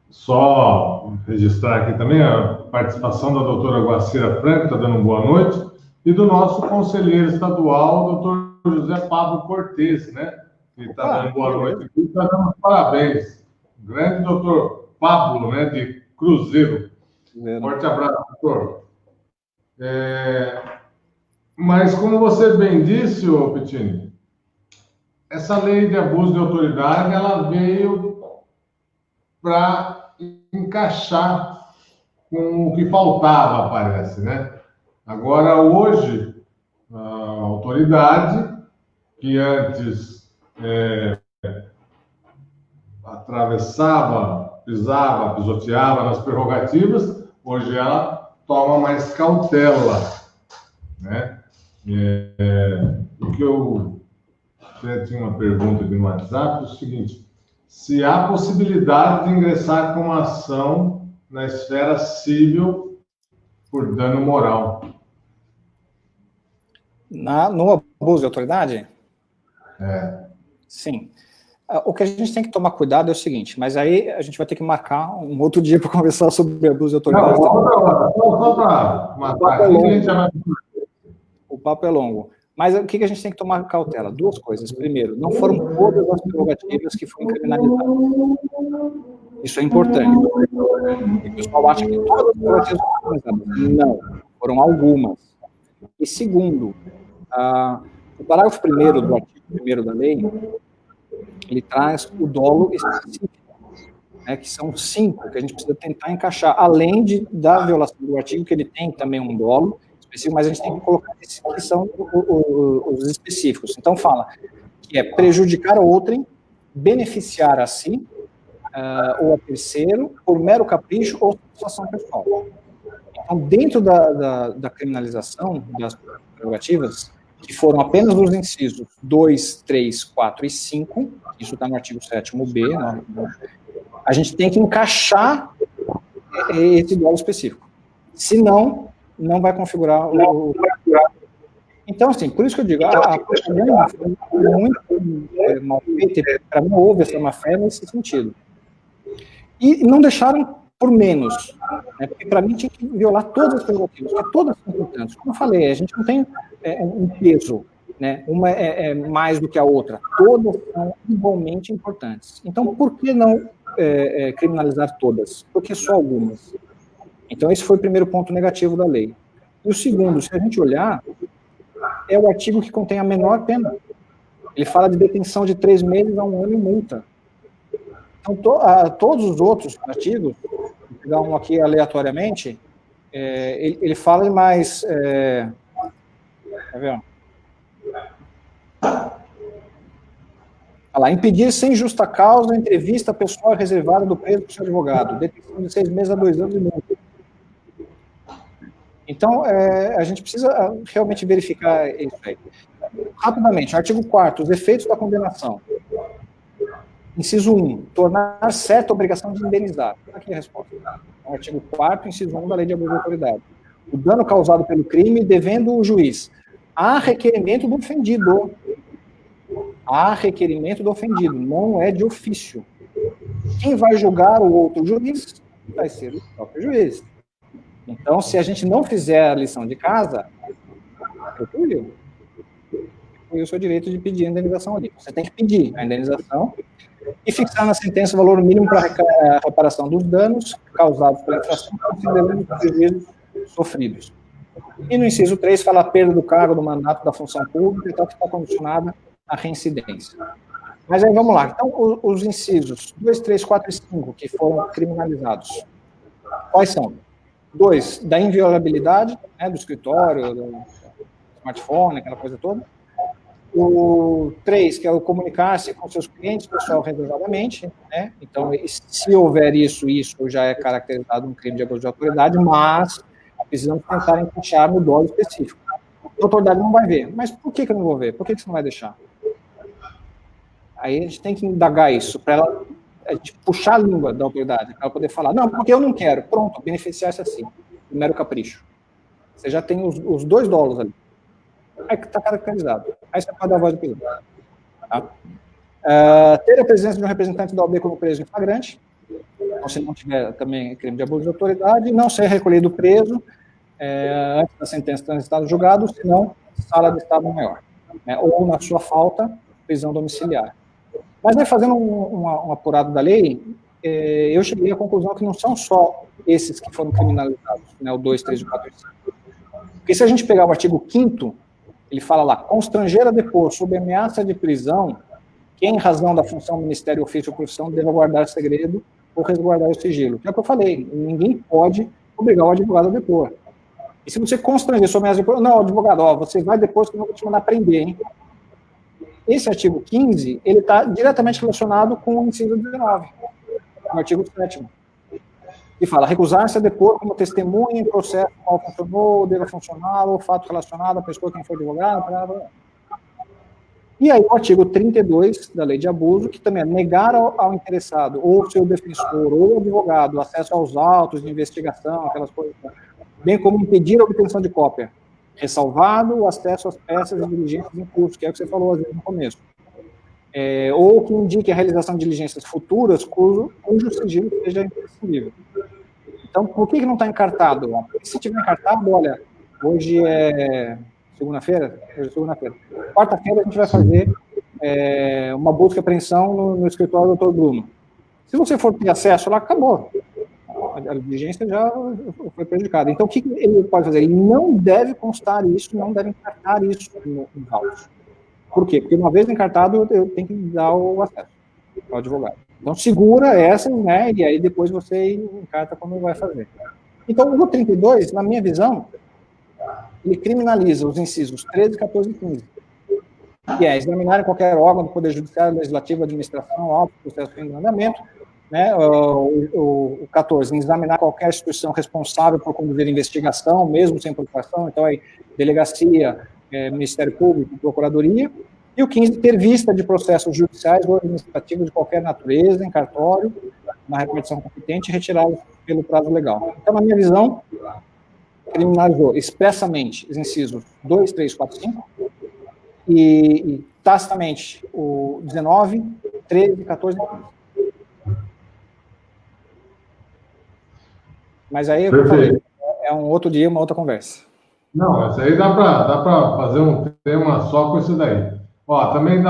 Só registrar aqui também a participação da doutora Guacira Franco, está dando boa noite, e do nosso conselheiro estadual, doutor José Pablo Cortes, né? Que está dando boa noite aqui, está dando parabéns. Grande doutor Pablo, né, de Cruzeiro. Forte abraço, doutor. Mas, como você bem disse, ô Pitinho, essa lei de abuso de autoridade, ela veio para encaixar com o que faltava, parece, né? Agora, hoje, a autoridade, que antes atravessava, pisava, pisoteava nas prerrogativas, hoje ela toma mais cautela, né? O que eu tinha uma pergunta aqui no WhatsApp, é o seguinte: se há possibilidade de ingressar com uma ação na esfera civil por dano moral. No abuso de autoridade? Sim. O que a gente tem que tomar cuidado é o seguinte, mas aí a gente vai ter que marcar um outro dia para conversar sobre abuso de autoridade. Só para matar aqui, a gente já vai... O papo é longo. Mas o que a gente tem que tomar cautela? 2 coisas. Primeiro, não foram todas as prerrogativas que foram criminalizadas. Isso é importante. O pessoal acha que todas as prerrogativas foram criminalizadas. Não, foram algumas. E segundo, o parágrafo 1º do artigo 1º da lei, ele traz o dolo específico, né, que são 5, que a gente precisa tentar encaixar, além da violação do artigo, que ele tem também um dolo específico, mas a gente tem que colocar esses que são os específicos. Então, fala que é prejudicar a outrem, beneficiar a si, ou a terceiro, por mero capricho ou satisfação pessoal. Então, dentro da criminalização das prerrogativas, que foram apenas os incisos 2, 3, 4 e 5, isso está no artigo 7º-B, a gente tem que encaixar esse dolo específico. Senão, não vai configurar o... Então, assim, por isso que eu digo, a propaganda foi muito mal feita, para mim houve essa má-fé nesse sentido. E não deixaram por menos, né, porque para mim tinha que violar todas as prerrogativas, porque todas são importantes. Como eu falei, a gente não tem um peso, né, uma é mais do que a outra, todas são igualmente importantes. Então, por que não criminalizar todas? Porque só algumas. Então, esse foi o primeiro ponto negativo da lei. E o segundo, se a gente olhar, é o artigo que contém a menor pena. Ele fala de detenção de 3 meses a 1 ano e multa. Então, todos os outros artigos, vou pegar um aqui aleatoriamente, ele fala de mais... Quer ver? Olha lá, impedir sem justa causa a entrevista pessoal reservada do preso por seu advogado. Detenção de 6 meses a 2 anos e multa. Então, a gente precisa realmente verificar isso aí. Rapidamente, artigo 4º, os efeitos da condenação. Inciso 1, tornar certa a obrigação de indenizar. Aqui a resposta. Artigo 4º, inciso 1 da Lei de Abuso de Autoridade. O dano causado pelo crime devendo o juiz. Há requerimento do ofendido. Há requerimento do ofendido, não é de ofício. Quem vai julgar o outro juiz vai ser o próprio juiz. Então, se a gente não fizer a lição de casa, foi o seu direito de pedir a indenização ali. Você tem que pedir a indenização e fixar na sentença o valor mínimo para a reparação dos danos causados pela infração, considerando os prejuízos sofridos. E no inciso 3 fala a perda do cargo, do mandato, da função pública, então que está condicionada à reincidência. Mas aí vamos lá. Então, os incisos 2, 3, 4 e 5 que foram criminalizados, quais são? 2, da inviolabilidade, né, do escritório, do smartphone, aquela coisa toda. O 3, que é o comunicar-se com seus clientes, pessoal, reservadamente, né? Então, se houver isso já é caracterizado um crime de abuso de autoridade, mas precisamos tentar encaixar no dolo específico. A autoridade não vai ver. Mas por que eu não vou ver? Por que você não vai deixar? Aí a gente tem que indagar isso, para a gente puxar a língua da autoridade, para ela poder falar, não, porque eu não quero. Pronto, beneficiar-se assim. Mero capricho. Você já tem os 2 dolos ali. Aí que está caracterizado. Aí você pode dar a voz do período. Tá? Ter a presença de um representante da OAB como preso em flagrante, então, se não tiver também crime de abuso de autoridade, não ser recolhido preso antes da sentença transitada no julgado, senão sala de estado maior, né? Ou, na sua falta, prisão domiciliar. Mas, aí, fazendo um apurado da lei, eu cheguei à conclusão que não são só esses que foram criminalizados, né? O 2, 3, 4 e 5. Porque se a gente pegar o artigo 5º, ele fala lá, constranger a depor sob ameaça de prisão, que em razão da função, ministério, ofício ou profissão, deva guardar segredo ou resguardar o sigilo. Que é o que eu falei, ninguém pode obrigar o advogado a depor. E se você constranger sob ameaça de depor, não, advogado, você vai depois que eu vou te mandar prender, hein? Esse artigo 15, ele está diretamente relacionado com o inciso 19, no artigo 7º. E fala, recusar-se a depor como testemunha em processo mal funcionou, ou deva funcionar, ou fato relacionado à pessoa quem foi advogado, blá, blá. E aí o artigo 32 da Lei de Abuso, que também é negar ao interessado, ou seu defensor, ou advogado, acesso aos autos de investigação, aquelas coisas, bem como impedir a obtenção de cópia, ressalvado o acesso às peças e diligências em curso, que é o que você falou às vezes no começo. Ou que indique a realização de diligências futuras cujo sigilo seja imprescindível. Então, por que não está encartado? Porque se tiver encartado, olha, hoje é segunda-feira? Hoje é segunda-feira. Quarta-feira a gente vai fazer uma busca e apreensão no escritório do Dr. Bruno. Se você for ter acesso lá, acabou. A diligência já foi prejudicada. Então, o que ele pode fazer? Ele não deve constar isso, não deve encartar isso nos autos. Por quê? Porque uma vez encartado, eu tenho que dar o acesso ao advogado. Então, segura essas, né, e aí depois você encarta como vai fazer. Então, o 32, na minha visão, ele criminaliza os incisos 13, 14 e 15. Que é examinar em qualquer órgão do Poder Judiciário, Legislativo, Administração, auto, processo em andamento, né, o 14, examinar qualquer instituição responsável por conduzir investigação, mesmo sem procuração, então aí delegacia, Ministério Público, Procuradoria, e o 15, ter vista de processos judiciais ou administrativos de qualquer natureza, em cartório, na repartição competente, e retirá-los pelo prazo legal. Então, na minha visão, criminalizou expressamente os incisos 2, 3, 4, 5, e tacitamente o 19, 13, 14 e 15. Mas aí, como eu falei, é um outro dia, uma outra conversa. Não, isso aí dá para fazer um tema só com isso daí. Ó, também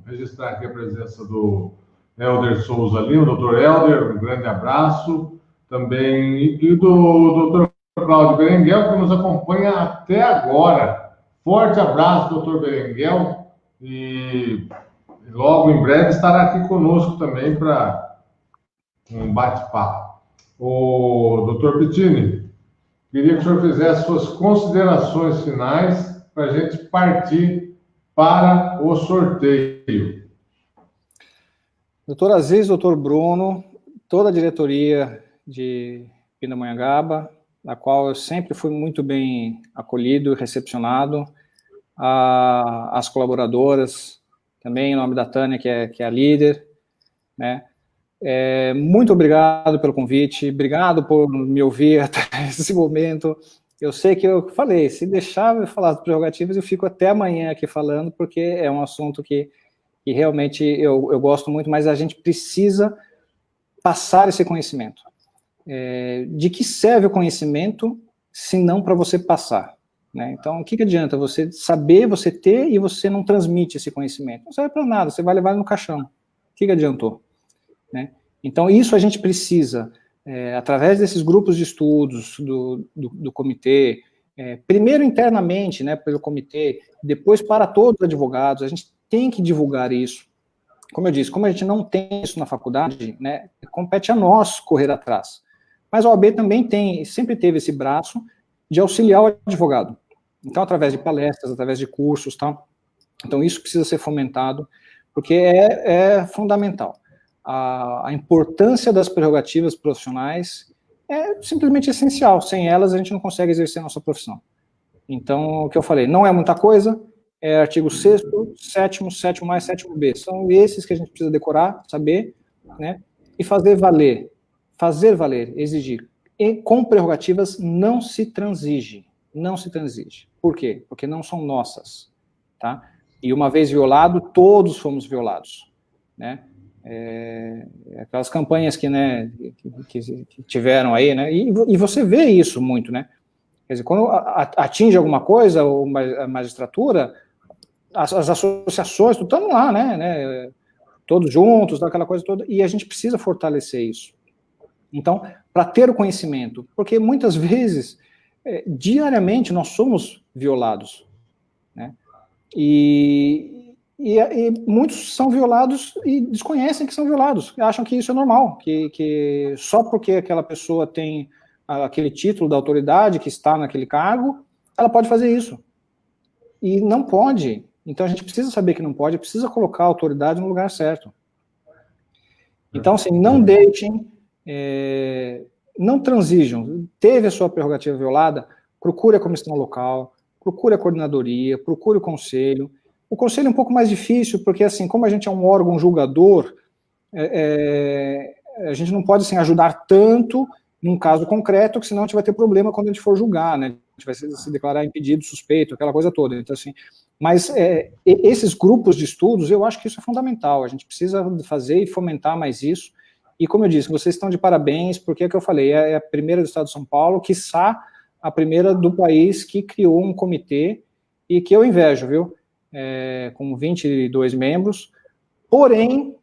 registrar aqui a presença do Helder Souza ali, o doutor Helder, um grande abraço. Também, e do doutor Cláudio Berenguel, que nos acompanha até agora. Forte abraço, doutor Berenguel, e logo em breve estará aqui conosco também para um bate-papo. O doutor Pittini, queria que o senhor fizesse suas considerações finais para a gente partir para o sorteio. Doutor Aziz, doutor Bruno, toda a diretoria de Pindamonhangaba, na qual eu sempre fui muito bem acolhido e recepcionado, as colaboradoras, também em nome da Tânia, que é a líder, né? Muito obrigado pelo convite, obrigado por me ouvir até esse momento. Eu sei que eu falei, se deixar eu falar das prerrogativas, eu fico até amanhã aqui falando, porque é um assunto que realmente eu gosto muito, mas a gente precisa passar esse conhecimento. De que serve o conhecimento, se não para você passar? Né? Então, o que adianta você saber, você ter, e você não transmite esse conhecimento? Não serve para nada, você vai levar ele no caixão. O que adiantou? Né? Então, isso a gente precisa, através desses grupos de estudos do comitê, primeiro internamente, né, pelo comitê, depois para todos os advogados, a gente tem que divulgar isso. Como eu disse, como a gente não tem isso na faculdade, né, compete a nós correr atrás. Mas a OAB também sempre teve esse braço de auxiliar o advogado. Então, através de palestras, através de cursos, tal. Então, isso precisa ser fomentado, porque é fundamental. A importância das prerrogativas profissionais é simplesmente essencial. Sem elas, a gente não consegue exercer a nossa profissão. Então, o que eu falei, não é muita coisa, é artigo 6º, 7º, 7º+, 7º-B. São esses que a gente precisa decorar, saber, né, e fazer valer, exigir. E com prerrogativas não se transige. Por quê? Porque não são nossas, tá? E uma vez violado, todos fomos violados, né? Aquelas campanhas que tiveram aí, né? E você vê isso muito, né? Quer dizer, quando atinge alguma coisa, ou a magistratura, as associações, estão lá, né? Todos juntos, aquela coisa toda, e a gente precisa fortalecer isso. Então, para ter o conhecimento, porque muitas vezes, diariamente, nós somos violados, né? E muitos são violados e desconhecem que são violados, acham que isso é normal, que só porque aquela pessoa tem aquele título da autoridade, que está naquele cargo, ela pode fazer isso. E não pode. Então a gente precisa saber que não pode, precisa colocar a autoridade no lugar certo. Então, assim, não deixem, não transigam. Teve a sua prerrogativa violada, procure a comissão local, procure a coordenadoria, procure o conselho. O conselho é um pouco mais difícil, porque, assim, como a gente é um órgão julgador, a gente não pode, assim, ajudar tanto num caso concreto, que senão a gente vai ter problema quando a gente for julgar, né? A gente vai se declarar impedido, suspeito, aquela coisa toda. Então, assim, mas esses grupos de estudos, eu acho que isso é fundamental. A gente precisa fazer e fomentar mais isso. E, como eu disse, vocês estão de parabéns, porque é o que eu falei, é a primeira do Estado de São Paulo, quiçá a primeira do país que criou um comitê, e que eu invejo, viu? Com 22 membros, porém,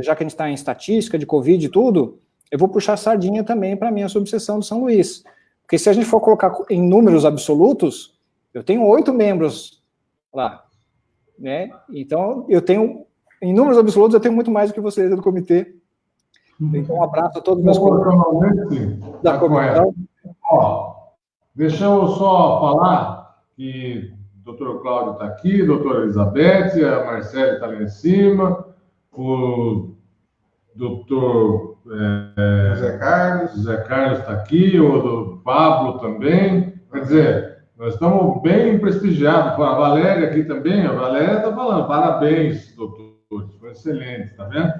já que a gente está em estatística de Covid e tudo, eu vou puxar a sardinha também para a minha subseção de São Luís, porque se a gente for colocar em números absolutos, eu tenho 8 membros lá, né? Então, em números absolutos, eu tenho muito mais do que vocês do comitê. Então, um abraço a todos os meus colegas da comissão. Deixa eu só falar que o doutor Cláudio está aqui, a doutora Elizabeth, a Marcele está lá em cima, o doutor José Carlos está aqui, o do Pablo também. Quer dizer, nós estamos bem prestigiados. A Valéria aqui também, a Valéria está falando, parabéns, doutor, foi excelente, está vendo?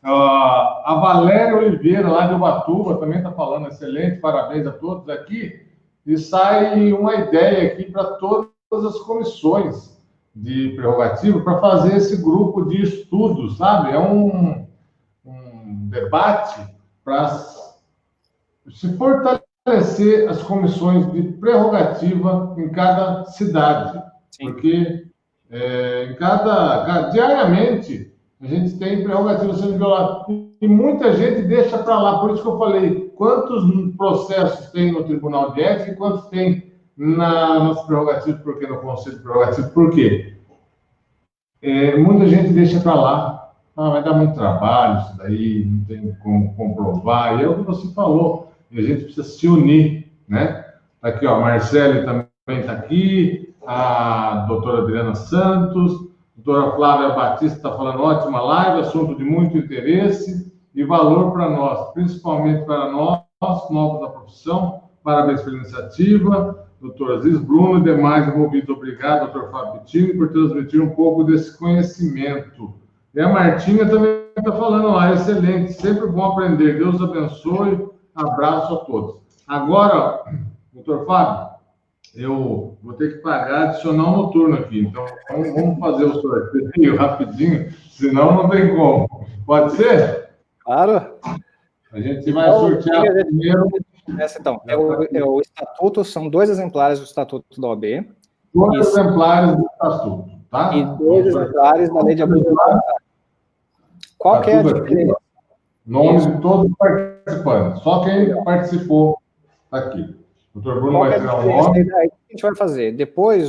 A Valéria Oliveira, lá de Ubatuba, também está falando, excelente, parabéns a todos aqui. E sai uma ideia aqui para todas as comissões de prerrogativa para fazer esse grupo de estudos, sabe? É um debate para se fortalecer as comissões de prerrogativa em cada cidade. Sim. Porque diariamente a gente tem prerrogativas sendo violadas e muita gente deixa para lá. Por isso que eu falei, quantos processos tem no Tribunal de Ética e quantos tem nas prerrogativas, porque no Conselho de Prerrogativas, por quê? Muita gente deixa para lá, vai dar muito trabalho isso daí, não tem como comprovar, e é o que você falou, e a gente precisa se unir, né? Aqui, ó, a Marcele também está aqui, a doutora Adriana Santos, a doutora Flávia Batista está falando, ótima live, assunto de muito interesse e valor para nós, principalmente para nós, novos da profissão, parabéns pela iniciativa, doutor Aziz Bruno e demais envolvidos, obrigado, doutor Fábio Pittini, por transmitir um pouco desse conhecimento. E a Martinha também está falando lá, excelente, sempre bom aprender, Deus abençoe, abraço a todos. Agora, doutor Fábio, eu vou ter que pagar adicional noturno aqui, então vamos fazer o sorteio rapidinho, senão não tem como. Pode ser? Claro. A gente vai sortear primeiro... Então, o estatuto, são 2 exemplares do estatuto da OAB. 2 exemplares do estatuto, tá? E 2 exemplares da lei de abuso de autoridade. Qual que é a diferença? Nome de todos os participantes, só quem participou aqui. O doutor Bruno vai tirar o nome. O que a gente vai fazer? Depois,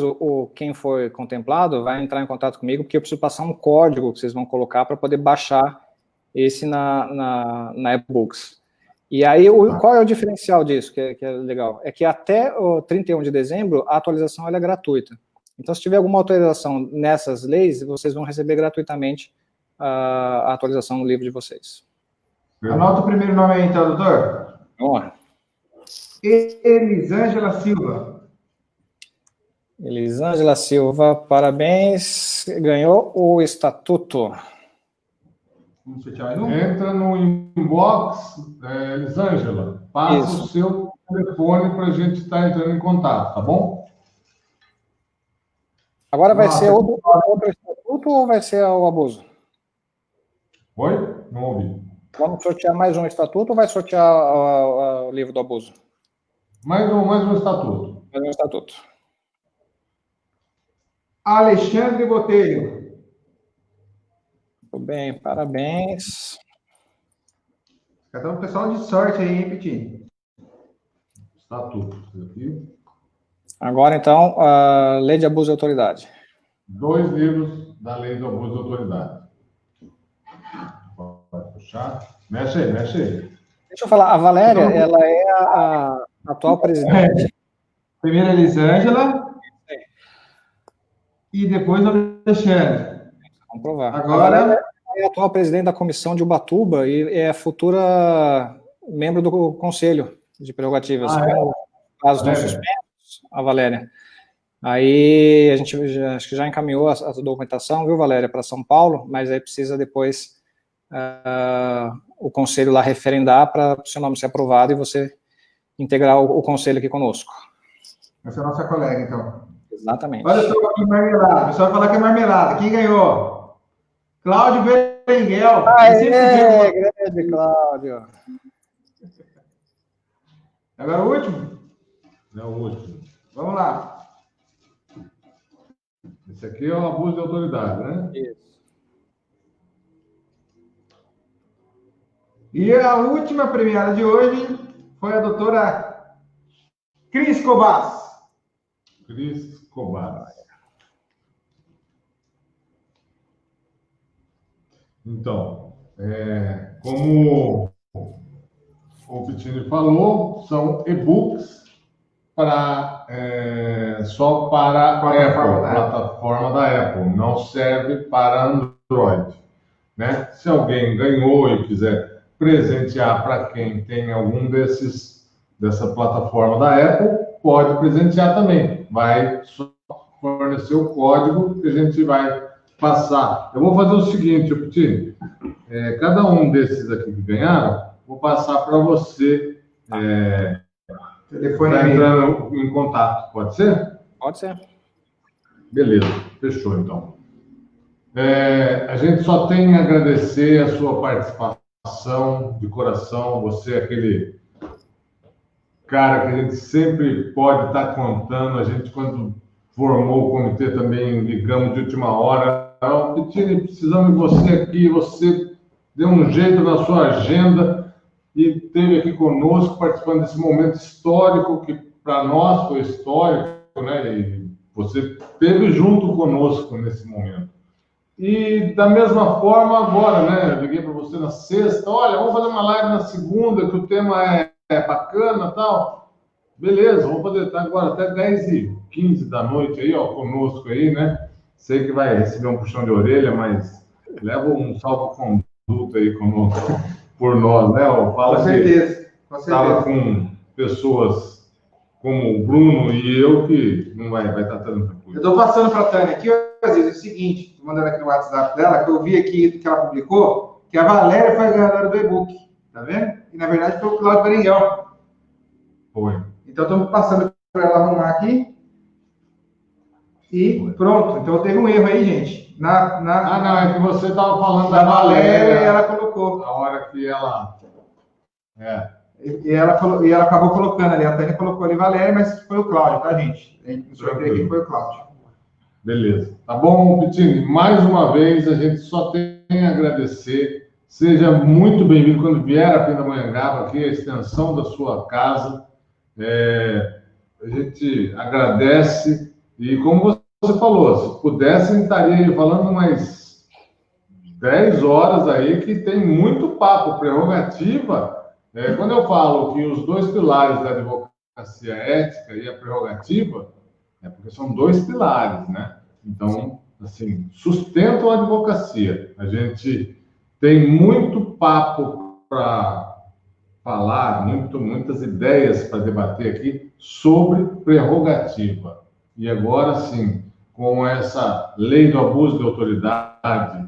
quem for contemplado vai entrar em contato comigo, porque eu preciso passar um código que vocês vão colocar para poder baixar esse na e-books. E aí, qual é o diferencial disso, que é legal? É que até o 31 de dezembro, a atualização ela é gratuita. Então, se tiver alguma atualização nessas leis, vocês vão receber gratuitamente a atualização no livro de vocês. Anota o primeiro nome aí, então, doutor. Vamos lá. Elisângela Silva. Elisângela Silva, parabéns. Ganhou o estatuto. Vamos sortear mais um? Entra no inbox, Elisângela, passa Isso. o seu telefone para a gente estar entrando em contato, tá bom? Agora vai ser outro estatuto ou vai ser o abuso? Oi? Não ouvi. Vamos sortear mais um estatuto ou vai sortear o livro do abuso? Mais um estatuto. Mais um estatuto. Alexandre Botelho. Muito bem, parabéns. Cada um pessoal de sorte aí, hein, Pitinho? Estatuto. Aqui. Agora, então, a lei de abuso de autoridade. 2 livros da lei do abuso de autoridade. Pode puxar. Mexe aí. Deixa eu falar, a Valéria, ela é a atual presidente. Primeiro a Elisângela. E depois a Alexandre. Vamos provar. Agora é a atual presidente da comissão de Ubatuba e é a futura membro do Conselho de Prerrogativas. Casos estão suspensos, a Valéria. Aí a gente acho que já encaminhou a documentação, viu, Valéria, para São Paulo, mas aí precisa depois o Conselho lá referendar para o seu nome ser aprovado e você integrar o Conselho aqui conosco. Essa é a nossa colega, então. Exatamente. Olha só aqui, marmelada. O pessoal vai falar que é marmelada. Quem ganhou? Cláudio Berenguel. Grande Cláudio. Agora o último? É o último. Vamos lá. Esse aqui é o abuso de autoridade, né? Isso. E a última premiada de hoje foi a doutora Cris Cobas. Cris Cobas. Então, como o Pittini falou, são e-books só para a plataforma da Apple, não serve para Android. né? Se alguém ganhou e quiser presentear para quem tem algum dessa plataforma da Apple, pode presentear também. Vai só fornecer o código que a gente vai passar. Eu vou fazer o seguinte, Pitini, cada um desses aqui que ganharam, vou passar para você Telefone para entrar em contato. Pode ser? Pode ser. Beleza, fechou então. A gente só tem a agradecer a sua participação de coração. Você é aquele cara que a gente sempre pode estar contando. A gente, quando formou o comitê, também ligamos de última hora. Pitini, precisamos de você aqui. Você deu um jeito na sua agenda e esteve aqui conosco, participando desse momento histórico, que para nós foi histórico, né? E você esteve junto conosco nesse momento. E da mesma forma agora, né? Eu liguei para você na sexta, olha, vamos fazer uma live na segunda, que o tema é bacana e tal. Beleza, vamos fazer agora até 10h15 da noite aí, ó, conosco aí, né? Sei que vai receber um puxão de orelha, mas leva um salvo-conduto aí conosco, por nós, né? Com certeza, com certeza. Estava com pessoas como o Bruno e eu que não vai estar tendo coisa. Eu estou passando para a Tânia aqui, às vezes, é o seguinte, estou mandando aqui no WhatsApp dela, que eu vi aqui que ela publicou, que a Valéria foi a ganhadora do e-book, tá vendo? E, na verdade, foi o Cláudio Beringuel. Foi. Então, estamos passando para ela arrumar aqui. E pronto. Então, teve um erro aí, gente. Não, é que você estava falando da Valéria e ela colocou. Na hora que ela... E ela acabou colocando ali, a Tânia colocou ali Valéria, mas foi o Cláudio, tá, gente? O sorteio aqui foi o Cláudio. Beleza. Tá bom, Pitini? Mais uma vez, a gente só tem a agradecer. Seja muito bem-vindo quando vier a Pindamonhangaba, aqui a extensão da sua casa. A gente agradece. E como você falou, se pudesse, estaria falando mais 10 horas aí, que tem muito papo, prerrogativa. Quando eu falo que os dois pilares da advocacia ética e a prerrogativa, é porque são dois pilares, né? Então, assim, sustentam a advocacia. A gente tem muito papo para falar, muitas ideias para debater aqui sobre prerrogativa. E agora, sim, com essa lei do abuso de autoridade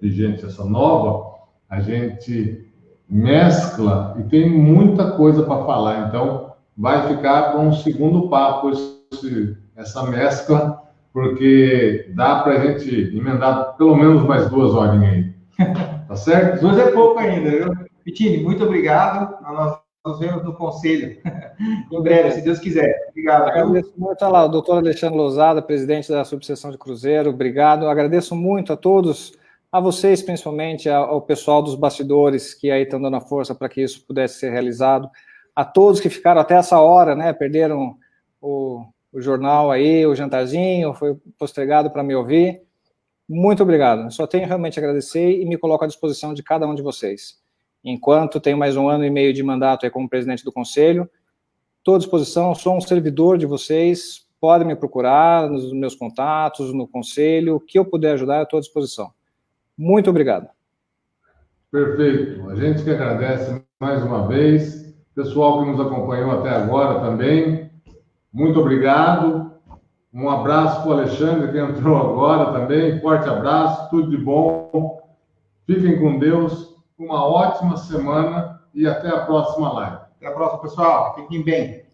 vigente, essa nova, a gente mescla e tem muita coisa para falar. Então, vai ficar com um segundo papo essa mescla, porque dá para a gente emendar pelo menos mais 2 horas aí. Tá certo? 2 é pouco ainda, viu? Pitini, muito obrigado. Nós nos vemos no conselho em breve, se Deus quiser. Obrigado. Agradeço muito, olha lá, o doutor Alexandre Lousada, presidente da subseção de Cruzeiro, obrigado. Agradeço muito a todos, a vocês principalmente, ao pessoal dos bastidores que aí estão dando a força para que isso pudesse ser realizado, a todos que ficaram até essa hora, né, perderam o jornal aí, o jantarzinho, foi postergado para me ouvir. Muito obrigado. Só tenho realmente a agradecer e me coloco à disposição de cada um de vocês. Enquanto tenho mais 1 ano e meio de mandato aí como presidente do conselho, estou à disposição, sou um servidor de vocês, podem me procurar nos meus contatos, no conselho, o que eu puder ajudar, eu estou à disposição. Muito obrigado. Perfeito. A gente que agradece mais uma vez. Pessoal que nos acompanhou até agora também, muito obrigado. Um abraço para o Alexandre, que entrou agora também. Forte abraço, tudo de bom. Fiquem com Deus. Uma ótima semana e até a próxima live. Até a próxima, pessoal. Fiquem bem.